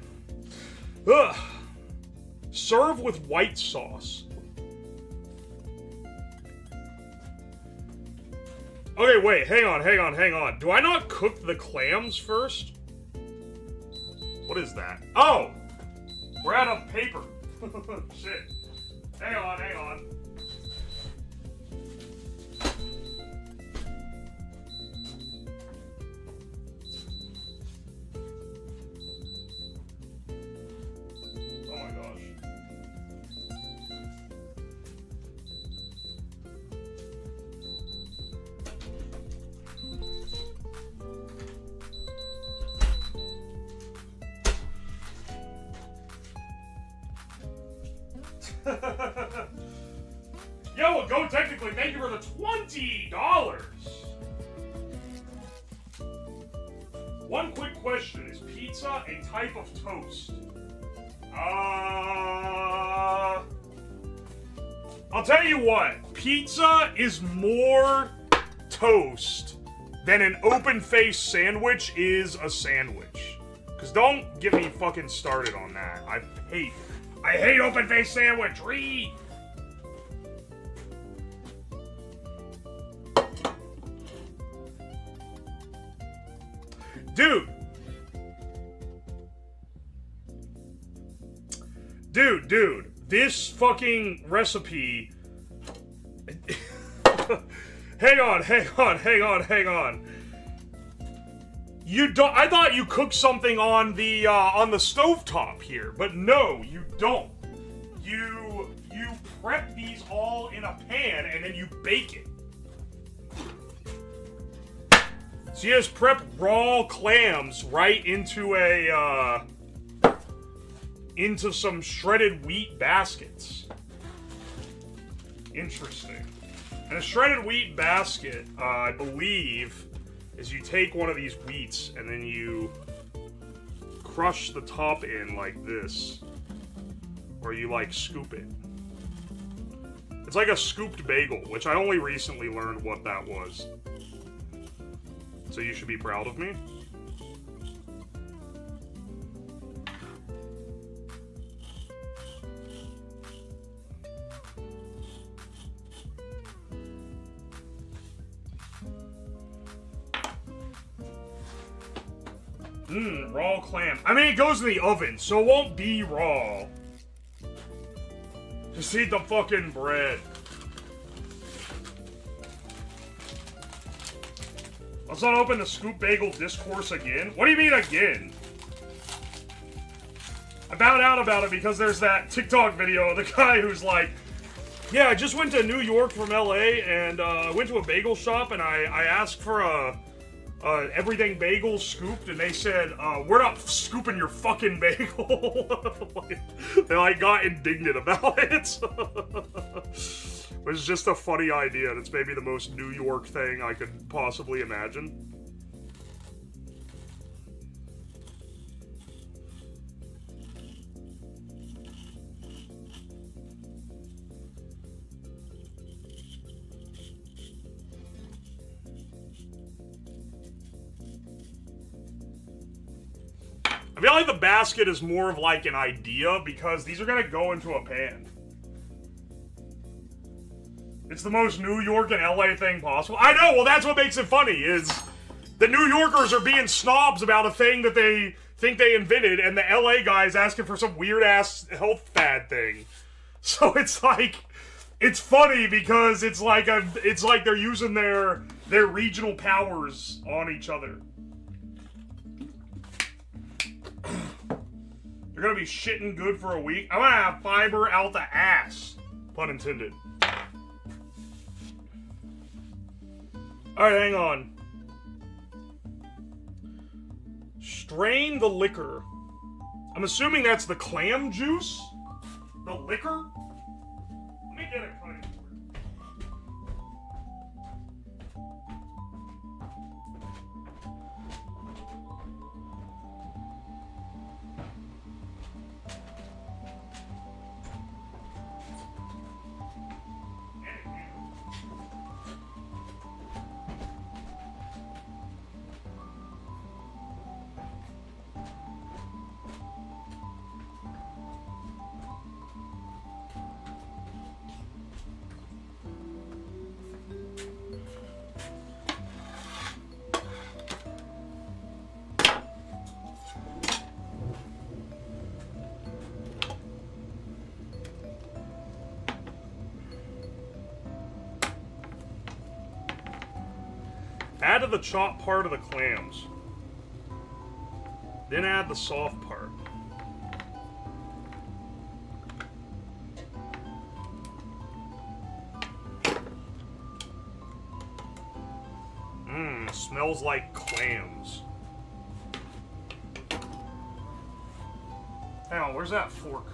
Serve with white sauce. Okay, wait, hang on. Do I not cook the clams first? What is that? Oh! We're out of paper. Shit. Hang on. Oh my gosh. Yo, go technically, thank you for the $20. One quick question, is pizza a type of toast? I'll tell you what, pizza is more toast than an open-faced sandwich is a sandwich. Cause don't get me fucking started on that. I hate open-faced sandwich. Read. Dude, this fucking recipe. Hang on. You don't. I thought you cooked something on the stovetop here, but no, you don't. You prep these all in a pan and then you bake it. So you just prep raw clams right into into some shredded wheat baskets. Interesting. And a shredded wheat basket, I believe, is you take one of these wheats and then you crush the top in like this. Or you like scoop it. It's like a scooped bagel, which I only recently learned what that was. So you should be proud of me. Raw clam. I mean, it goes in the oven, so it won't be raw. Just eat the fucking bread. Let's not open the Scoop Bagel discourse again. What do you mean again? I bowed out about it because there's that TikTok video of the guy who's like, yeah, I just went to New York from LA and went to a bagel shop and I asked for a everything bagel scooped and they said, we're not scooping your fucking bagel. And I got indignant about it. It was just a funny idea, and it's maybe the most New York thing I could possibly imagine. I feel like the basket is more of like an idea because these are gonna go into a pan. It's the most New York and LA thing possible. I know, well that's what makes it funny, is the New Yorkers are being snobs about a thing that they think they invented, and the LA guy's asking for some weird-ass health fad thing. So it's like, it's funny because it's like they're using their regional powers on each other. You're gonna be shitting good for a week? I'm gonna have fiber out the ass. Pun intended. Alright, hang on. Strain the liquor. I'm assuming that's the clam juice? The liquor? Let me get a cutting board. Add to the chopped part of the clams. Then add the soft part. Smells like clams. Hang on, where's that fork?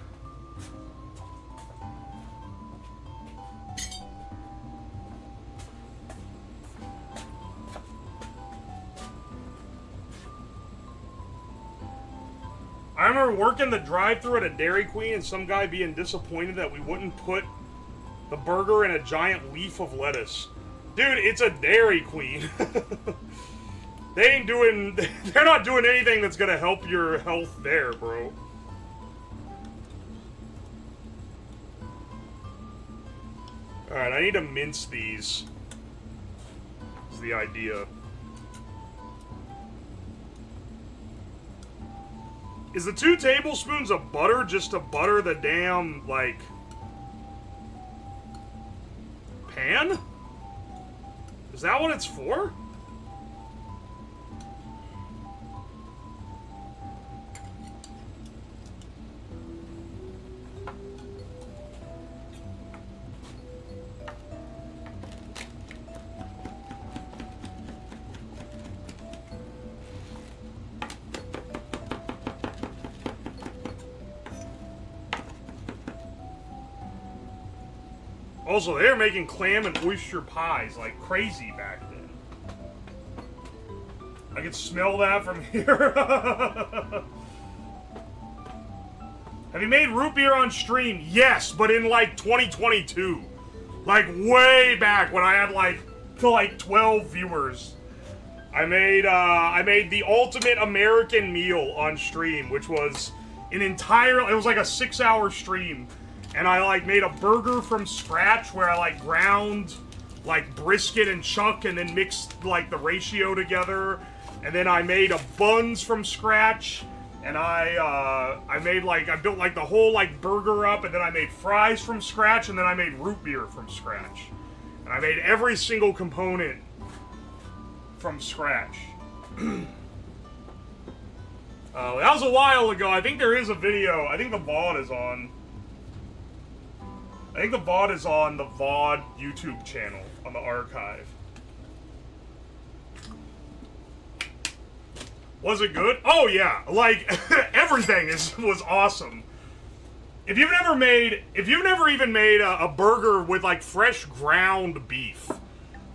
I remember working the drive-thru at a Dairy Queen and some guy being disappointed that we wouldn't put the burger in a giant leaf of lettuce. Dude, it's a Dairy Queen. They're not doing anything that's gonna help your health there, bro. Alright, I need to mince these. Is the idea. Is the 2 tablespoons of butter just to butter the damn, like, pan? Is that what it's for? Also, they were making clam and oyster pies like crazy back then. I can smell that from here. Have you made root beer on stream? Yes, but in like 2022. Like way back when I had like 12 viewers. I made the ultimate American meal on stream, which was it was like a 6-hour stream. And I like made a burger from scratch where I like ground like brisket and chuck and then mixed like the ratio together. And then I made a buns from scratch. And I built like the whole like burger up, and then I made fries from scratch, and then I made root beer from scratch. And I made every single component from scratch. That was a while ago. I think there is a video. I think the VOD is on. I think the VOD is on the VOD YouTube channel on the archive. Was it good? Oh yeah, like everything was awesome. If you've never even made a burger with like fresh ground beef,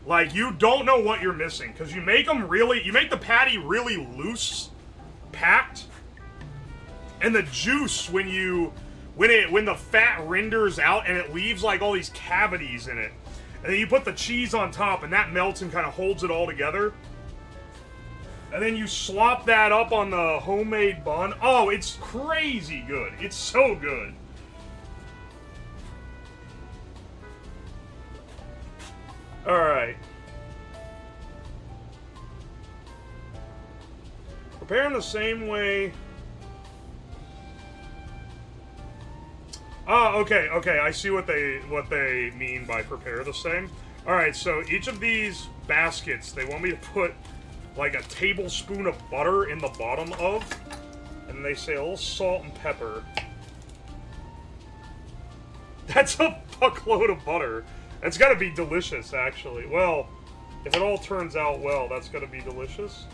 like you don't know what you're missing because you make the patty really loose, packed, and the juice when the fat renders out and it leaves like all these cavities in it, and then you put the cheese on top and that melts and kind of holds it all together. And then you slop that up on the homemade bun. Oh, it's crazy good. It's so good. Alright. Prepare in the same way. Oh, okay, I see what they mean by prepare the same. Alright, so each of these baskets, they want me to put like a tablespoon of butter in the bottom of, and they say a little salt and pepper. That's a fuckload of butter. That's gotta be delicious, actually. Well, if it all turns out well, that's gotta be delicious.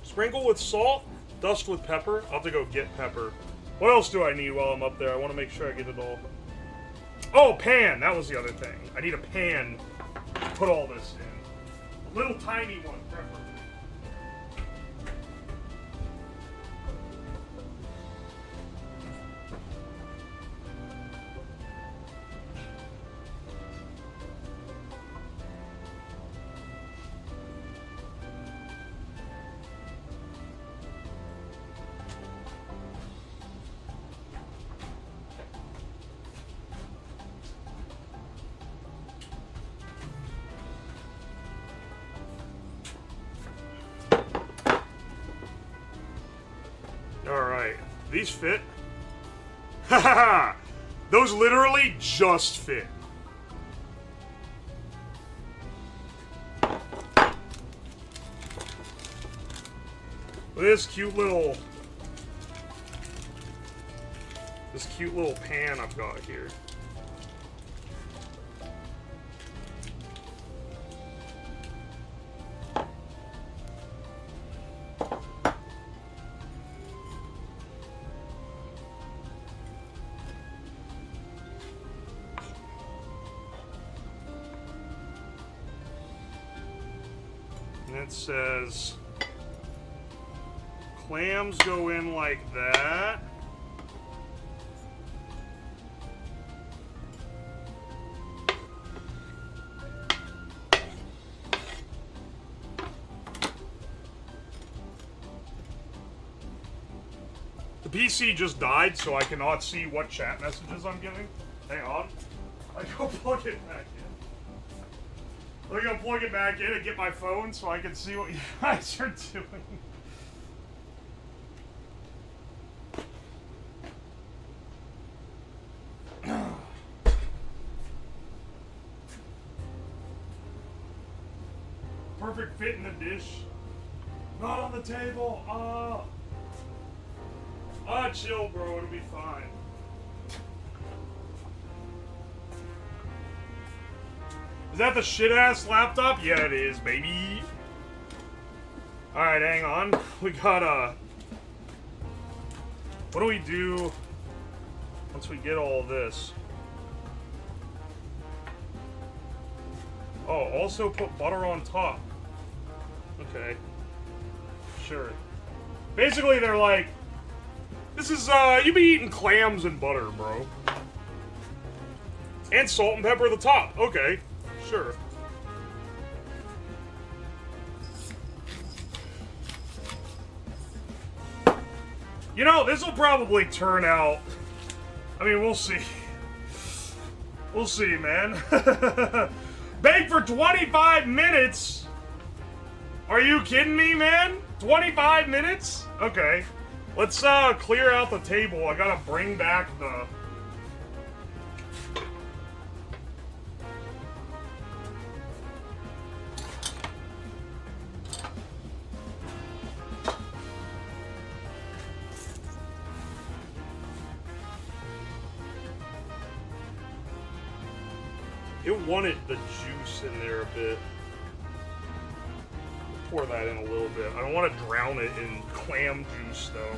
Sprinkle with salt, dust with pepper. I'll have to go get pepper. What else do I need while I'm up there? I want to make sure I get it all. Oh, pan! That was the other thing. I need a pan to put all this in. A little tiny one, preferably. Alright, these fit? Haha! Those literally just fit. This cute little pan I've got here. It says clams go in like that. The PC just died, so I cannot see what chat messages I'm getting. Hang on. I go plug it back in. I'm gonna plug it back in and get my phone so I can see what you guys are doing. Perfect fit in the dish. Not on the table. Chill, bro. It'll be fine. Is that the shit-ass laptop? Yeah, it is, baby. Alright, hang on. We got, what do we do once we get all this? Oh, also put butter on top. Okay. Sure. Basically, they're like, this is, you be eating clams and butter, bro. And salt and pepper at the top. Okay. Sure. You know, this will probably turn out... I mean, we'll see. We'll see, man. Bake for 25 minutes? Are you kidding me, man? 25 minutes? Okay. Let's clear out the table. I gotta bring back the... It wanted the juice in there a bit. Pour that in a little bit. I don't want to drown it in clam juice, though.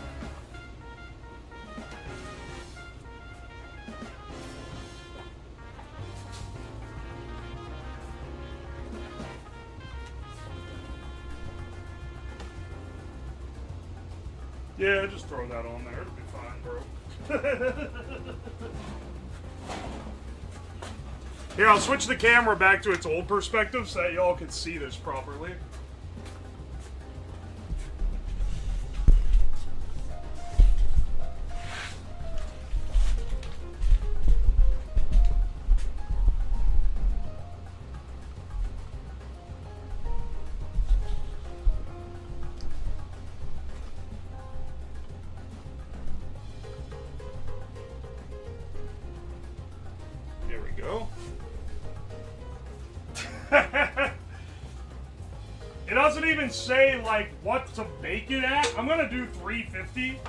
Yeah, just throw that on there. It'll be fine, bro. Here, I'll switch the camera back to its old perspective so that y'all can see this properly. There we go. It doesn't even say, like, what to bake it at. I'm gonna do 350.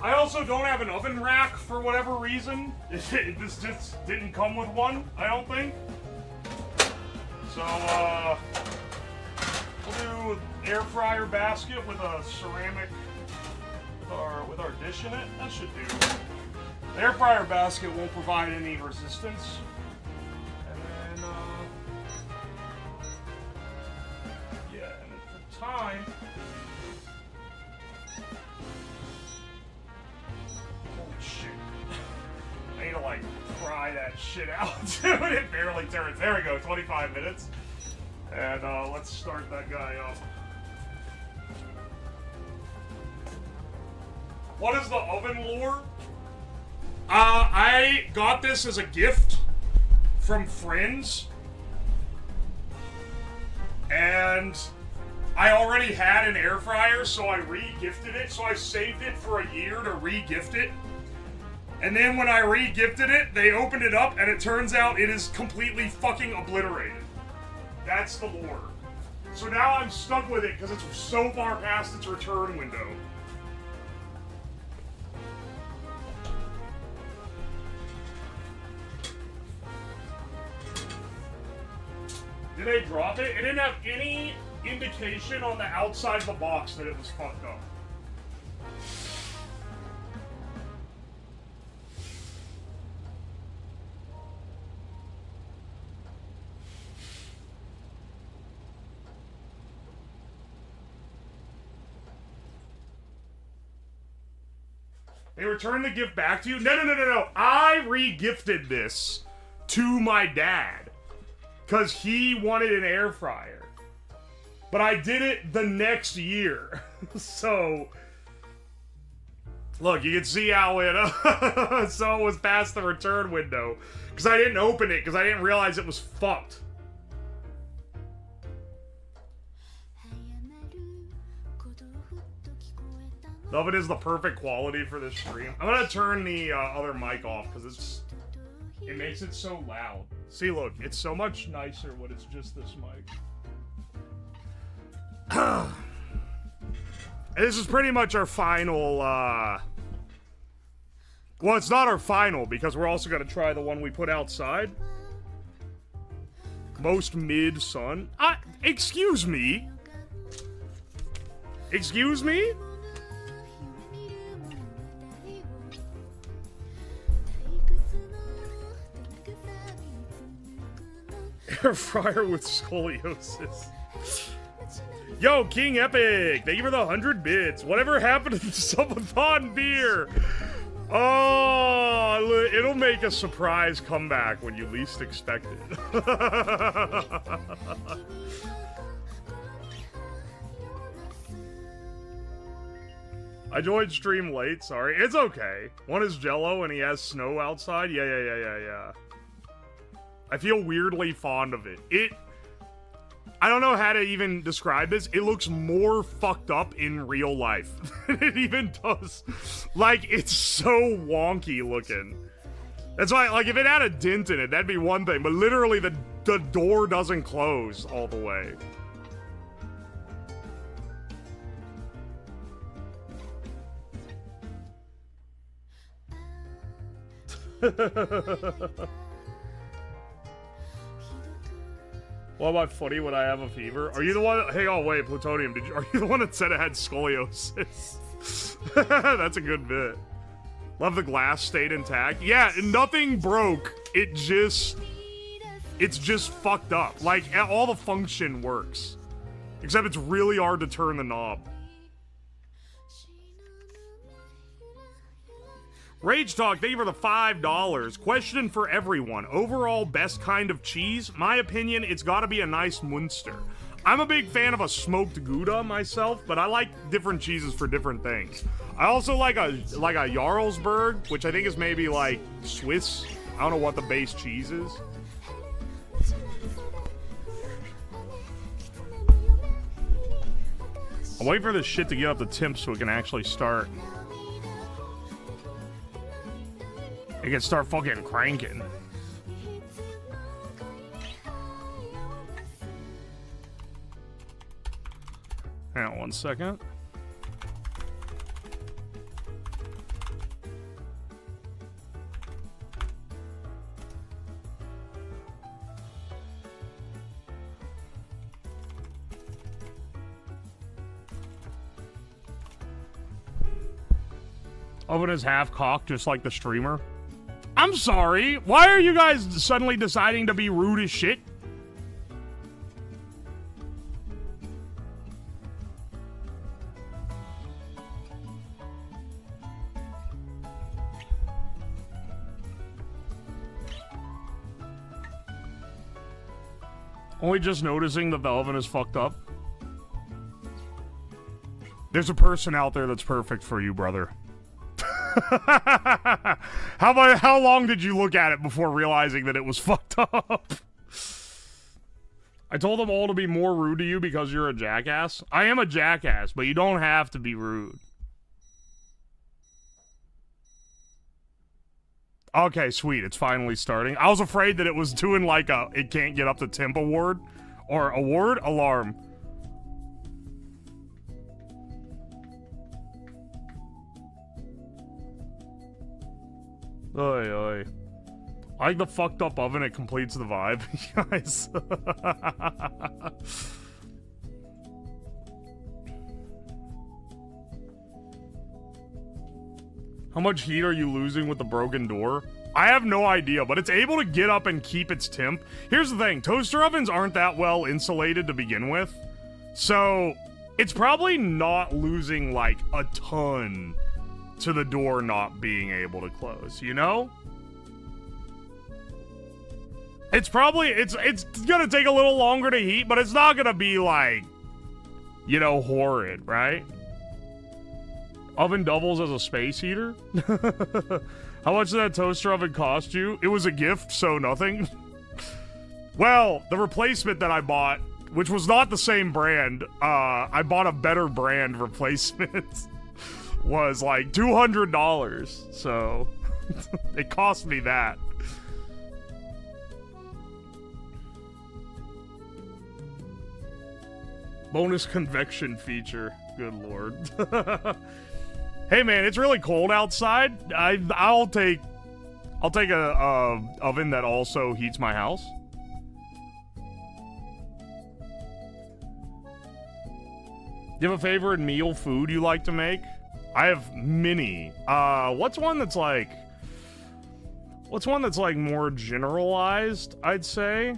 I also don't have an oven rack for whatever reason. This just didn't come with one, I don't think. So, we'll do air fryer basket with a ceramic, with our dish in it. That should do. The air fryer basket won't provide any resistance. And then, yeah, and then for time, holy shit. I need to, like, fry that shit out, dude. It barely turns. There we go, 25 minutes. And, let's start that guy up. What is the oven lure? I got this as a gift from friends. And I already had an air fryer, so I re-gifted it. So I saved it for a year to re-gift it. And then when I re-gifted it, they opened it up, and it turns out it is completely fucking obliterated. That's the lure. So now I'm stuck with it because it's so far past its return window. Did they drop it? It didn't have any indication on the outside of the box that it was fucked up. They returned the gift back to you? No. I re-gifted this to my dad. Because he wanted an air fryer. But I did it the next year. So, look, you can see how it, so it was past the return window. Because I didn't open it, because I didn't realize it was fucked. The oven is the perfect quality for this stream. I'm gonna turn the other mic off, because it makes it so loud. See, look, it's so much nicer when it's just this mic. And this is pretty much our final, well, it's not our final, because we're also gonna try the one we put outside. Most mid-sun. Excuse me? Excuse me? Air fryer with scoliosis. Yo, King Epic, thank you for the 100 bits. Whatever happened to the subathon beer? Oh, it'll make a surprise comeback when you least expect it. I joined stream late, sorry. It's okay. One is Jello and he has snow outside. Yeah. I feel weirdly fond of it. I don't know how to even describe this. It looks more fucked up in real life than it even does. Like, it's so wonky looking. That's why, like, if it had a dent in it, that'd be one thing. But literally, the door doesn't close all the way. What about footy when I have a fever? Are you the one? Hey, oh wait, Plutonium. Are you the one that said it had scoliosis? That's a good bit. Love the glass stayed intact. Yeah, nothing broke. It's just fucked up. Like, all the function works. Except it's really hard to turn the knob. Rage Talk, thank you for the $5. Question for everyone. Overall, best kind of cheese? My opinion, it's gotta be a nice Munster. I'm a big fan of a smoked Gouda myself, but I like different cheeses for different things. I also like a Jarlsberg, which I think is maybe like Swiss. I don't know what the base cheese is. I'm waiting for this shit to get up the temp so we can actually start. It can start fucking cranking. Hang on 1 second. Oven is half cocked, just like the streamer. I'm sorry. Why are you guys suddenly deciding to be rude as shit? Only just noticing that the oven is fucked up. There's a person out there that's perfect for you, brother. How long did you look at it before realizing that it was fucked up? I told them all to be more rude to you because you're a jackass. I am a jackass, but you don't have to be rude. Okay, sweet. It's finally starting. I was afraid that it was doing like a it can't get up to temp award. Or award? Alarm. Oy, oy. I like the fucked up oven. It completes the vibe, guys. How much heat are you losing with the broken door? I have no idea, but it's able to get up and keep its temp. Here's the thing. Toaster ovens aren't that well insulated to begin with. So, it's probably not losing, like, a ton to the door not being able to close, you know? It's probably, it's gonna take a little longer to heat, but it's not gonna be, like, you know, horrid, right? Oven doubles as a space heater? How much did that toaster oven cost you? It was a gift, so nothing. Well, the replacement that I bought, which was not the same brand, I bought a better brand replacement, was like $200, so it cost me that. Bonus convection feature. Good lord. Hey man, it's really cold outside. I'll take a oven that also heats my house. Do you have a favorite meal food you like to make? I have many. What's one that's like more generalized, I'd say?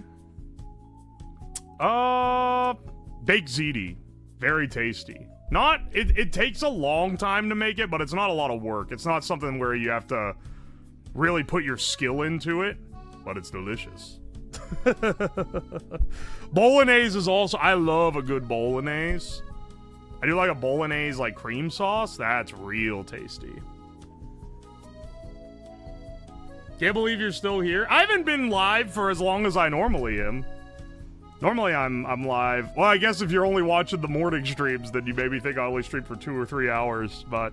Baked ziti. Very tasty. It takes a long time to make it, but it's not a lot of work. It's not something where you have to really put your skill into it, but it's delicious. Bolognese is also, I love a good bolognese. I do like a bolognese like cream sauce. That's real tasty. Can't believe you're still here. I haven't been live for as long as I normally am. Normally I'm live. Well, I guess if you're only watching the morning streams, then you maybe think I only stream for 2 or 3 hours. But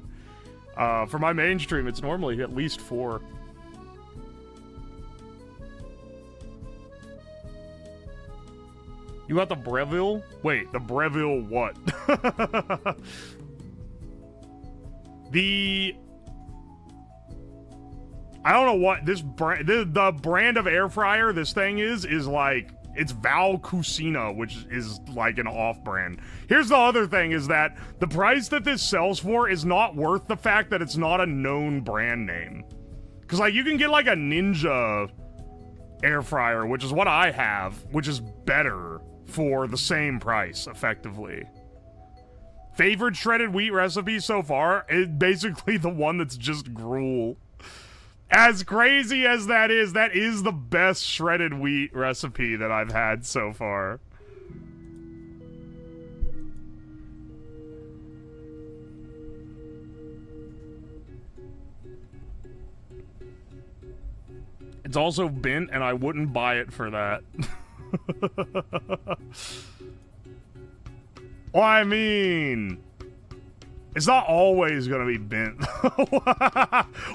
for my main stream, it's normally at least 4. You got the Breville? Wait, the Breville what? I don't know what this brand, the brand of air fryer this thing is like, it's Val Cucina, which is like an off-brand. Here's the other thing is that the price that this sells for is not worth the fact that it's not a known brand name. Because like you can get like a Ninja air fryer, which is what I have, which is better for the same price, effectively. Favorite shredded wheat recipe so far is basically the one that's just gruel. As crazy as that is the best shredded wheat recipe that I've had so far. It's also bent, and I wouldn't buy it for that. Well, I mean, it's not always gonna be bent.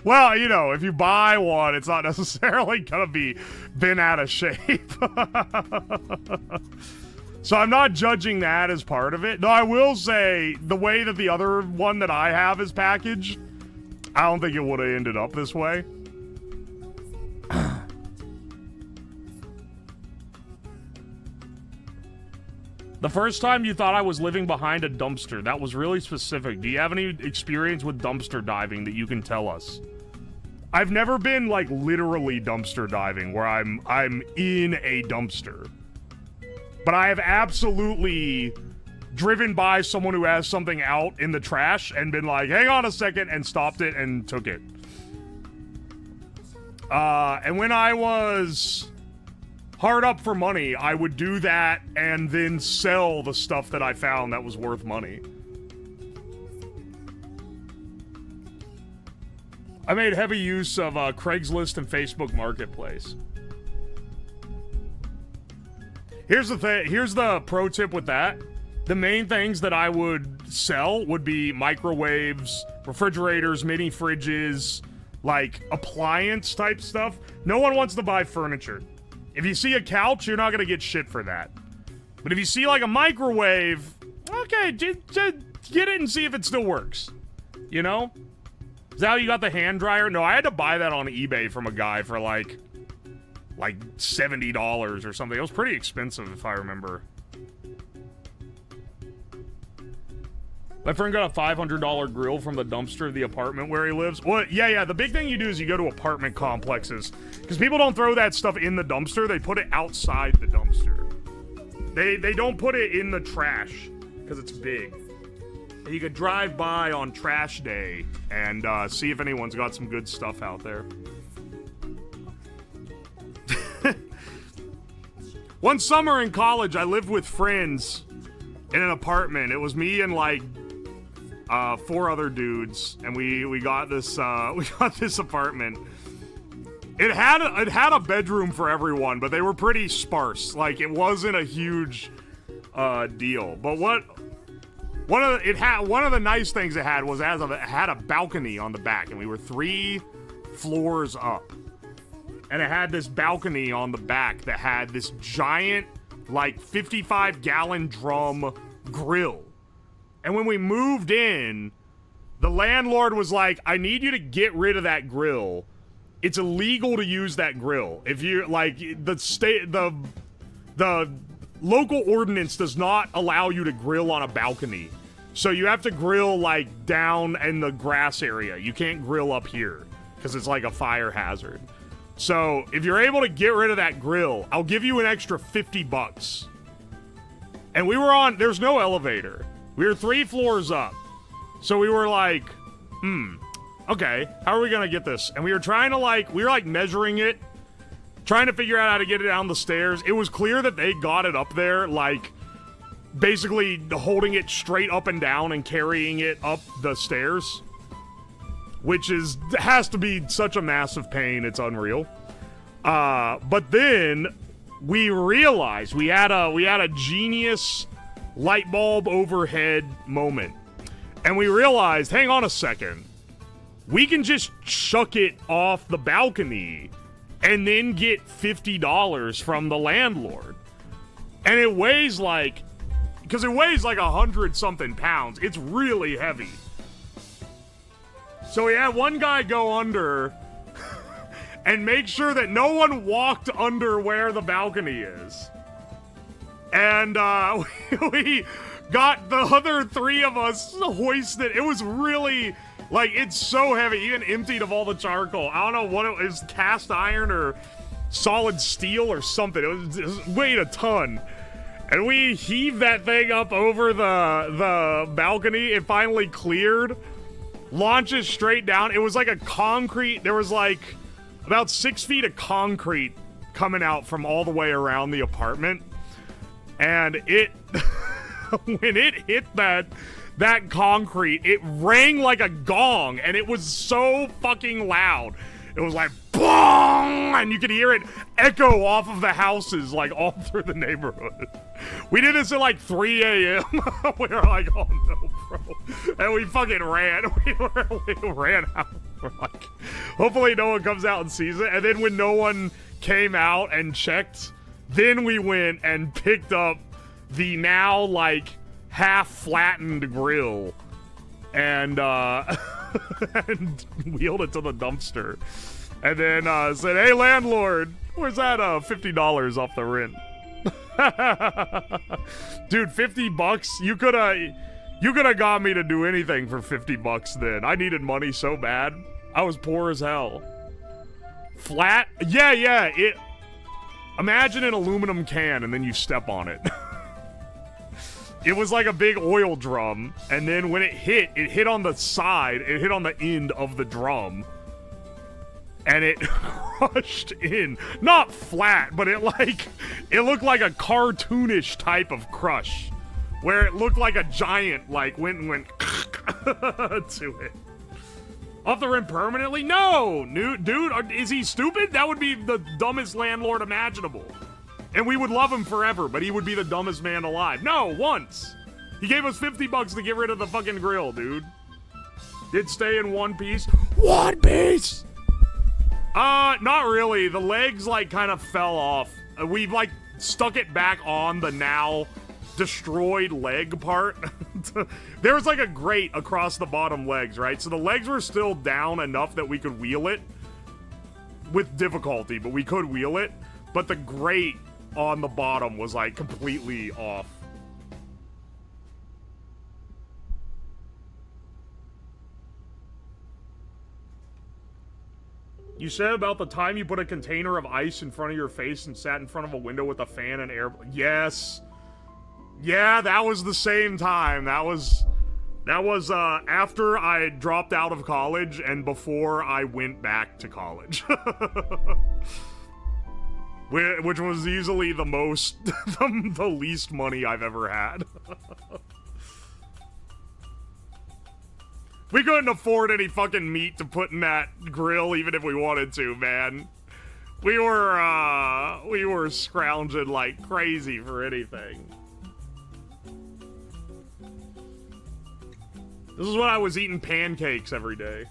Well, you know, if you buy one, it's not necessarily gonna be bent out of shape. So I'm not judging that as part of it. Though I will say, the way that the other one that I have is packaged, I don't think it would have ended up this way. The first time you thought I was living behind a dumpster, that was really specific. Do you have any experience with dumpster diving that you can tell us? I've never been, like, literally dumpster diving, where I'm in a dumpster. But I have absolutely driven by someone who has something out in the trash and been like, hang on a second, and stopped it and took it. And when I was hard up for money, I would do that and then sell the stuff that I found that was worth money. I made heavy use of Craigslist and Facebook Marketplace. Here's the thing. Here's the pro tip with that. The main things that I would sell would be microwaves, refrigerators, mini fridges, like appliance type stuff. No one wants to buy furniture. If you see a couch, you're not gonna get shit for that. But if you see like a microwave, okay, just get it and see if it still works. You know? Is that how you got the hand dryer? No, I had to buy that on eBay from a guy for like $70 or something. It was pretty expensive if I remember. My friend got a $500 grill from the dumpster of the apartment where he lives. Well, yeah, the big thing you do is you go to apartment complexes. Because people don't throw that stuff in the dumpster, they put it outside the dumpster. They don't put it in the trash, because it's big. And you could drive by on trash day and see if anyone's got some good stuff out there. One summer in college, I lived with friends in an apartment. It was me and like 4 other dudes, and we got this apartment. It had a bedroom for everyone, but they were pretty sparse. Like, it wasn't a huge deal. But one of the nice things it had was it had a balcony on the back, and we were 3 floors up. And it had this balcony on the back that had this giant, like, 55-gallon drum grill. And when we moved in, the landlord was like, I need you to get rid of that grill. It's illegal to use that grill. If you're, like, the local ordinance does not allow you to grill on a balcony. So you have to grill, like, down in the grass area. You can't grill up here, because it's like a fire hazard. So, if you're able to get rid of that grill, I'll give you an extra $50. And we were there's no elevator. We were 3 floors up. So we were like, okay, how are we gonna get this? And we were trying to we were measuring it, trying to figure out how to get it down the stairs. It was clear that they got it up there, basically holding it straight up and down and carrying it up the stairs. Which has to be such a massive pain, it's unreal. But then we realized we had a genius light bulb overhead moment. And we realized, hang on a second, we can just chuck it off the balcony and then get $50 from the landlord. And it weighs like, because it weighs like 100-something pounds. It's really heavy. So we had one guy go under and make sure that no one walked under where the balcony is. And we got the other 3 of us hoisted. It was really, like, it's so heavy, even emptied of all the charcoal. I don't know what it was, cast iron or solid steel or something. It weighed a ton. And we heaved that thing up over the balcony. It finally cleared. Launches straight down. It was like a concrete, there was like about 6 feet of concrete coming out from all the way around the apartment. And it, when it hit that concrete, it rang like a gong, and it was so fucking loud. It was like, BOOM! And you could hear it echo off of the houses, like, all through the neighborhood. We did this at, like, 3 a.m. We were like, oh, no, bro. And we fucking ran. We ran out. We're like, hopefully no one comes out and sees it. And then when no one came out and checked, then we went and picked up the now, like, half-flattened grill and, and wheeled it to the dumpster. And then said, hey, landlord, where's that $50 off the rent? Dude, $50? You coulda got me to do anything for $50 then. I needed money so bad. I was poor as hell. Flat? Yeah, imagine an aluminum can and then you step on it. It was like a big oil drum, and then when it hit on the side, it hit on the end of the drum, and it crushed in. Not flat, but it looked like a cartoonish type of crush, where it looked like a giant, like, went to it. Off the rim permanently? No! Dude, is he stupid? That would be the dumbest landlord imaginable. And we would love him forever, but he would be the dumbest man alive. No, once. He gave us $50 to get rid of the fucking grill, dude. Did stay in one piece. One piece! Not really. The legs, like, kind of fell off. We've, like, stuck it back on the now destroyed leg part. There was, like, a grate across the bottom legs, right? So the legs were still down enough that we could wheel it. With difficulty, but we could wheel it. But the grate on the bottom was, like, completely off. You said about the time you put a container of ice in front of your face and sat in front of a window with a fan and air. Yes. Yeah, that was the same time. That was after I dropped out of college and before I went back to college. Which was easily the most, the least money I've ever had. We couldn't afford any fucking meat to put in that grill even if we wanted to, man. We were scrounging like crazy for anything. This is when I was eating pancakes every day.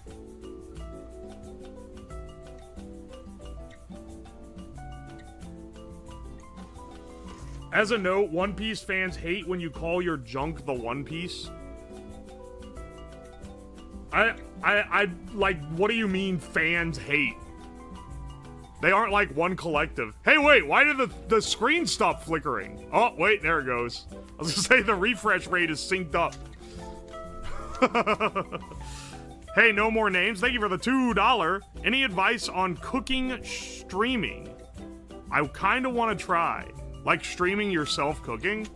As a note, One Piece fans hate when you call your junk the One Piece. I like, what do you mean fans hate? They aren't like one collective. Hey, wait, why did the screen stop flickering? Oh, wait, there it goes. I was gonna say the refresh rate is synced up. Hey, no more names. Thank you for the $2. Any advice on cooking streaming? I kind of want to try. Like streaming yourself cooking?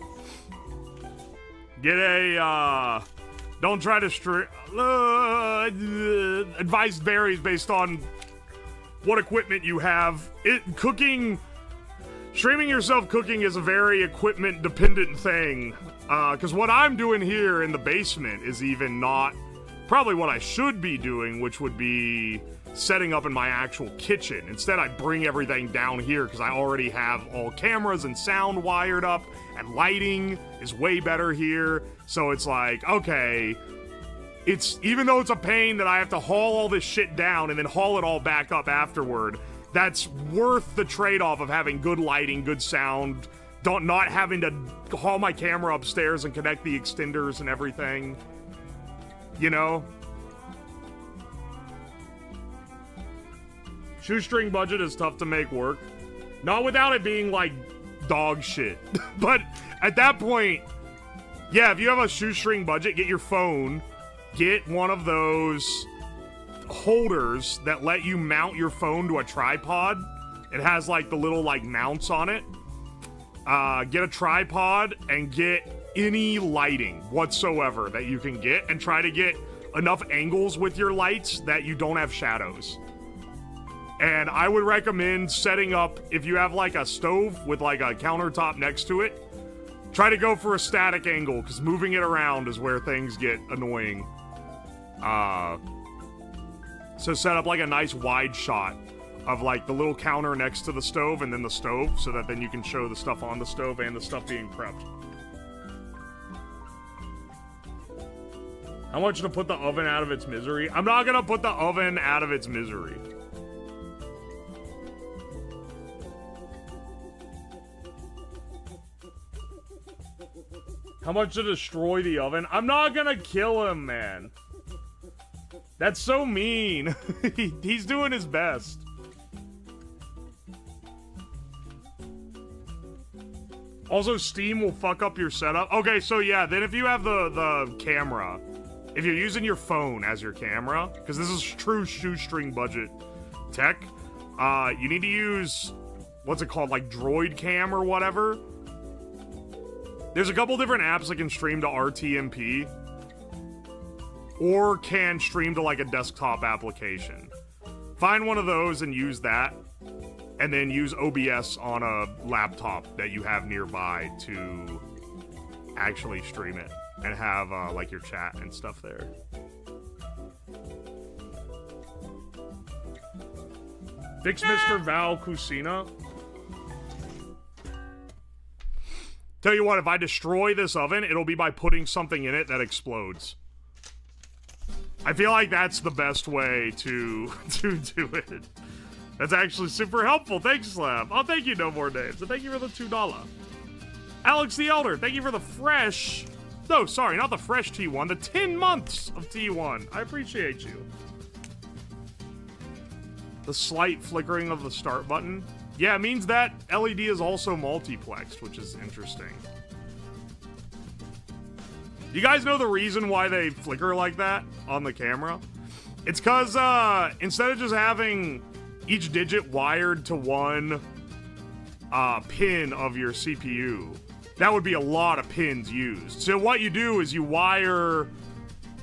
Get a, don't try to stream. Advice varies based on what equipment you have. Streaming yourself cooking is a very equipment dependent thing. Because what I'm doing here in the basement is even not probably what I should be doing, which would be setting up in my actual kitchen. Instead, I bring everything down here because I already have all cameras and sound wired up, and lighting is way better here. So it's like, okay, even though it's a pain that I have to haul all this shit down and then haul it all back up afterward, that's worth the trade-off of having good lighting, good sound, not having to haul my camera upstairs and connect the extenders and everything. You know? Shoestring budget is tough to make work. Not without it being, like, dog shit. But at that point, yeah, if you have a shoestring budget, get your phone, get one of those holders that let you mount your phone to a tripod. It has, like, the little, like, mounts on it. Get a tripod and get any lighting whatsoever that you can get, and try to get enough angles with your lights that you don't have shadows. And I would recommend setting up, if you have like a stove with like a countertop next to it, try to go for a static angle, because moving it around is where things get annoying. So set up like a nice wide shot of like the little counter next to the stove and then the stove, so that then you can show the stuff on the stove and the stuff being prepped. How much to put the oven out of its misery? I'm not gonna put the oven out of its misery. How much to destroy the oven? I'm not gonna kill him, man. That's so mean. He's doing his best. Also, Steam will fuck up your setup. Okay, so yeah, then if you have the camera, if you're using your phone as your camera, because this is true shoestring budget tech, you need to use, what's it called, like Droid Cam or whatever. There's a couple different apps that can stream to RTMP, or can stream to like a desktop application. Find one of those and use that, and then use OBS on a laptop that you have nearby to actually stream it and have like your chat and stuff there. Fix Mr. Val Cucina. Tell you what, if I destroy this oven, it'll be by putting something in it that explodes. I feel like that's the best way to do it. That's actually super helpful. Thanks, Slam. Oh, thank you, No More Names. And thank you for the $2. Alex the Elder, thank you for the fresh... No, sorry, not the fresh T1. The 10 months of T1. I appreciate you. The slight flickering of the start button. Yeah, it means that LED is also multiplexed, which is interesting. You guys know the reason why they flicker like that on the camera? It's because instead of just having each digit wired to one pin of your CPU, that would be a lot of pins used. So what you do is you wire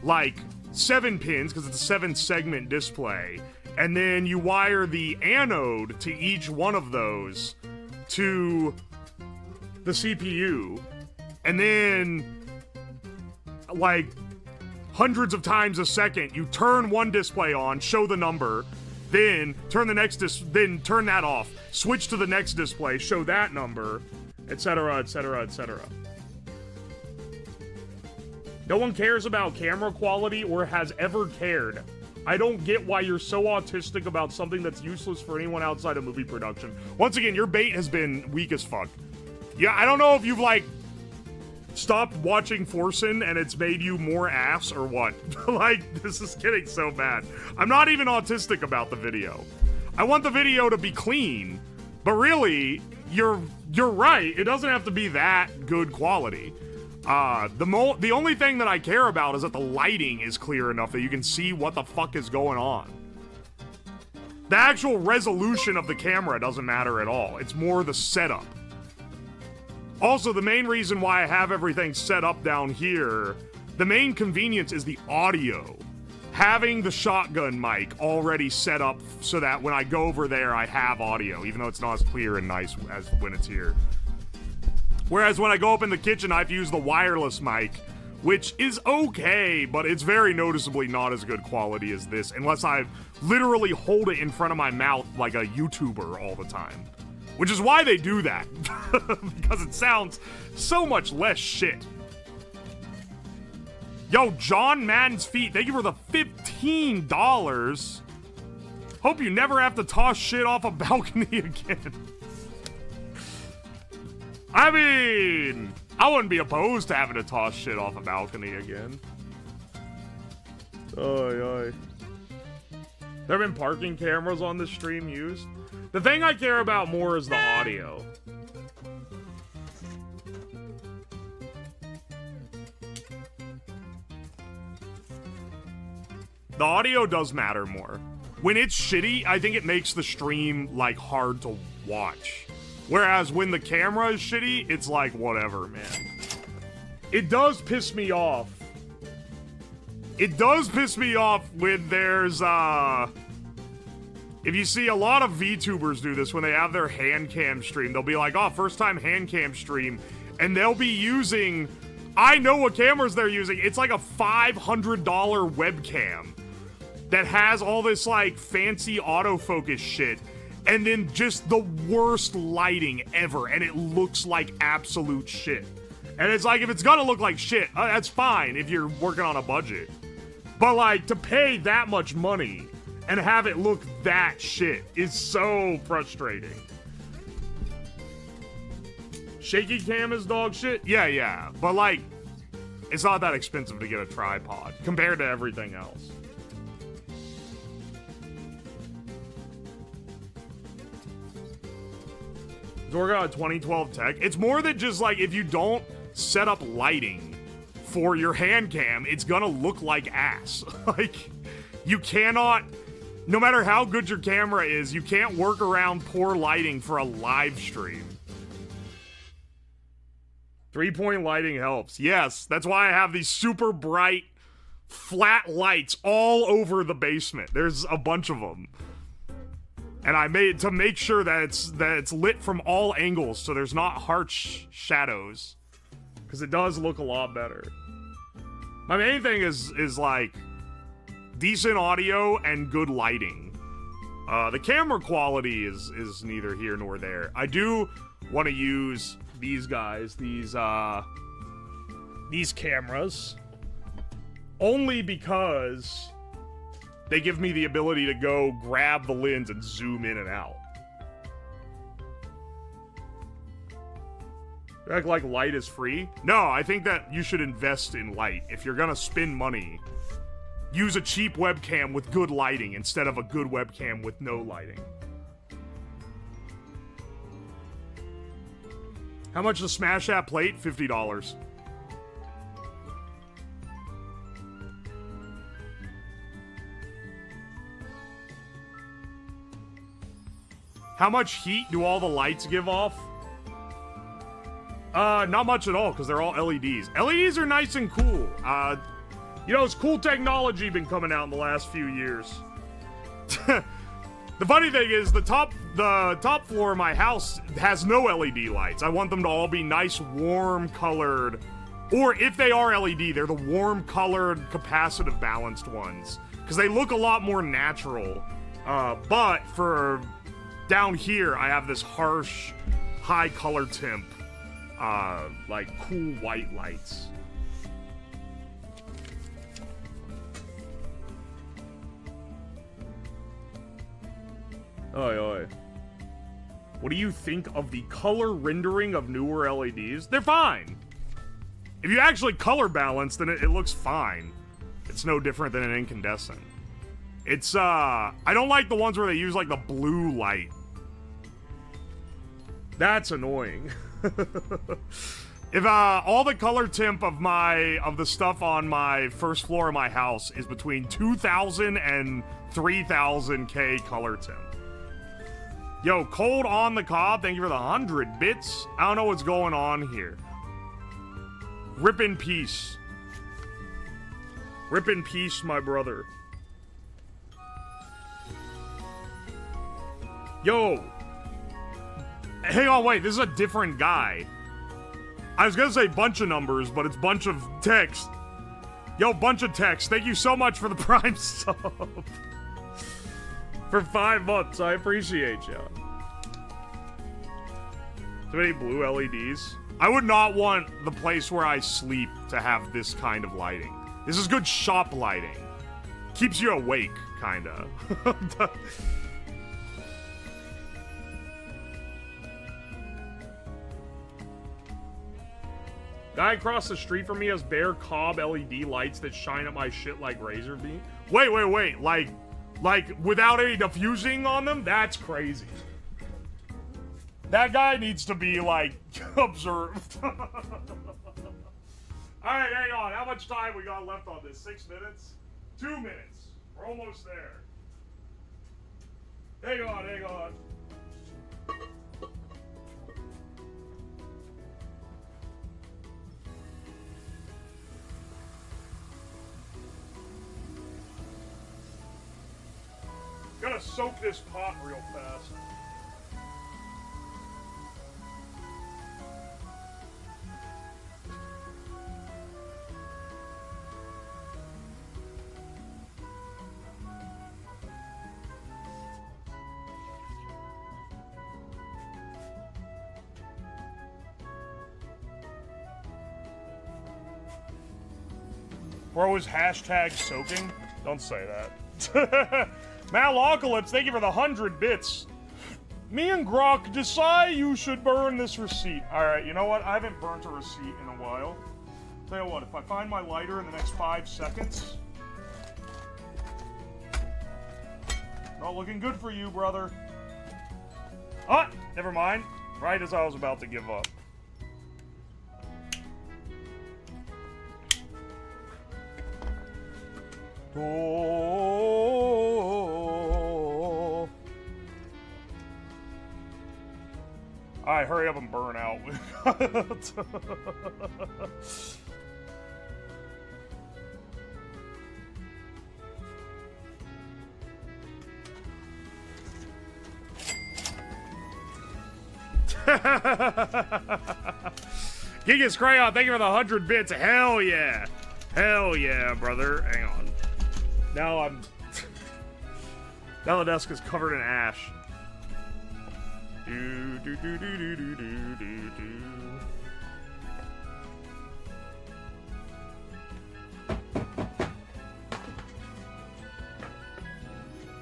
like 7 pins, because it's a 7-segment display, and then you wire the anode to each one of those to the CPU, and then like hundreds of times a second you turn one display on, show the number, then turn the next then turn that off, switch to the next display, show that number, etc., etc., etc. No one cares about camera quality or has ever cared. I don't get why you're so autistic about something that's useless for anyone outside of movie production. Once again, your bait has been weak as fuck. Yeah, I don't know if you've, like, stopped watching Forsen and it's made you more ass or what. Like, this is getting so bad. I'm not even autistic about the video. I want the video to be clean, but really, you're right. It doesn't have to be that good quality. The only thing that I care about is that the lighting is clear enough that you can see what the fuck is going on. The actual resolution of the camera doesn't matter at all. It's more the setup. Also, the main reason why I have everything set up down here, the main convenience is the audio. Having the shotgun mic already set up so that when I go over there, I have audio, even though it's not as clear and nice as when it's here. Whereas when I go up in the kitchen, I have to use the wireless mic, which is okay, but it's very noticeably not as good quality as this, unless I literally hold it in front of my mouth like a YouTuber all the time. Which is why they do that, because it sounds so much less shit. Yo, John Madden's feet, thank you for the $15. Hope you never have to toss shit off a balcony again. I mean, I wouldn't be opposed to having to toss shit off a balcony again. Oy, oy. There have been parking cameras on the stream used. The thing I care about more is the audio. The audio does matter more. When it's shitty, I think it makes the stream, like, hard to watch. Whereas when the camera is shitty, it's like, whatever, man. It does piss me off. It does piss me off when there's, if you see a lot of VTubers do this when they have their hand cam stream, they'll be like, oh, first time hand cam stream, and they'll be using, I know what cameras they're using. It's like a $500 webcam that has all this, like, fancy autofocus shit, and then just the worst lighting ever, and it looks like absolute shit. And it's like, if it's gonna look like shit, that's fine if you're working on a budget. But, like, to pay that much money and have it look that shit is so frustrating. Shaky cam is dog shit? Yeah. But, like, it's not that expensive to get a tripod compared to everything else. So we're on 2012 tech. It's more than just, like, if you don't set up lighting for your hand cam, it's gonna look like ass. Like, you cannot, no matter how good your camera is, you can't work around poor lighting for a live stream. 3-point lighting helps. Yes, that's why I have these super bright, flat lights all over the basement. There's a bunch of them. And I made to make sure that it's lit from all angles, so there's not harsh shadows, because it does look a lot better. My main thing is like decent audio and good lighting. The camera quality is neither here nor there. I do want to use these guys, these cameras, only because they give me the ability to go grab the lens and zoom in and out. You act like light is free? No, I think that you should invest in light. If you're gonna spend money, use a cheap webcam with good lighting instead of a good webcam with no lighting. How much to smash that plate? $50. How much heat do all the lights give off? Not much at all, because they're all LEDs. LEDs are nice and cool. You know, it's cool technology been coming out in the last few years. The funny thing is, the top floor of my house has no LED lights. I want them to all be nice, warm colored, or if they are LED, they're the warm colored, capacitive balanced ones, because they look a lot more natural. But for down here, I have this harsh, high color temp, like cool white lights. Oi, oi. What do you think of the color rendering of newer LEDs? They're fine. If you actually color balance, then it looks fine. It's no different than an incandescent. It's, I don't like the ones where they use, like, the blue light. That's annoying. If, all the color temp of the stuff on my first floor of my house is between 2,000 and 3,000 K color temp. Yo, Cold on the Cob, thank you for the 100 bits. I don't know what's going on here. Rip in peace. Rip in peace, my brother. Yo. Hang on, wait, this is a different guy. I was gonna say bunch of numbers, but it's bunch of text. Yo, bunch of text. Thank you so much for the Prime sub. For 5 months. I appreciate you. Too many blue LEDs. I would not want the place where I sleep to have this kind of lighting. This is good shop lighting. Keeps you awake, kinda. Guy across the street from me has bare cob LED lights that shine up my shit like razor beam. Wait. Like without any diffusing on them? That's crazy. That guy needs to be, like, observed. Alright, hang on. How much time we got left on this? 6 minutes? 2 minutes. We're almost there. Hang on. Gotta soak this pot real fast. Bro is hashtag soaking? Don't say that. Malocalypse, thank you for the 100 bits. Me and Grok decide you should burn this receipt. Alright, you know what? I haven't burnt a receipt in a while. Tell you what, if I find my lighter in the next 5 seconds... Not looking good for you, brother. Ah! Never mind. Right as I was about to give up. Oh. Alright, hurry up and burn out. Gigas Crayon, thank you for the 100 bits. Hell yeah. Hell yeah, brother. Hang on. Now now the desk is covered in ash.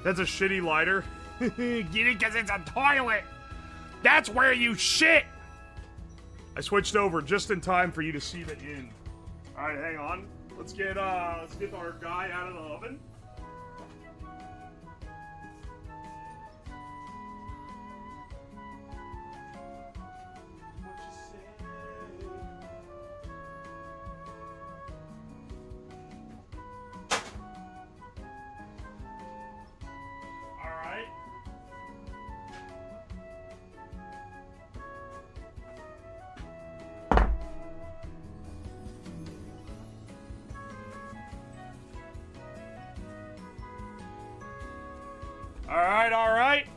That's a shitty lighter. Get it because it's a toilet. That's where you shit. I switched over just in time for you to see the inn. All right, hang on. Let's get our guy out of the oven. Alright.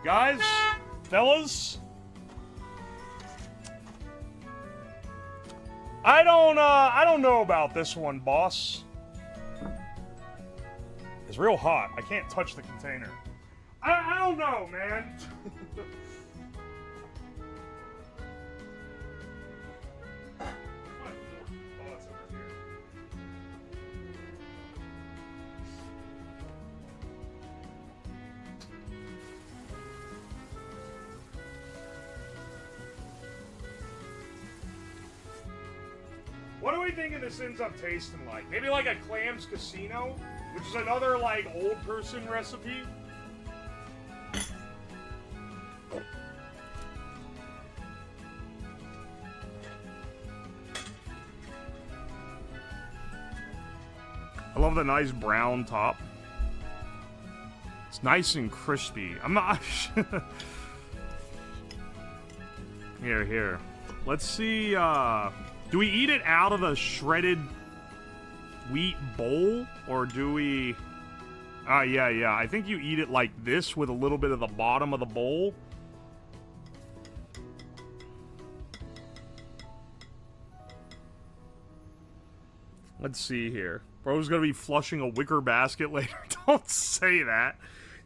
Guys, fellas. I don't know about this one, boss. It's real hot. I can't touch the container. I don't know, man. What do we think this ends up tasting like? Maybe like a Clam's Casino, which is another like old person recipe. I love the nice brown top. It's nice and crispy. I'm not... Here. Let's see, do we eat it out of a shredded wheat bowl? Or do we... yeah. I think you eat it like this with a little bit of the bottom of the bowl. Let's see here. Bro's gonna be flushing a wicker basket later. Don't say that.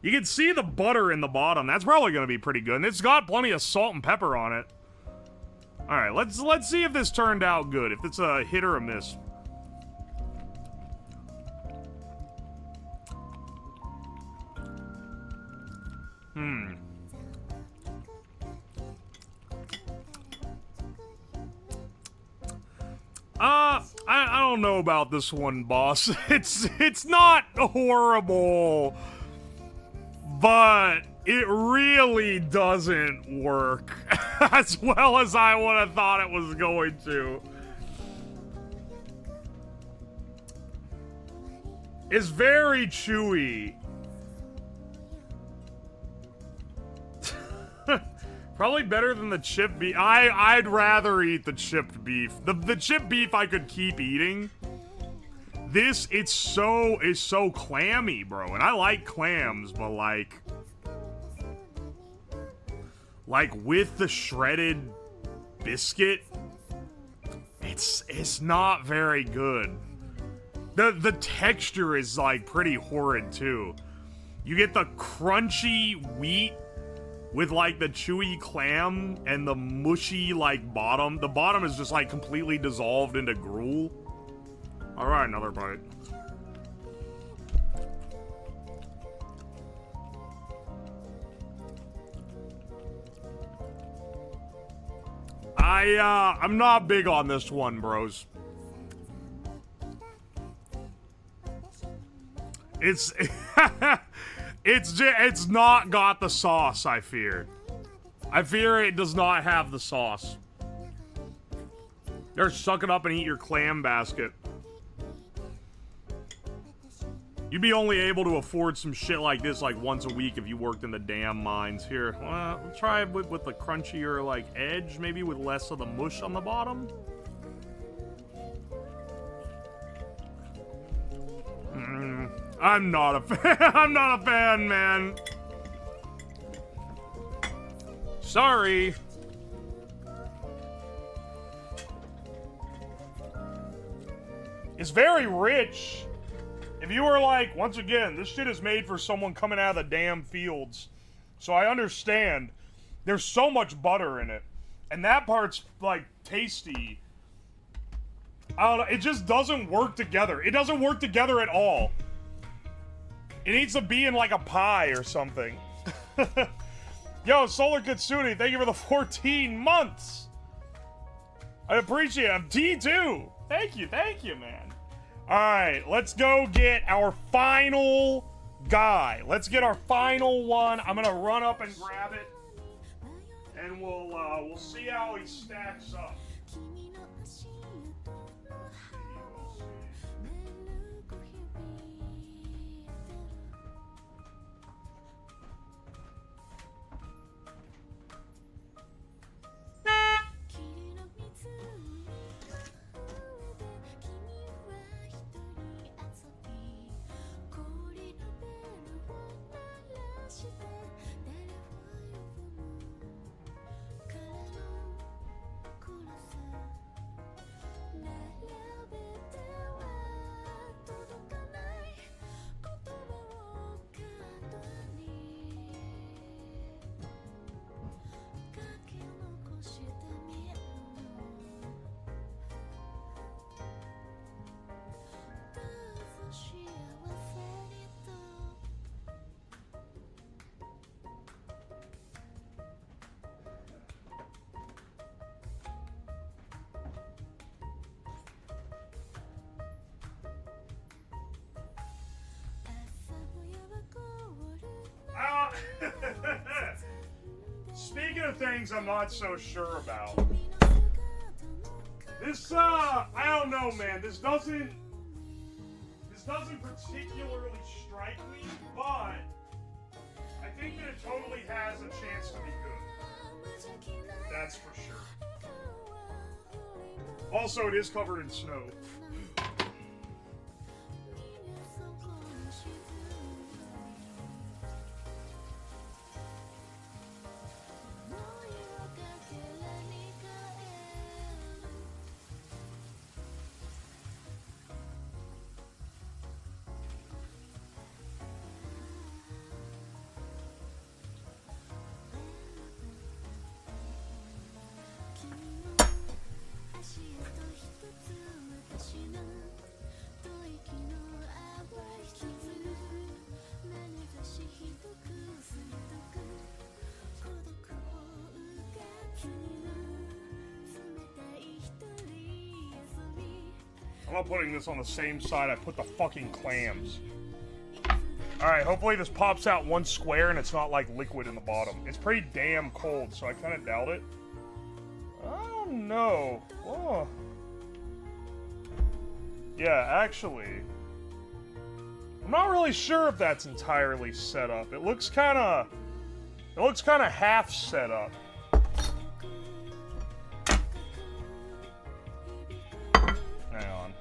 You can see the butter in the bottom. That's probably gonna be pretty good. And it's got plenty of salt and pepper on it. Alright, let's see if this turned out good. If it's a hit or a miss. I don't know about this one, boss. It's not horrible, but it really doesn't work as well as I would have thought it was going to. It's very chewy. Probably better than the chipped beef. I'd rather eat the chipped beef. The chipped beef I could keep eating. This, it's so clammy, bro. And I like clams, but like with the shredded biscuit, it's not very good. The texture is like pretty horrid too. You get the crunchy wheat with like the chewy clam and the mushy like bottom. The bottom is just like completely dissolved into gruel. All right, another bite. I'm not big on this one, bros. It's not got the sauce, I fear. I fear it does not have the sauce. They're suck it up and eat your clam basket. You'd be only able to afford some shit like this like once a week if you worked in the damn mines. Here, well, we'll try it with the crunchier like edge, maybe with less of the mush on the bottom. I'm not a fan. I'm not a fan, man. Sorry. It's very rich. If you were like, once again, this shit is made for someone coming out of the damn fields. So I understand. There's so much butter in it. And that part's, like, tasty. I don't know. It just doesn't work together. It doesn't work together at all. It needs to be in, like, a pie or something. Yo, Solar Kitsune, thank you for the 14 months. I appreciate it. I'm T2. Thank you, man. Alright, let's go get our final guy. Let's get our final one. I'm gonna run up and grab it. And we'll see how he stacks up. Speaking of things I'm not so sure about. This, I don't know, man. This doesn't particularly strike me, but I think that it totally has a chance to be good. That's for sure. Also, it is covered in snow. I'm not putting this on the same side I put the fucking clams. Alright, hopefully this pops out one square and it's not like liquid in the bottom. It's pretty damn cold, so I kind of doubt it. I don't know. Oh. Yeah, actually, I'm not really sure if that's entirely set up. It looks kind of half set up. Hang on.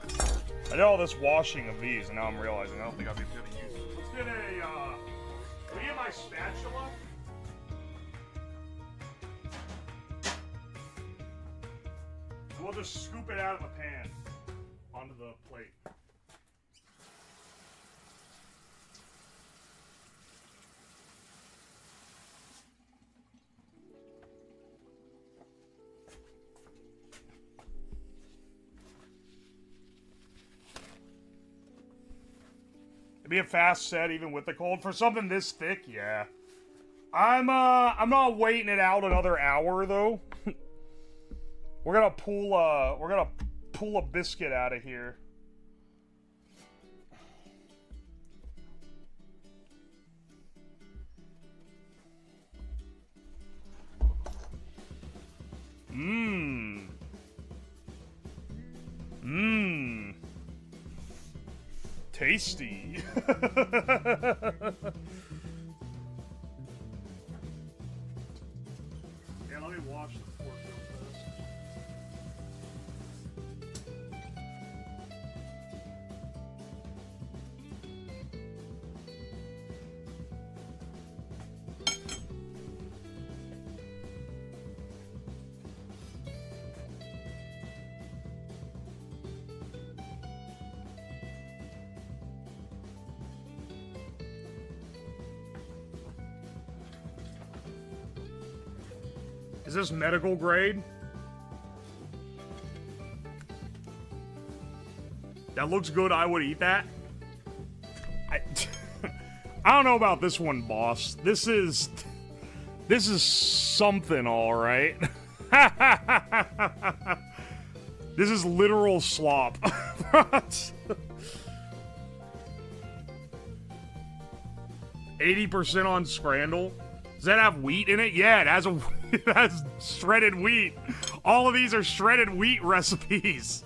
I did all this washing of these, and now I'm realizing I don't think I'll be good to use them. Let's get a, can we get my spatula? And we'll just scoop it out of the pan onto the plate. Be a fast set even with the cold for something this thick. Yeah, I'm not waiting it out another hour though. we're gonna pull a biscuit out of here. Tasty. Yeah, let me wash the fork real fast. Is this medical grade? That looks good. I would eat that. I don't know about this one, boss. This is something, all right. This is literal slop. 80% on Scrandle. Does that have wheat in it? Yeah, it has it has shredded wheat. All of these are shredded wheat recipes.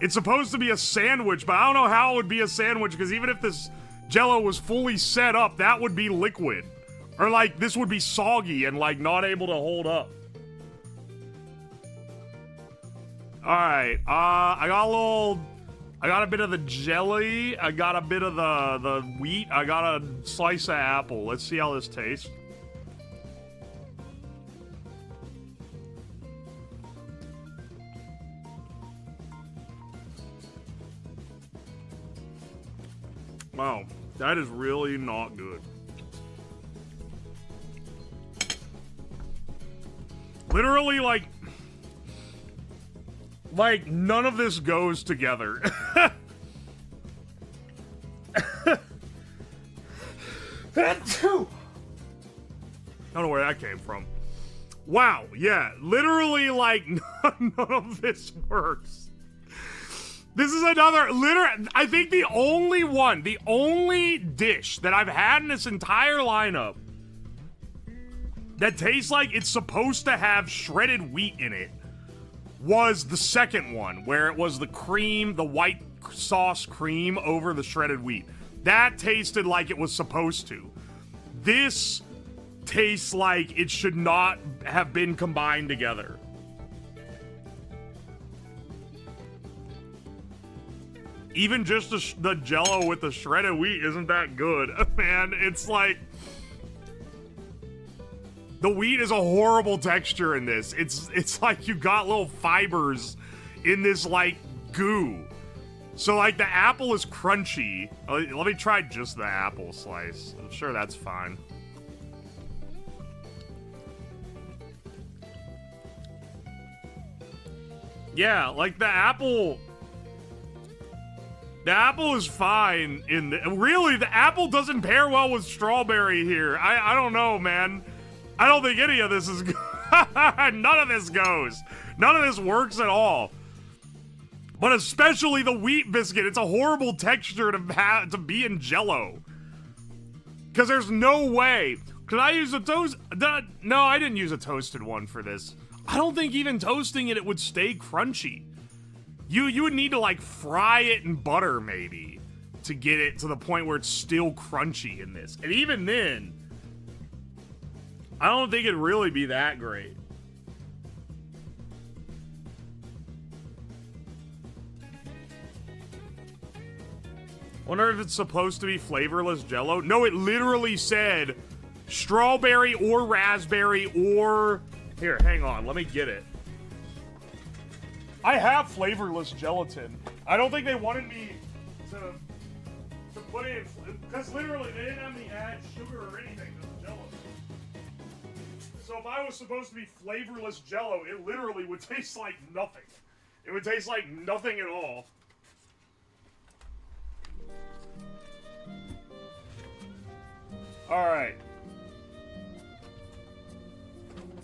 It's supposed to be a sandwich, but I don't know how it would be a sandwich, because even if this Jell-O was fully set up, that would be liquid. Or, like, this would be soggy and, like, not able to hold up. Alright, I got a bit of the jelly, I got a bit of the wheat, I got a slice of apple. Let's see how this tastes. Wow, that is really not good. Literally, like none of this goes together. I don't know where that came from. Wow, yeah, literally, like, none of this works. This is another, I think the only dish that I've had in this entire lineup that tastes like it's supposed to have shredded wheat in it was the second one, where it was the cream, the white sauce cream over the shredded wheat. That tasted like it was supposed to. This tastes like it should not have been combined together. Even just the Jell-O with the shredded wheat isn't that good, man. It's like, the wheat is a horrible texture in this. It's like you got little fibers in this, like, goo. So, like, the apple is crunchy. Let me try just the apple slice. I'm sure that's fine. Yeah, like, the apple is fine in the... Really, the apple doesn't pair well with strawberry here. I don't know, man. I don't think any of this is good. None of this goes. None of this works at all. But especially the wheat biscuit. It's a horrible texture to be in Jell-O. Because there's no way. Could I use a toast? No, I didn't use a toasted one for this. I don't think even toasting it would stay crunchy. You would need to like fry it in butter maybe to get it to the point where it's still crunchy in this. And even then, I don't think it'd really be that great. Wonder if it's supposed to be flavorless Jell-O? No, it literally said strawberry or raspberry or... Here, hang on, let me get it. I have flavorless gelatin. I don't think they wanted me to put in... Because literally, they didn't have me add sugar or anything to the Jell-O. So if I was supposed to be flavorless Jell-O, it literally would taste like nothing. It would taste like nothing at all. Alright.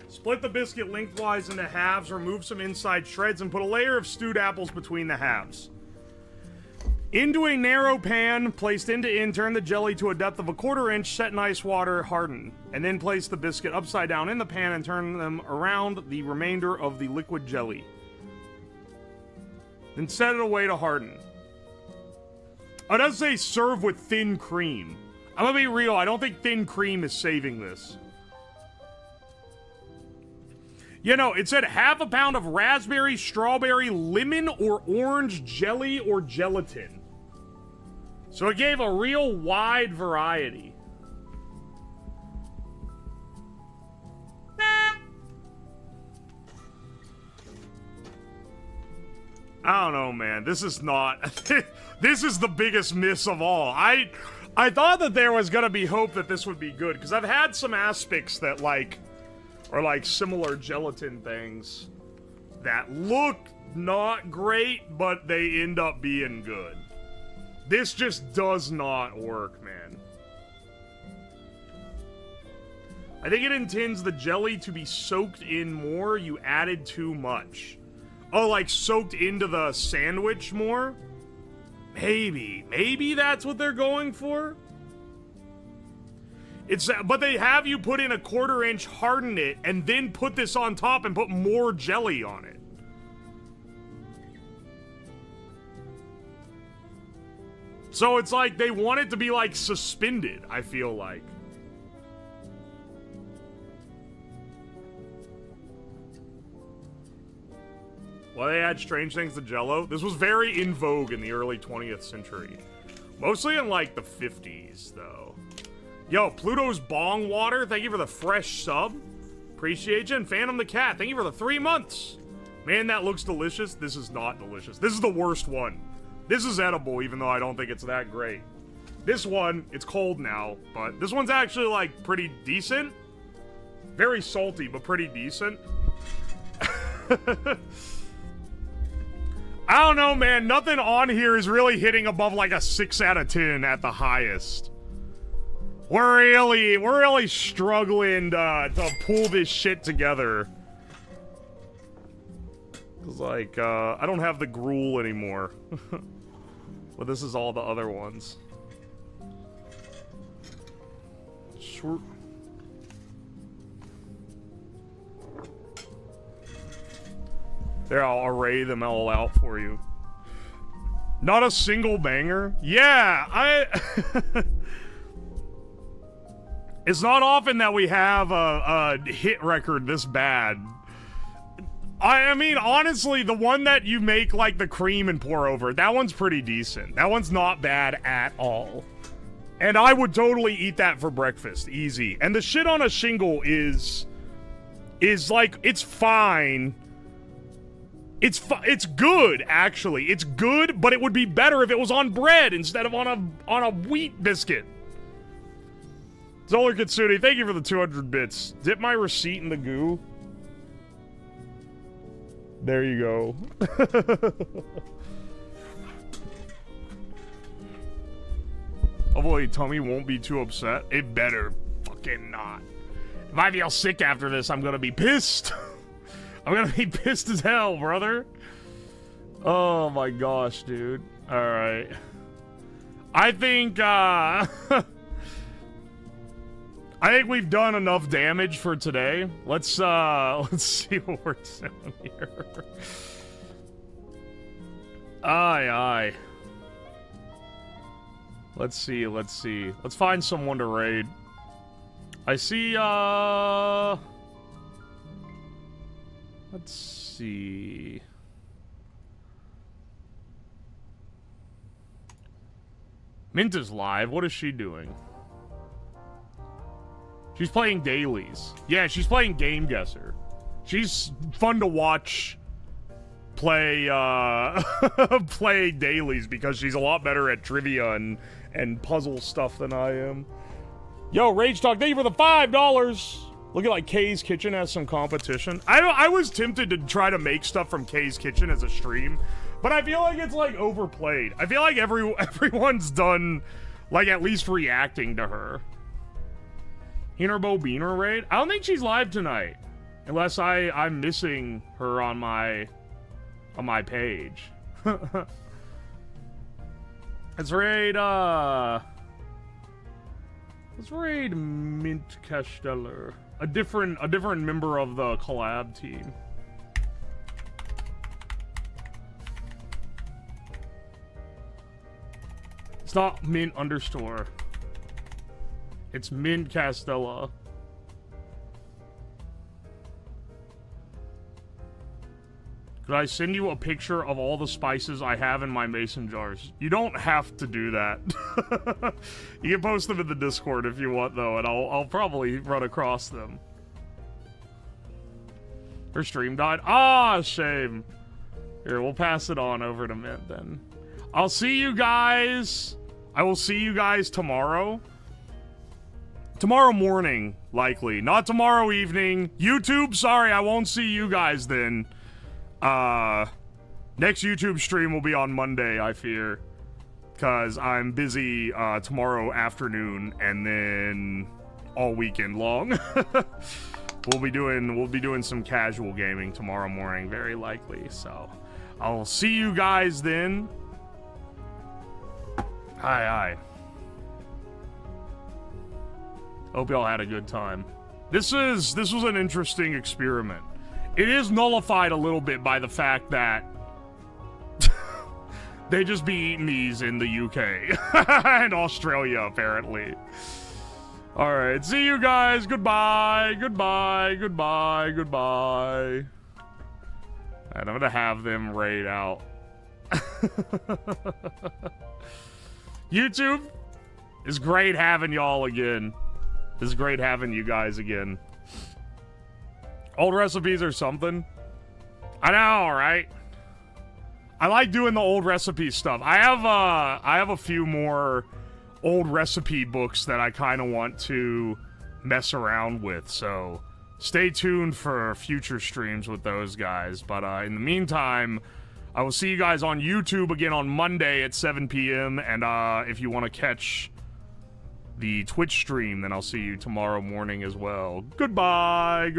Split the biscuit lengthwise into halves, remove some inside shreds, and put a layer of stewed apples between the halves. Into a narrow pan, placed end to end, turn the jelly to a depth of 1/4 inch, set in ice water, harden. And then place the biscuit upside down in the pan and turn them around the remainder of the liquid jelly. Then set it away to harden. Oh, it does say serve with thin cream. I'm gonna be real, I don't think thin cream is saving this. You know, it said 1/2 pound of raspberry, strawberry, lemon, or orange jelly or gelatin. So it gave a real wide variety. I don't know, man. This is not... This is the biggest miss of all. I thought that there was gonna be hope that this would be good, because I've had some aspics that, like, are like similar gelatin things that look not great, but they end up being good. This just does not work, man. I think it intends the jelly to be soaked in more. You added too much. Oh, like soaked into the sandwich more? Maybe that's what they're going for. But they have you put in 1/4 inch, harden it, and then put this on top and put more jelly on it. So it's like they want it to be like suspended, I feel like. Well, they add strange things to Jell-O. This was very in vogue in the early 20th century. Mostly in, like, the 50s, though. Yo, Pluto's Bong Water, thank you for the fresh sub. Appreciate you. And Phantom the Cat, thank you for the 3 months. Man, that looks delicious. This is not delicious. This is the worst one. This is edible, even though I don't think it's that great. This one, it's cold now, but this one's actually, like, pretty decent. Very salty, but pretty decent. I don't know, man. Nothing on here is really hitting above like a 6 out of 10 at the highest. We're really struggling to pull this shit together. Cause like, I don't have the gruel anymore. But this is all the other ones. Sure. There, I'll array them all out for you. Not a single banger? Yeah, It's not often that we have a hit record this bad. I mean, honestly, the one that you make, like, the cream and pour over, that one's pretty decent. That one's not bad at all. And I would totally eat that for breakfast, easy. And the shit on a shingle is like, it's fine. It's good, actually. It's good, but it would be better if it was on bread instead of on a wheat biscuit. Zolar Kitsune, thank you for the 200 bits. Dip my receipt in the goo. There you go. Hopefully Tommy won't be too upset. It better fucking not. If I feel sick after this, I'm gonna be pissed. I'm gonna be pissed as hell, brother. Oh my gosh, dude. All right. I think I think we've done enough damage for today. Let's see what we're doing here. Aye. Let's see. Let's find someone to raid. I see let's see. Mint is live. What is she doing? She's playing dailies. Yeah, she's playing Game Guesser. She's fun to watch play play dailies because she's a lot better at trivia and puzzle stuff than I am. Yo, Rage Talk, thank you for the $5. Look at like Kay's Kitchen has some competition. I was tempted to try to make stuff from Kay's Kitchen as a stream, but I feel like it's like overplayed. I feel like everyone's done like at least reacting to her. Hinerbo Beaner raid? I don't think she's live tonight. Unless I'm missing her on my page. Let's raid Mint Casteller. A different member of the collab team. It's not Mint underscore. It's Mint Castella. Could I send you a picture of all the spices I have in my mason jars? You don't have to do that. You can post them in the Discord if you want, though, and I'll probably run across them. Her stream died? Ah, shame. Here, we'll pass it on over to Mint, then. I'll see you guys. I will see you guys tomorrow. Tomorrow morning, likely. Not tomorrow evening. YouTube, sorry, I won't see you guys then. Next YouTube stream will be on Monday, I fear. Because I'm busy, tomorrow afternoon and then all weekend long. We'll be doing some casual gaming tomorrow morning, very likely. So, I'll see you guys then. Aye. Hope y'all had a good time. This was an interesting experiment. It is nullified a little bit by the fact that they just be eating these in the UK and Australia, apparently. Alright, see you guys. Goodbye. Alright, I'm gonna have them raid out. YouTube, it's great having y'all again. It's great having you guys again. Old recipes or something. I know, right? I like doing the old recipe stuff. I have a few more old recipe books that I kind of want to mess around with. So stay tuned for future streams with those guys. But in the meantime, I will see you guys on YouTube again on Monday at 7 p.m. And if you want to catch the Twitch stream, then I'll see you tomorrow morning as well. Goodbye.